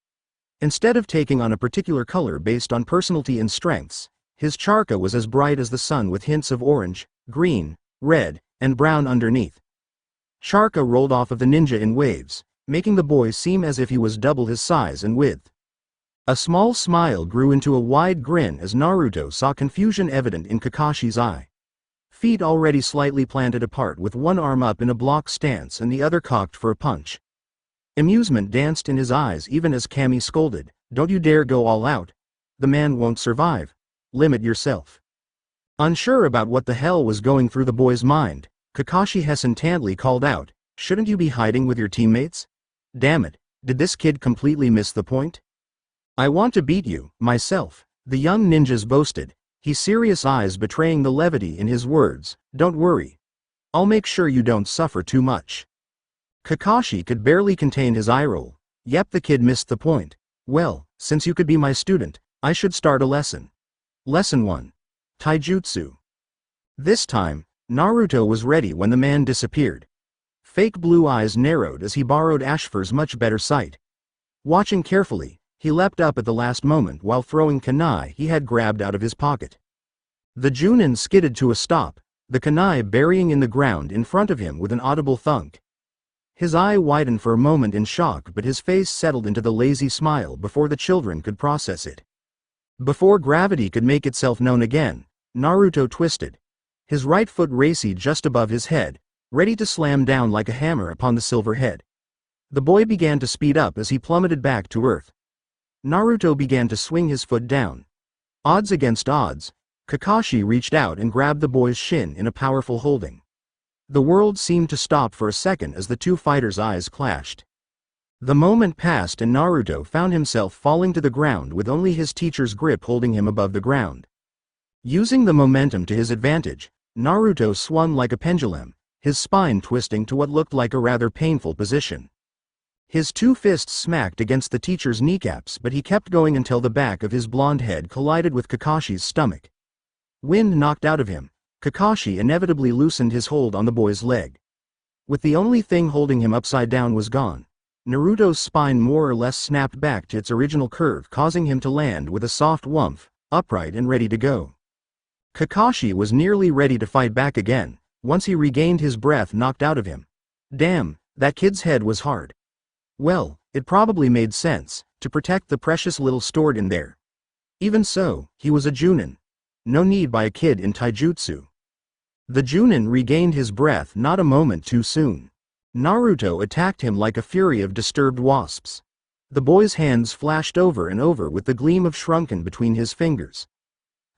S1: Instead of taking on a particular color based on personality and strengths, his charka was as bright as the sun with hints of orange, green, red, and brown underneath. Charka rolled off of the ninja in waves, making the boy seem as if he was double his size and width. A small smile grew into a wide grin as Naruto saw confusion evident in Kakashi's eye. Feet already slightly planted apart with one arm up in a block stance and the other cocked for a punch. Amusement danced in his eyes even as Kami scolded, "Don't you dare go all out. The man won't survive. Limit yourself." Unsure about what the hell was going through the boy's mind, Kakashi hesitantly called out, "Shouldn't you be hiding with your teammates? Damn it, did this kid completely miss the point? I want to beat you, myself," the young ninjas boasted, his serious eyes betraying the levity in his words. "Don't worry. I'll make sure you don't suffer too much." Kakashi could barely contain his eye roll. Yep, the kid missed the point. Well, since you could be my student, I should start a lesson. Lesson 1. Taijutsu. This time, Naruto was ready when the man disappeared. Fake blue eyes narrowed as he borrowed Ashfur's much better sight. Watching carefully, he leapt up at the last moment while throwing kunai he had grabbed out of his pocket. The junin skidded to a stop, the kunai burying in the ground in front of him with an audible thunk. His eye widened for a moment in shock, but his face settled into the lazy smile before the children could process it. Before gravity could make itself known again, Naruto twisted. His right foot racied just above his head, ready to slam down like a hammer upon the silver head. The boy began to speed up as he plummeted back to earth. Naruto began to swing his foot down. Odds against odds, Kakashi reached out and grabbed the boy's shin in a powerful holding. The world seemed to stop for a second as the two fighters' eyes clashed. The moment passed and Naruto found himself falling to the ground with only his teacher's grip holding him above the ground. Using the momentum to his advantage, Naruto swung like a pendulum, his spine twisting to what looked like a rather painful position. His two fists smacked against the teacher's kneecaps, but he kept going until the back of his blonde head collided with Kakashi's stomach. Wind knocked out of him, Kakashi inevitably loosened his hold on the boy's leg. With the only thing holding him upside down was gone, Naruto's spine more or less snapped back to its original curve, causing him to land with a soft whumph, upright and ready to go. Kakashi was nearly ready to fight back again, once he regained his breath knocked out of him. Damn, that kid's head was hard. Well, it probably made sense, to protect the precious little stored in there. Even so, he was a junin. no need by a kid in taijutsu. The Junin regained his breath not a moment too soon. Naruto attacked him like a fury of disturbed wasps. The boy's hands flashed over and over with the gleam of shrunken between his fingers.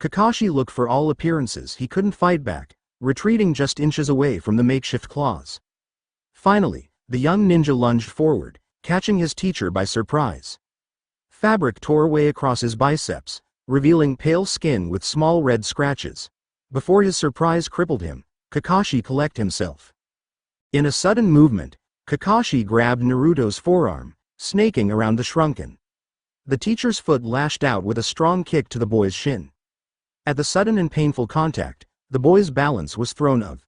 S1: Kakashi looked for all appearances he couldn't fight back, retreating just inches away from the makeshift claws. Finally, the young ninja lunged forward, catching his teacher by surprise. Fabric tore away across his biceps, revealing pale skin with small red scratches. Before his surprise crippled him, Kakashi collected himself. In a sudden movement, Kakashi grabbed Naruto's forearm, snaking around the shrunken. The teacher's foot lashed out with a strong kick to the boy's shin. At the sudden and painful contact, the boy's balance was thrown off.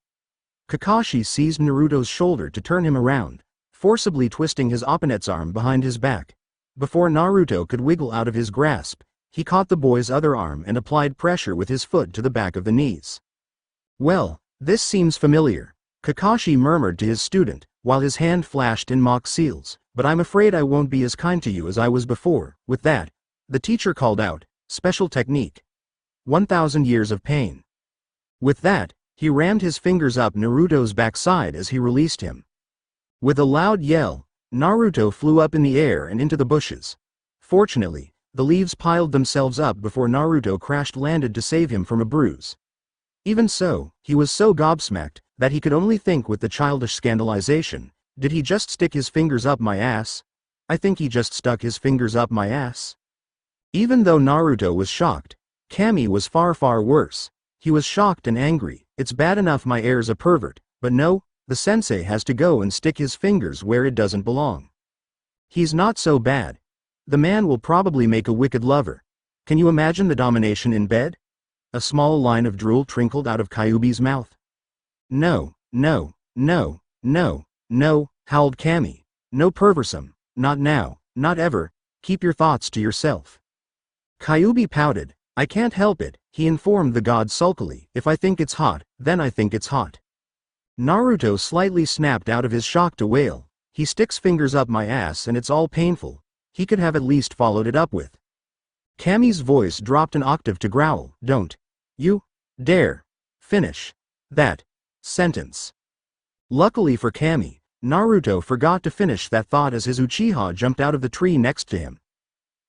S1: Kakashi seized Naruto's shoulder to turn him around, forcibly twisting his opponent's arm behind his back. Before Naruto could wiggle out of his grasp, he caught the boy's other arm and applied pressure with his foot to the back of the knees. "Well, this seems familiar," Kakashi murmured to his student, while his hand flashed in mock seals, "but I'm afraid I won't be as kind to you as I was before." With that, the teacher called out, "Special technique. 1,000 years of pain." With that, he rammed his fingers up Naruto's backside as he released him. With a loud yell, Naruto flew up in the air and into the bushes. Fortunately, the leaves piled themselves up before Naruto landed to save him from a bruise. Even so, he was so gobsmacked that he could only think with the childish scandalization, "Did he just stick his fingers up my ass? I think he just stuck his fingers up my ass." Even though Naruto was shocked, Kami was far worse. He was shocked and angry. "It's bad enough my heir's a pervert, but no, the sensei has to go and stick his fingers where it doesn't belong. He's not so bad. The man will probably make a wicked lover. Can you imagine the domination in bed?" A small line of drool trickled out of Kyuubi's mouth. "No, no, no, no, no," howled Kami. "No perversum, not now, not ever, keep your thoughts to yourself." Kyuubi pouted. "I can't help it," he informed the god sulkily. "If I think it's hot, then I think it's hot." Naruto slightly snapped out of his shock to wail, "He sticks fingers up my ass and it's all painful." He could have at least followed it up with. Kami's voice dropped an octave to growl, "Don't you dare finish that sentence." Luckily for Kami, Naruto forgot to finish that thought as his Uchiha jumped out of the tree next to him.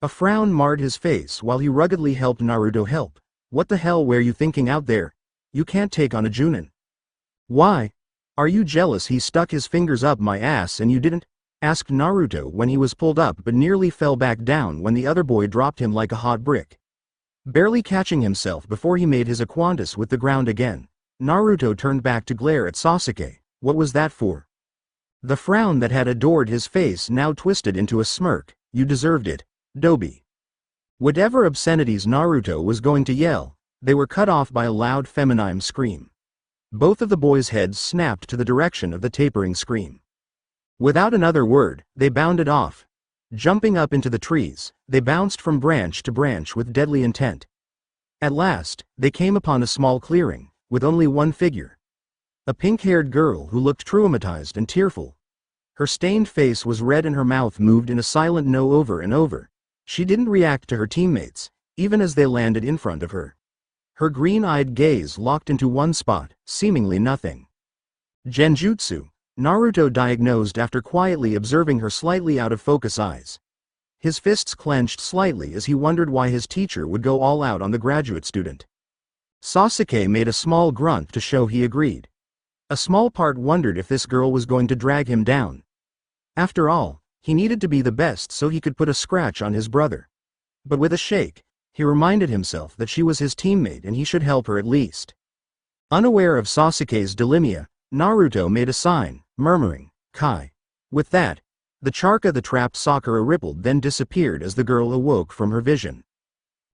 S1: A frown marred his face while he ruggedly helped Naruto help. "What the hell were you thinking out there? You can't take on a Junin." "Why? Are you jealous he stuck his fingers up my ass and you didn't?" asked Naruto when he was pulled up but nearly fell back down when the other boy dropped him like a hot brick. Barely catching himself before he made his acquaintance with the ground again, Naruto turned back to glare at Sasuke. What was that for? The frown that had adored his face now twisted into a smirk. "You deserved it, Dobi." Whatever obscenities Naruto was going to yell, they were cut off by a loud feminine scream. Both of the boys' heads snapped to the direction of the tapering scream. Without another word, they bounded off. Jumping up into the trees, they bounced from branch to branch with deadly intent. At last, they came upon a small clearing, with only one figure. A pink-haired girl who looked traumatized and tearful. Her stained face was red and her mouth moved in a silent no over and over. She didn't react to her teammates, even as they landed in front of her. Her green-eyed gaze locked into one spot, seemingly nothing. "Genjutsu," Naruto diagnosed after quietly observing her slightly out-of-focus eyes. His fists clenched slightly as he wondered why his teacher would go all out on the graduate student. Sasuke made a small grunt to show he agreed. A small part wondered if this girl was going to drag him down. After all, he needed to be the best so he could put a scratch on his brother. But with a shake, he reminded himself that she was his teammate and he should help her at least. Unaware of Sasuke's dilemma, Naruto made a sign, murmuring, "Kai." With that, the charka that trapped Sakura rippled then disappeared as the girl awoke from her vision.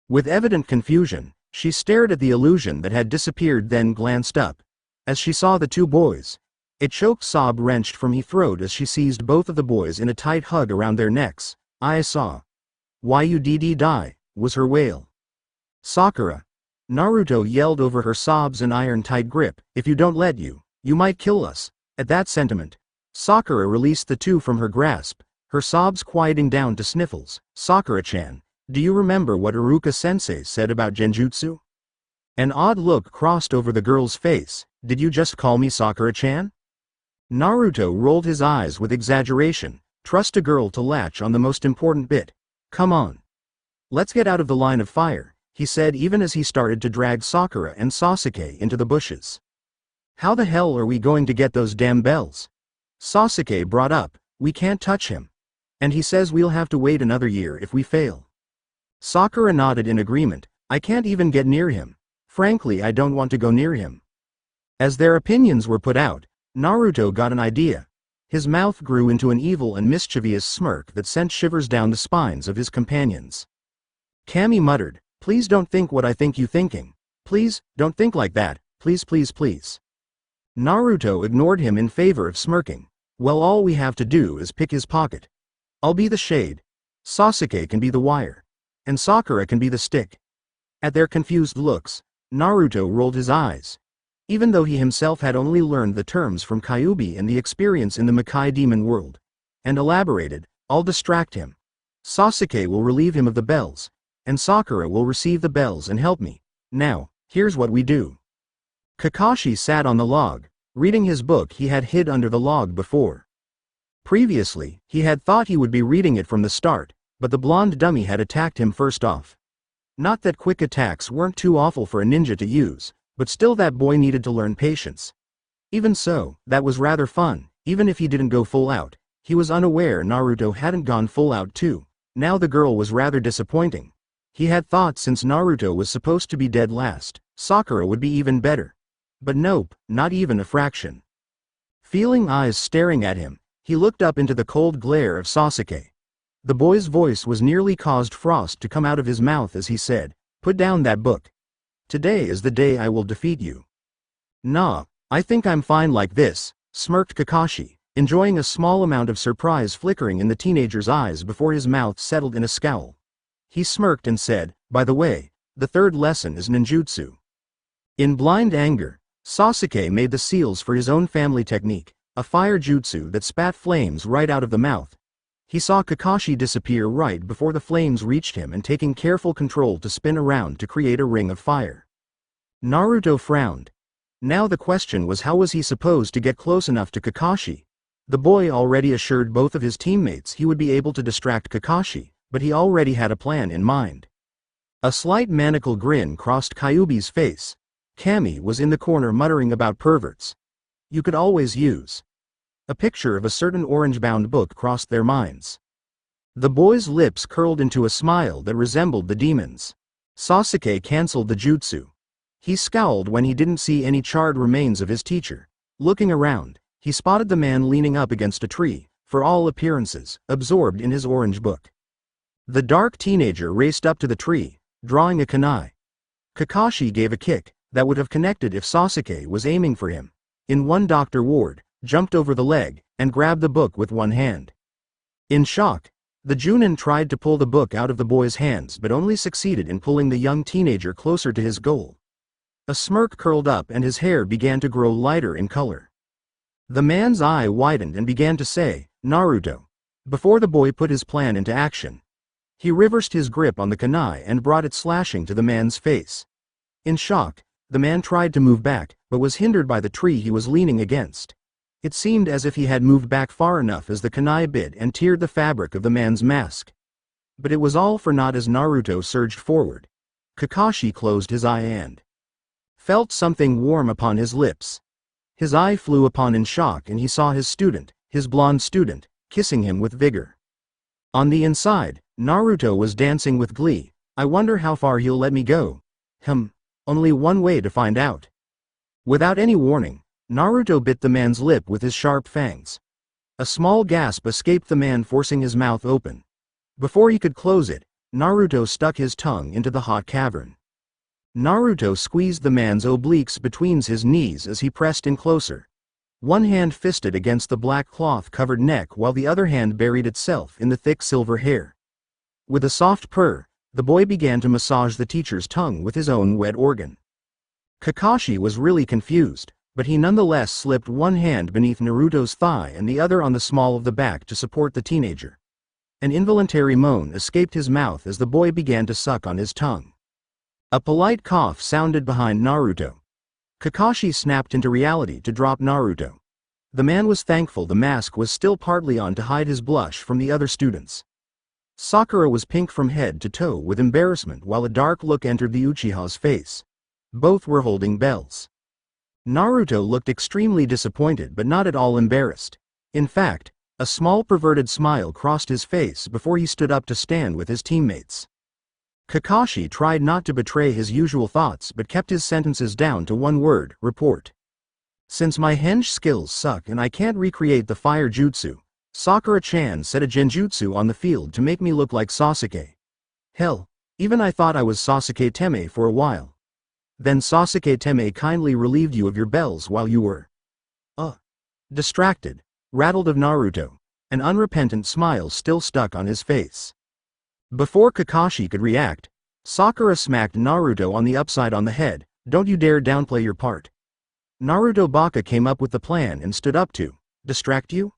S1: With evident confusion, she stared at the illusion that had disappeared then glanced up. As she saw the two boys, a choked sob wrenched from her throat as she seized both of the boys in a tight hug around their necks. "I saw. Why you did die," was her wail. "Sakura," Naruto yelled over her sobs and iron-tight grip, "if you don't let you might kill us." At that sentiment, Sakura released the two from her grasp, her sobs quieting down to sniffles. "Sakura-chan, do you remember what Iruka-sensei said about genjutsu? An odd look crossed over the girl's face. Did you just call me Sakura-chan? Naruto rolled his eyes with exaggeration. Trust a girl to latch on the most important bit. Come on. Let's get out of the line of fire, he said even as he started to drag Sakura and Sasuke into the bushes. How the hell are we going to get those damn bells? Sasuke brought up, we can't touch him. And he says we'll have to wait another year if we fail. Sakura nodded in agreement. I can't even get near him. Frankly, I don't want to go near him. As their opinions were put out, Naruto got an idea. His mouth grew into an evil and mischievous smirk that sent shivers down the spines of his companions. Kami muttered, please don't think what I think you thinking. Please, don't think like that, please please please. Naruto ignored him in favor of smirking. Well, all we have to do is pick his pocket. I'll be the shade. Sasuke can be the wire. And Sakura can be the stick. At their confused looks, Naruto rolled his eyes. Even though he himself had only learned the terms from Kyuubi and the experience in the Makai demon world, and elaborated, I'll distract him. Sasuke will relieve him of the bells, and Sakura will receive the bells and help me. Now, here's what we do. Kakashi sat on the log, reading his book he had hid under the log before. Previously, he had thought he would be reading it from the start, but the blonde dummy had attacked him first off. Not that quick attacks weren't too awful for a ninja to use, but still that boy needed to learn patience. Even so, that was rather fun. Even if he didn't go full out, he was unaware Naruto hadn't gone full out too. Now the girl was rather disappointing. He had thought since Naruto was supposed to be dead last, Sakura would be even better. But nope, not even a fraction. Feeling eyes staring at him, he looked up into the cold glare of Sasuke. The boy's voice was nearly caused frost to come out of his mouth as he said, put down that book. Today is the day I will defeat you. Nah, I think I'm fine like this, smirked Kakashi, enjoying a small amount of surprise flickering in the teenager's eyes before his mouth settled in a scowl. He smirked and said, by the way, the third lesson is ninjutsu. In blind anger, Sasuke made the seals for his own family technique, a fire jutsu that spat flames right out of the mouth. He saw Kakashi disappear right before the flames reached him and taking careful control to spin around to create a ring of fire. Naruto frowned. Now the question was how was he supposed to get close enough to Kakashi? The boy already assured both of his teammates he would be able to distract Kakashi, but he already had a plan in mind. A slight maniacal grin crossed Kyuubi's face. Kami was in the corner muttering about perverts. You could always use. A picture of a certain orange-bound book crossed their minds. The boy's lips curled into a smile that resembled the demon's. Sasuke cancelled the jutsu. He scowled when he didn't see any charred remains of his teacher. Looking around, he spotted the man leaning up against a tree, for all appearances, absorbed in his orange book. The dark teenager raced up to the tree, drawing a kunai. Kakashi gave a kick that would have connected if Sasuke was aiming for him. In one, Dr. Ward jumped over the leg and grabbed the book with one hand. In shock, the genin tried to pull the book out of the boy's hands but only succeeded in pulling the young teenager closer to his goal. A smirk curled up and his hair began to grow lighter in color. The man's eye widened and began to say, Naruto. Before the boy put his plan into action, he reversed his grip on the kunai and brought it slashing to the man's face. In shock, the man tried to move back, but was hindered by the tree he was leaning against. It seemed as if he had moved back far enough as the kunai bit and teared the fabric of the man's mask. But it was all for naught as Naruto surged forward. Kakashi closed his eye and felt something warm upon his lips. His eye flew upon in shock and he saw his student, his blonde student, kissing him with vigor. On the inside, Naruto was dancing with glee. I wonder how far he'll let me go. Only one way to find out. Without any warning, Naruto bit the man's lip with his sharp fangs. A small gasp escaped the man, forcing his mouth open. Before he could close it, Naruto stuck his tongue into the hot cavern. Naruto squeezed the man's obliques between his knees as he pressed in closer. One hand fisted against the black cloth-covered neck while the other hand buried itself in the thick silver hair. With a soft purr, the boy began to massage the teacher's tongue with his own wet organ. Kakashi was really confused, but he nonetheless slipped one hand beneath Naruto's thigh and the other on the small of the back to support the teenager. An involuntary moan escaped his mouth as the boy began to suck on his tongue. A polite cough sounded behind Naruto. Kakashi snapped into reality to drop Naruto. The man was thankful the mask was still partly on to hide his blush from the other students. Sakura was pink from head to toe with embarrassment while a dark look entered the Uchiha's face. Both were holding bells. Naruto looked extremely disappointed but not at all embarrassed. In fact, a small perverted smile crossed his face before he stood up to stand with his teammates. Kakashi tried not to betray his usual thoughts but kept his sentences down to one word: report. Since my henge skills suck and I can't recreate the fire jutsu, Sakura-chan said a genjutsu on the field to make me look like Sasuke. Hell, even I thought I was Sasuke Teme for a while. Then Sasuke Teme kindly relieved you of your bells while you were distracted. Rattled of Naruto. An unrepentant smile still stuck on his face. Before Kakashi could react, Sakura smacked Naruto on the upside on the head. Don't you dare downplay your part. Naruto Baka came up with the plan and stood up to distract you?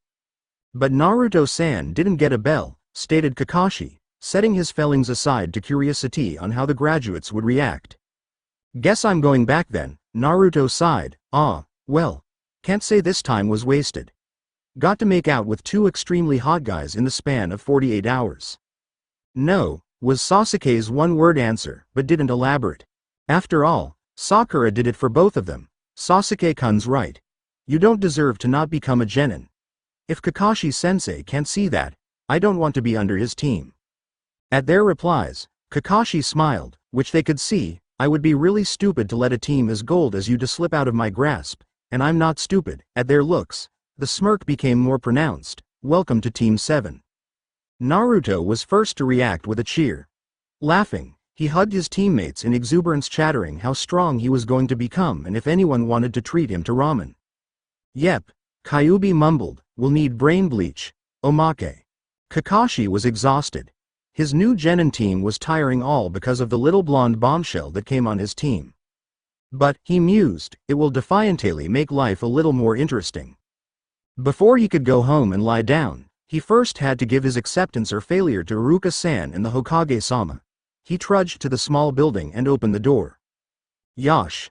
S1: But Naruto-san didn't get a bell, stated Kakashi, setting his feelings aside to curiosity on how the graduates would react. Guess I'm going back then, Naruto sighed. Well, can't say this time was wasted. Got to make out with two extremely hot guys in the span of 48 hours. No, was Sasuke's one-word answer, but didn't elaborate. After all, Sakura did it for both of them. Sasuke-kun's right. You don't deserve to not become a genin. If Kakashi-sensei can't see that, I don't want to be under his team. At their replies, Kakashi smiled, which they could see. I would be really stupid to let a team as gold as you to slip out of my grasp, and I'm not stupid. At their looks, the smirk became more pronounced. Welcome to Team 7. Naruto was first to react with a cheer. Laughing, he hugged his teammates in exuberance, chattering how strong he was going to become and if anyone wanted to treat him to ramen. Yep, Kyuubi mumbled, we'll need brain bleach, omake. Kakashi was exhausted. His new genin team was tiring all because of the little blonde bombshell that came on his team. But, he mused, it will defiantly make life a little more interesting. Before he could go home and lie down, he first had to give his acceptance or failure to Iruka-san and the Hokage-sama. He trudged to the small building and opened the door. Yosh!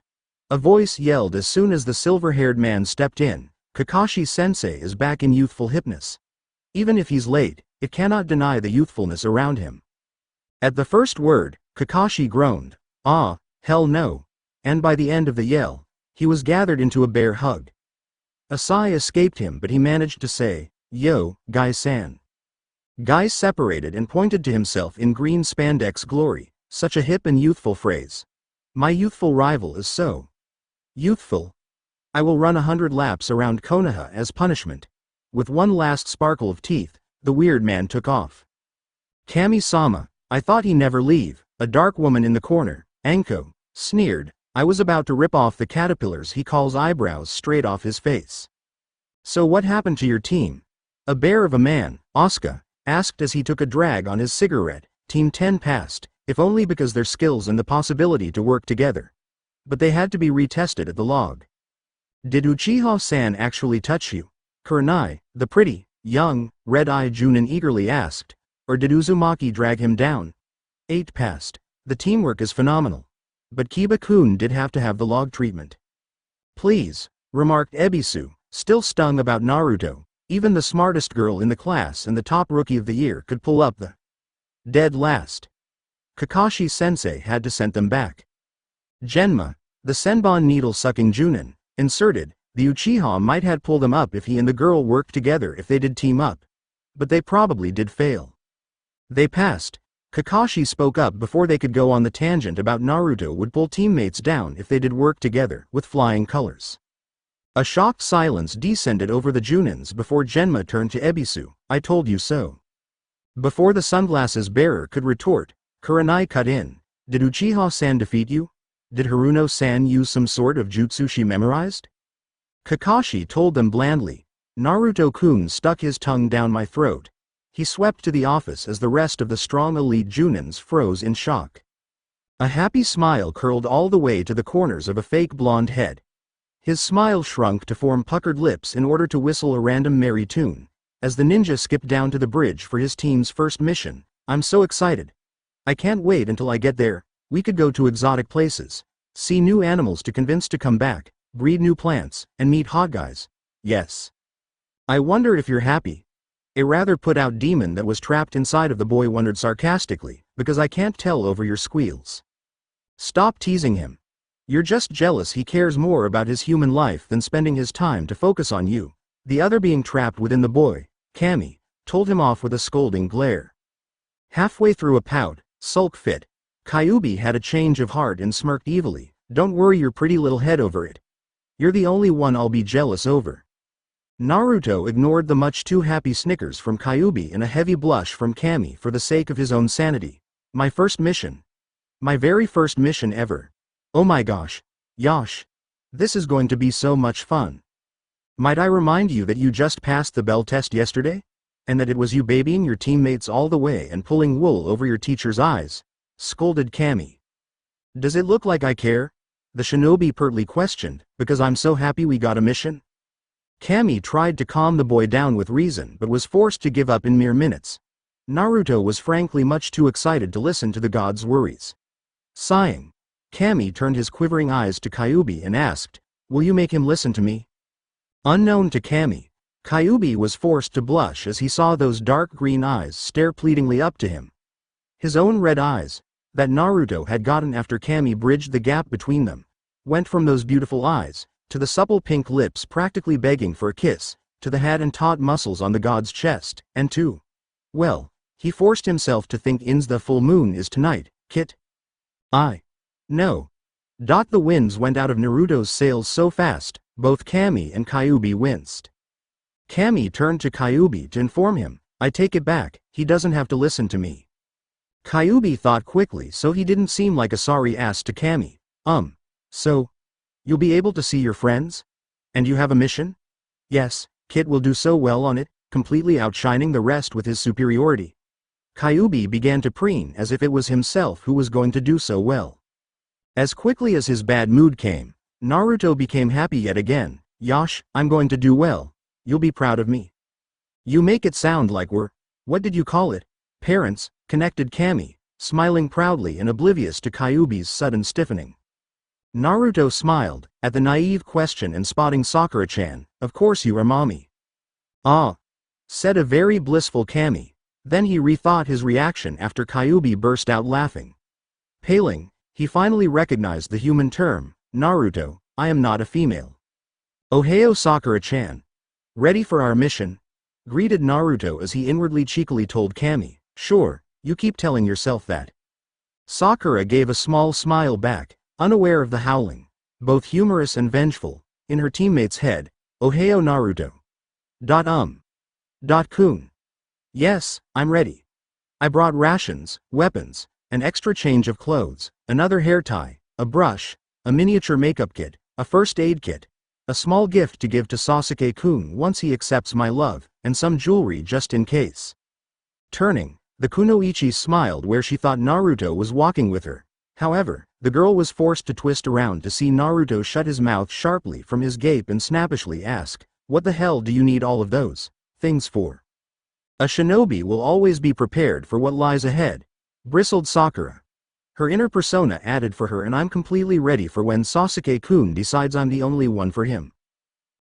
S1: A voice yelled as soon as the silver-haired man stepped in. Kakashi-sensei is back in youthful hipness. Even if he's late, it cannot deny the youthfulness around him. At the first word, Kakashi groaned. Hell no. And by the end of the yell, he was gathered into a bear hug. A sigh escaped him but he managed to say, Yo, Guy-san. Guy separated and pointed to himself in green spandex glory, such a hip and youthful phrase. My youthful rival is so youthful. I will run 100 laps around Konoha as punishment. With one last sparkle of teeth, the weird man took off. Kami-sama, I thought he'd never leave, a dark woman in the corner, Anko, sneered. I was about to rip off the caterpillars he calls eyebrows straight off his face. So what happened to your team? A bear of a man, Asuka, asked as he took a drag on his cigarette. Team 10 passed, if only because their skills and the possibility to work together. But they had to be retested at the log. Did Uchiha-san actually touch you? Kurenai, the pretty, young, red-eyed Junin eagerly asked. Or did Uzumaki drag him down? 8 passed. The teamwork is phenomenal. But Kiba-kun did have to have the log treatment. Please, remarked Ebisu, still stung about Naruto. Even the smartest girl in the class and the top rookie of the year could pull up the dead last. Kakashi-sensei had to send them back. Genma, the Senbon needle-sucking Junin, inserted, the Uchiha might had pulled them up if he and the girl worked together if they did team up. But they probably did fail. They passed. Kakashi spoke up before they could go on the tangent about Naruto would pull teammates down if they did work together, with flying colors. A shocked silence descended over the Junins before Genma turned to Ebisu. I told you so. Before the sunglasses bearer could retort, Kurenai cut in. Did Uchiha-san defeat you? Did Haruno-san use some sort of jutsu she memorized? Kakashi told them blandly. Naruto-kun stuck his tongue down my throat. He swept to the office as the rest of the strong elite Junins froze in shock. A happy smile curled all the way to the corners of a fake blonde head. His smile shrunk to form puckered lips in order to whistle a random merry tune, as the ninja skipped down to the bridge for his team's first mission. I'm so excited. I can't wait until I get there. We could go to exotic places, see new animals to convince to come back, breed new plants, and meet hot guys. Yes. I wonder if you're happy. A rather put-out demon that was trapped inside of the boy wondered sarcastically, because I can't tell over your squeals. Stop teasing him. You're just jealous he cares more about his human life than spending his time to focus on you. The other being trapped within the boy, Kami, told him off with a scolding glare. Halfway through a pout, sulk fit, Kyubi had a change of heart and smirked evilly. Don't worry your pretty little head over it. You're the only one I'll be jealous over. Naruto ignored the much too happy snickers from Kyubi and a heavy blush from Kami for the sake of his own sanity. My first mission. My very first mission ever. Oh my gosh. Yosh. This is going to be so much fun. Might I remind you that you just passed the bell test yesterday? And that it was you babying your teammates all the way and pulling wool over your teacher's eyes? Scolded Kami. Does it look like I care? The shinobi pertly questioned, because I'm so happy we got a mission? Kami tried to calm the boy down with reason but was forced to give up in mere minutes. Naruto was frankly much too excited to listen to the god's worries. Sighing, Kami turned his quivering eyes to Kyubi and asked, will you make him listen to me? Unknown to Kami, Kyubi was forced to blush as he saw those dark green eyes stare pleadingly up to him. His own red eyes, that Naruto had gotten after Kami bridged the gap between them, went from those beautiful eyes, to the supple pink lips practically begging for a kiss, to the had and taut muscles on the god's chest, and to, well, he forced himself to think the full moon is tonight, Kit. No. The winds went out of Naruto's sails so fast, both Kami and Kyubi winced. Kami turned to Kyubi to inform him, I take it back, he doesn't have to listen to me. Kyubi thought quickly so he didn't seem like a sorry ass to Kami. So? You'll be able to see your friends? And you have a mission? Yes, Kit will do so well on it, completely outshining the rest with his superiority. Kyubi began to preen as if it was himself who was going to do so well. As quickly as his bad mood came, Naruto became happy yet again. Yosh, I'm going to do well. You'll be proud of me. You make it sound like we're, what did you call it? Parents, connected Kami, smiling proudly and oblivious to Kyubi's sudden stiffening. Naruto smiled at the naive question and spotting Sakura-chan, of course you are mommy. Ah, said a very blissful Kami. Then he rethought his reaction after Kyubi burst out laughing. Paling, he finally recognized the human term, Naruto, I am not a female. Ohio Sakura-chan. Ready for our mission? Greeted Naruto as he inwardly cheekily told Kami, sure, you keep telling yourself that. Sakura gave a small smile back, unaware of the howling, both humorous and vengeful, in her teammate's head. Ohio Naruto. Kun. Yes, I'm ready. I brought rations, weapons, an extra change of clothes, another hair tie, a brush, a miniature makeup kit, a first aid kit, a small gift to give to Sasuke-kun once he accepts my love, and some jewelry just in case. Turning, the kunoichi smiled where she thought Naruto was walking with her. However, the girl was forced to twist around to see Naruto shut his mouth sharply from his gape and snappishly ask, what the hell do you need all of those things for? A shinobi will always be prepared for what lies ahead, bristled Sakura. Her inner persona added for her and I'm completely ready for when Sasuke-kun decides I'm the only one for him.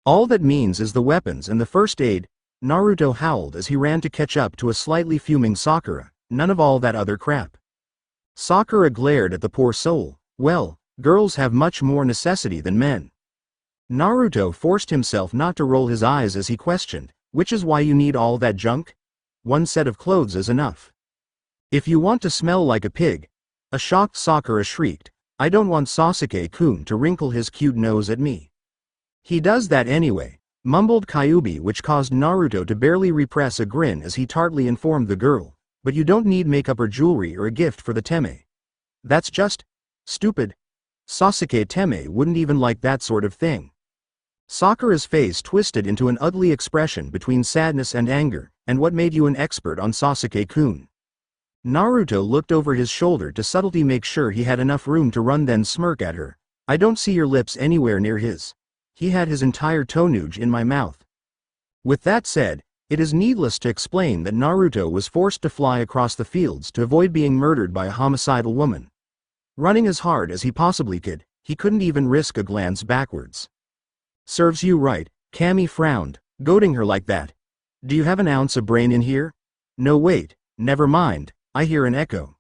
S1: All that means is the weapons and the first aid, Naruto howled as he ran to catch up to a slightly fuming Sakura, none of all that other crap. Sakura glared at the poor soul, well, girls have much more necessity than men. Naruto forced himself not to roll his eyes as he questioned, which is why you need all that junk? One set of clothes is enough. If you want to smell like a pig, a shocked Sakura shrieked, I don't want Sasuke-kun to wrinkle his cute nose at me. He does that anyway, mumbled Kyubi, which caused Naruto to barely repress a grin as he tartly informed the girl, but you don't need makeup or jewelry or a gift for the teme. That's just stupid. Sasuke Teme wouldn't even like that sort of thing. Sakura's face twisted into an ugly expression between sadness and anger, and what made you an expert on Sasuke-kun? Naruto looked over his shoulder to subtly make sure he had enough room to run then smirk at her. I don't see your lips anywhere near his. He had his entire tongue in my mouth. With that said, it is needless to explain that Naruto was forced to fly across the fields to avoid being murdered by a homicidal woman. Running as hard as he possibly could, he couldn't even risk a glance backwards. Serves you right, Cammy frowned, goading her like that. Do you have an ounce of brain in here? No wait, never mind, I hear an echo.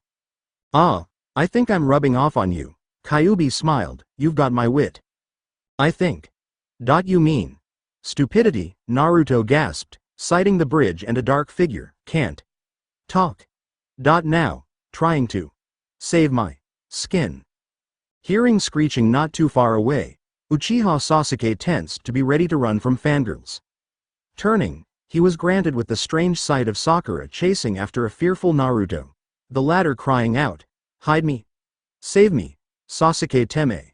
S1: Ah, I think I'm rubbing off on you. Kyuubi smiled, you've got my wit. I think. You mean? Stupidity, Naruto gasped, sighting the bridge and a dark figure, can't talk. Now, trying to save my skin. Hearing screeching not too far away, Uchiha Sasuke tensed to be ready to run from fangirls. Turning, he was granted with the strange sight of Sakura chasing after a fearful Naruto, the latter crying out, "Hide me! Save me, Sasuke Teme!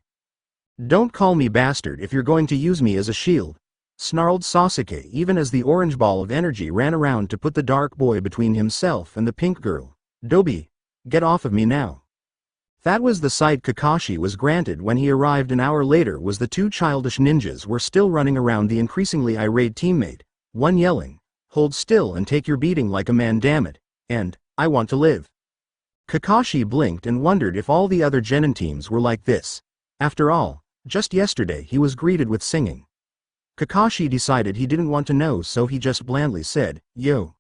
S1: Don't call me bastard if you're going to use me as a shield," snarled Sasuke even as the orange ball of energy ran around to put the dark boy between himself and the pink girl. "Dobi, get off of me now." That was the sight Kakashi was granted when he arrived an hour later. Was the two childish ninjas were still running around the increasingly irate teammate, one yelling, "Hold still and take your beating like a man, damn it," and, "I want to live." Kakashi blinked and wondered if all the other genin teams were like this. After all, just yesterday he was greeted with singing. Kakashi decided he didn't want to know, so he just blandly said, "Yo."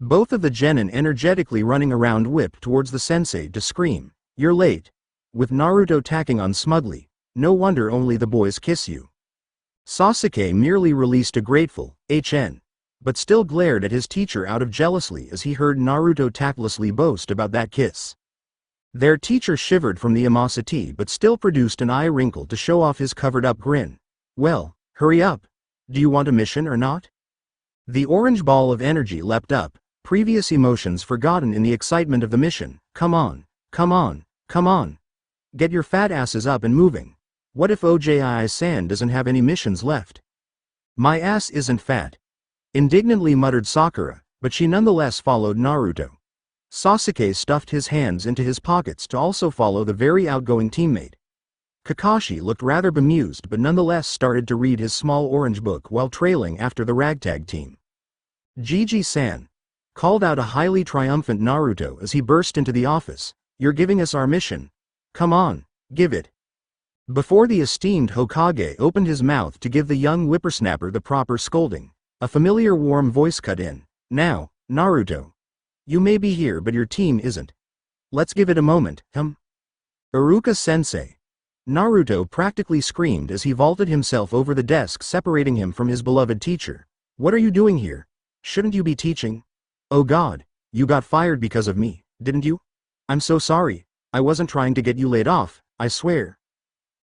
S1: Both of the genin energetically running around whipped towards the sensei to scream, "You're late." With Naruto tacking on smugly, "No wonder only the boys kiss you." Sasuke merely released a grateful "HN," but still glared at his teacher out of jealousy as he heard Naruto tactlessly boast about that kiss. Their teacher shivered from the animosity but still produced an eye wrinkle to show off his covered-up grin. "Well, hurry up. Do you want a mission or not?" The orange ball of energy leapt up, previous emotions forgotten in the excitement of the mission. "Come on, come on, come on. Get your fat asses up and moving. What if OJI-san doesn't have any missions left?" "My ass isn't fat," indignantly muttered Sakura, but she nonetheless followed Naruto. Sasuke stuffed his hands into his pockets to also follow the very outgoing teammate. Kakashi looked rather bemused but nonetheless started to read his small orange book while trailing after the ragtag team. "Gigi-san," called out a highly triumphant Naruto as he burst into the office, "you're giving us our mission. Come on, give it." Before the esteemed Hokage opened his mouth to give the young whippersnapper the proper scolding, a familiar warm voice cut in. "Now, Naruto. You may be here but your team isn't. Let's give it a moment, Iruka-sensei." Naruto practically screamed as he vaulted himself over the desk separating him from his beloved teacher. "What are you doing here? Shouldn't you be teaching? Oh God, you got fired because of me, didn't you? I'm so sorry, I wasn't trying to get you laid off, I swear."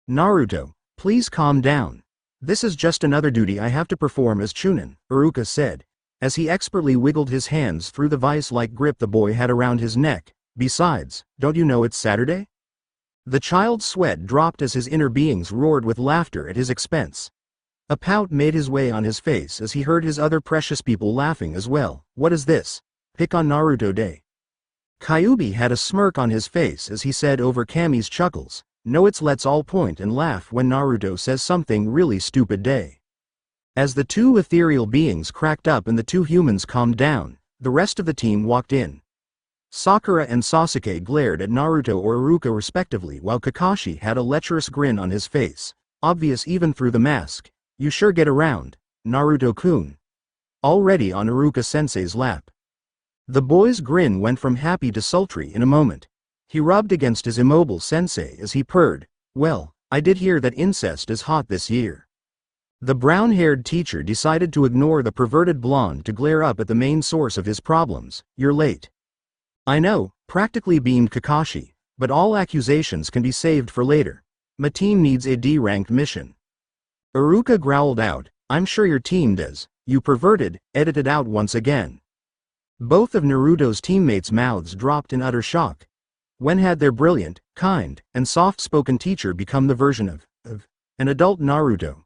S1: "Naruto, please calm down. This is just another duty I have to perform as Chunin," Iruka said, as he expertly wiggled his hands through the vice-like grip the boy had around his neck. "Besides, don't you know it's Saturday?" The child's sweat dropped as his inner beings roared with laughter at his expense. A pout made his way on his face as he heard his other precious people laughing as well. "What is this? Pick on Naruto Day?" Kyuubi had a smirk on his face as he said over Kami's chuckles, "No, it's let's all point and laugh when Naruto says something really stupid day." As the two ethereal beings cracked up and the two humans calmed down, the rest of the team walked in. Sakura and Sasuke glared at Naruto or Iruka respectively while Kakashi had a lecherous grin on his face, obvious even through the mask. "You sure get around, Naruto-kun." Already on Iruka-sensei's lap. The boy's grin went from happy to sultry in a moment. He rubbed against his immobile sensei as he purred, "Well, I did hear that incest is hot this year." The brown-haired teacher decided to ignore the perverted blonde to glare up at the main source of his problems. "You're late." "I know," practically beamed Kakashi, "but all accusations can be saved for later. My team needs a D-ranked mission." Iruka growled out, "I'm sure your team does, you perverted," edited out once again. Both of Naruto's teammates' mouths dropped in utter shock. When had their brilliant, kind, and soft-spoken teacher become the version of an adult Naruto?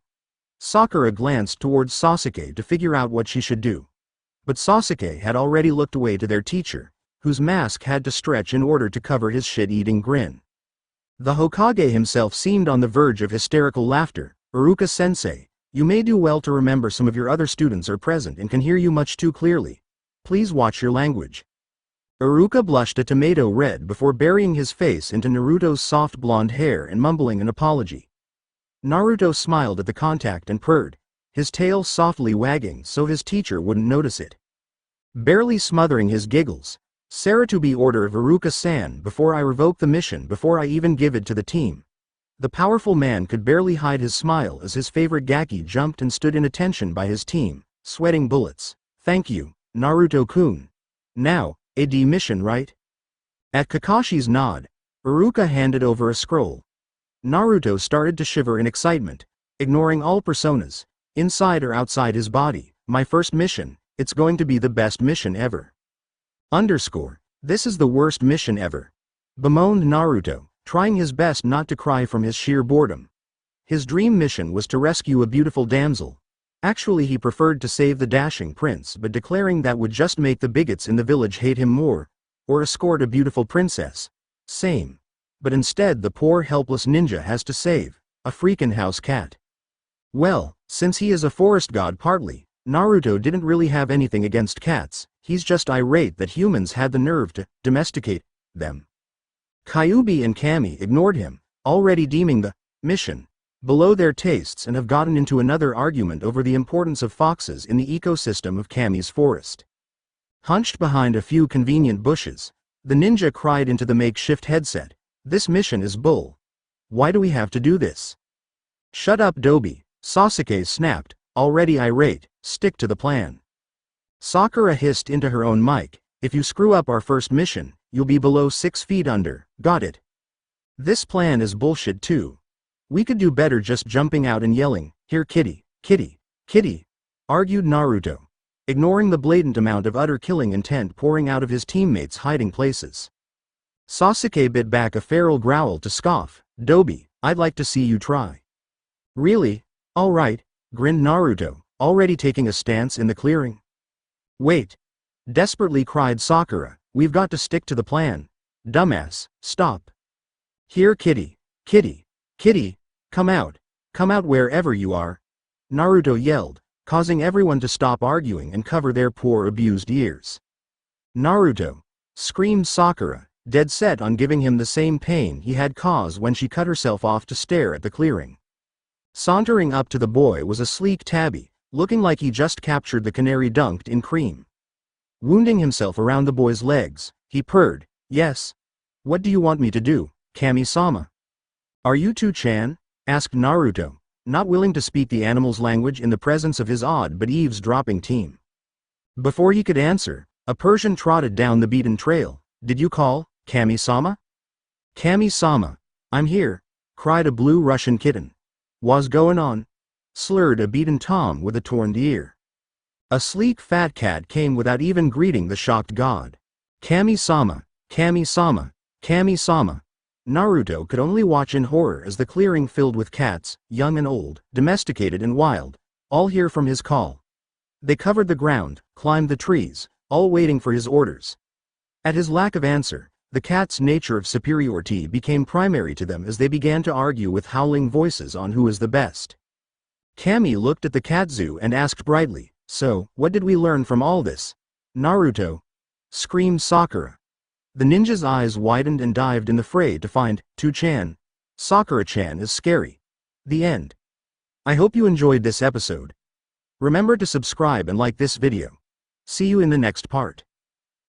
S1: Sakura glanced towards Sasuke to figure out what she should do. But Sasuke had already looked away to their teacher, whose mask had to stretch in order to cover his shit-eating grin. The Hokage himself seemed on the verge of hysterical laughter. "Iruka-sensei, you may do well to remember some of your other students are present and can hear you much too clearly. Please watch your language." Iruka blushed a tomato red before burying his face into Naruto's soft blonde hair and mumbling an apology. Naruto smiled at the contact and purred, his tail softly wagging so his teacher wouldn't notice it. Barely smothering his giggles, Saratobi order of Iruka-san before I revoke the mission, before I even give it to the team. The powerful man could barely hide his smile as his favorite Gaki jumped and stood in attention by his team, sweating bullets. Thank you, Naruto-kun. Now, AD mission, right? At Kakashi's nod, Iruka handed over a scroll. Naruto started to shiver in excitement, ignoring all personas, inside or outside his body. My first mission, it's going to be the best mission ever. This is the worst mission ever. Bemoaned Naruto, trying his best not to cry from his sheer boredom. His dream mission was to rescue a beautiful damsel. Actually, he preferred to save the dashing prince, but declaring that would just make the bigots in the village hate him more. Or escort a beautiful princess. Same. But instead the poor helpless ninja has to save a freaking house cat. Well, since he is a forest god partly, Naruto didn't really have anything against cats, he's just irate that humans had the nerve to domesticate them. Kyuubi and Kami ignored him, already deeming the mission below their tastes, and have gotten into another argument over the importance of foxes in the ecosystem of Kami's forest. Hunched behind a few convenient bushes, the ninja cried into the makeshift headset, "This mission is bull. Why do we have to do this?" "Shut up, Dobi," Sasuke snapped, already irate, "stick to the plan." Sakura hissed into her own mic, "If you screw up our first mission, you'll be below 6 feet under, got it? This plan is bullshit too. We could do better just jumping out and yelling, 'Here kitty, kitty, kitty,'" argued Naruto, ignoring the blatant amount of utter killing intent pouring out of his teammates' hiding places. Sasuke bit back a feral growl to scoff, "Dobi, I'd like to see you try." "Really? Alright," grinned Naruto, already taking a stance in the clearing. "Wait!" desperately cried Sakura, "we've got to stick to the plan. Dumbass, stop. Here kitty, kitty, kitty, come out wherever you are," Naruto yelled, causing everyone to stop arguing and cover their poor abused ears. "Naruto!" screamed Sakura, dead set on giving him the same pain he had caused when she cut herself off to stare at the clearing. Sauntering up to the boy was a sleek tabby, looking like he just captured the canary dunked in cream. Wounding himself around the boy's legs, he purred, "Yes. What do you want me to do, Kami-sama?" "Are you 2-chan?" asked Naruto, not willing to speak the animal's language in the presence of his odd but eavesdropping team. Before he could answer, a Persian trotted down the beaten trail. "Did you call, Kami-sama?" "Kami-sama, I'm here," cried a blue Russian kitten. "What's going on?" slurred a beaten tom with a torn ear. A sleek fat cat came without even greeting the shocked god. "Kami-sama, Kami-sama, Kami-sama." Naruto could only watch in horror as the clearing filled with cats, young and old, domesticated and wild, all hear from his call. They covered the ground, climbed the trees, all waiting for his orders. At his lack of answer, the cat's nature of superiority became primary to them as they began to argue with howling voices on who is the best. Kami looked at the cat zoo and asked brightly, "So, what did we learn from all this, Naruto?" screamed Sakura. The ninja's eyes widened and dived in the fray to find 2-chan. Sakura-chan is scary. The end. I hope you enjoyed this episode. Remember to subscribe and like this video. See you in the next part.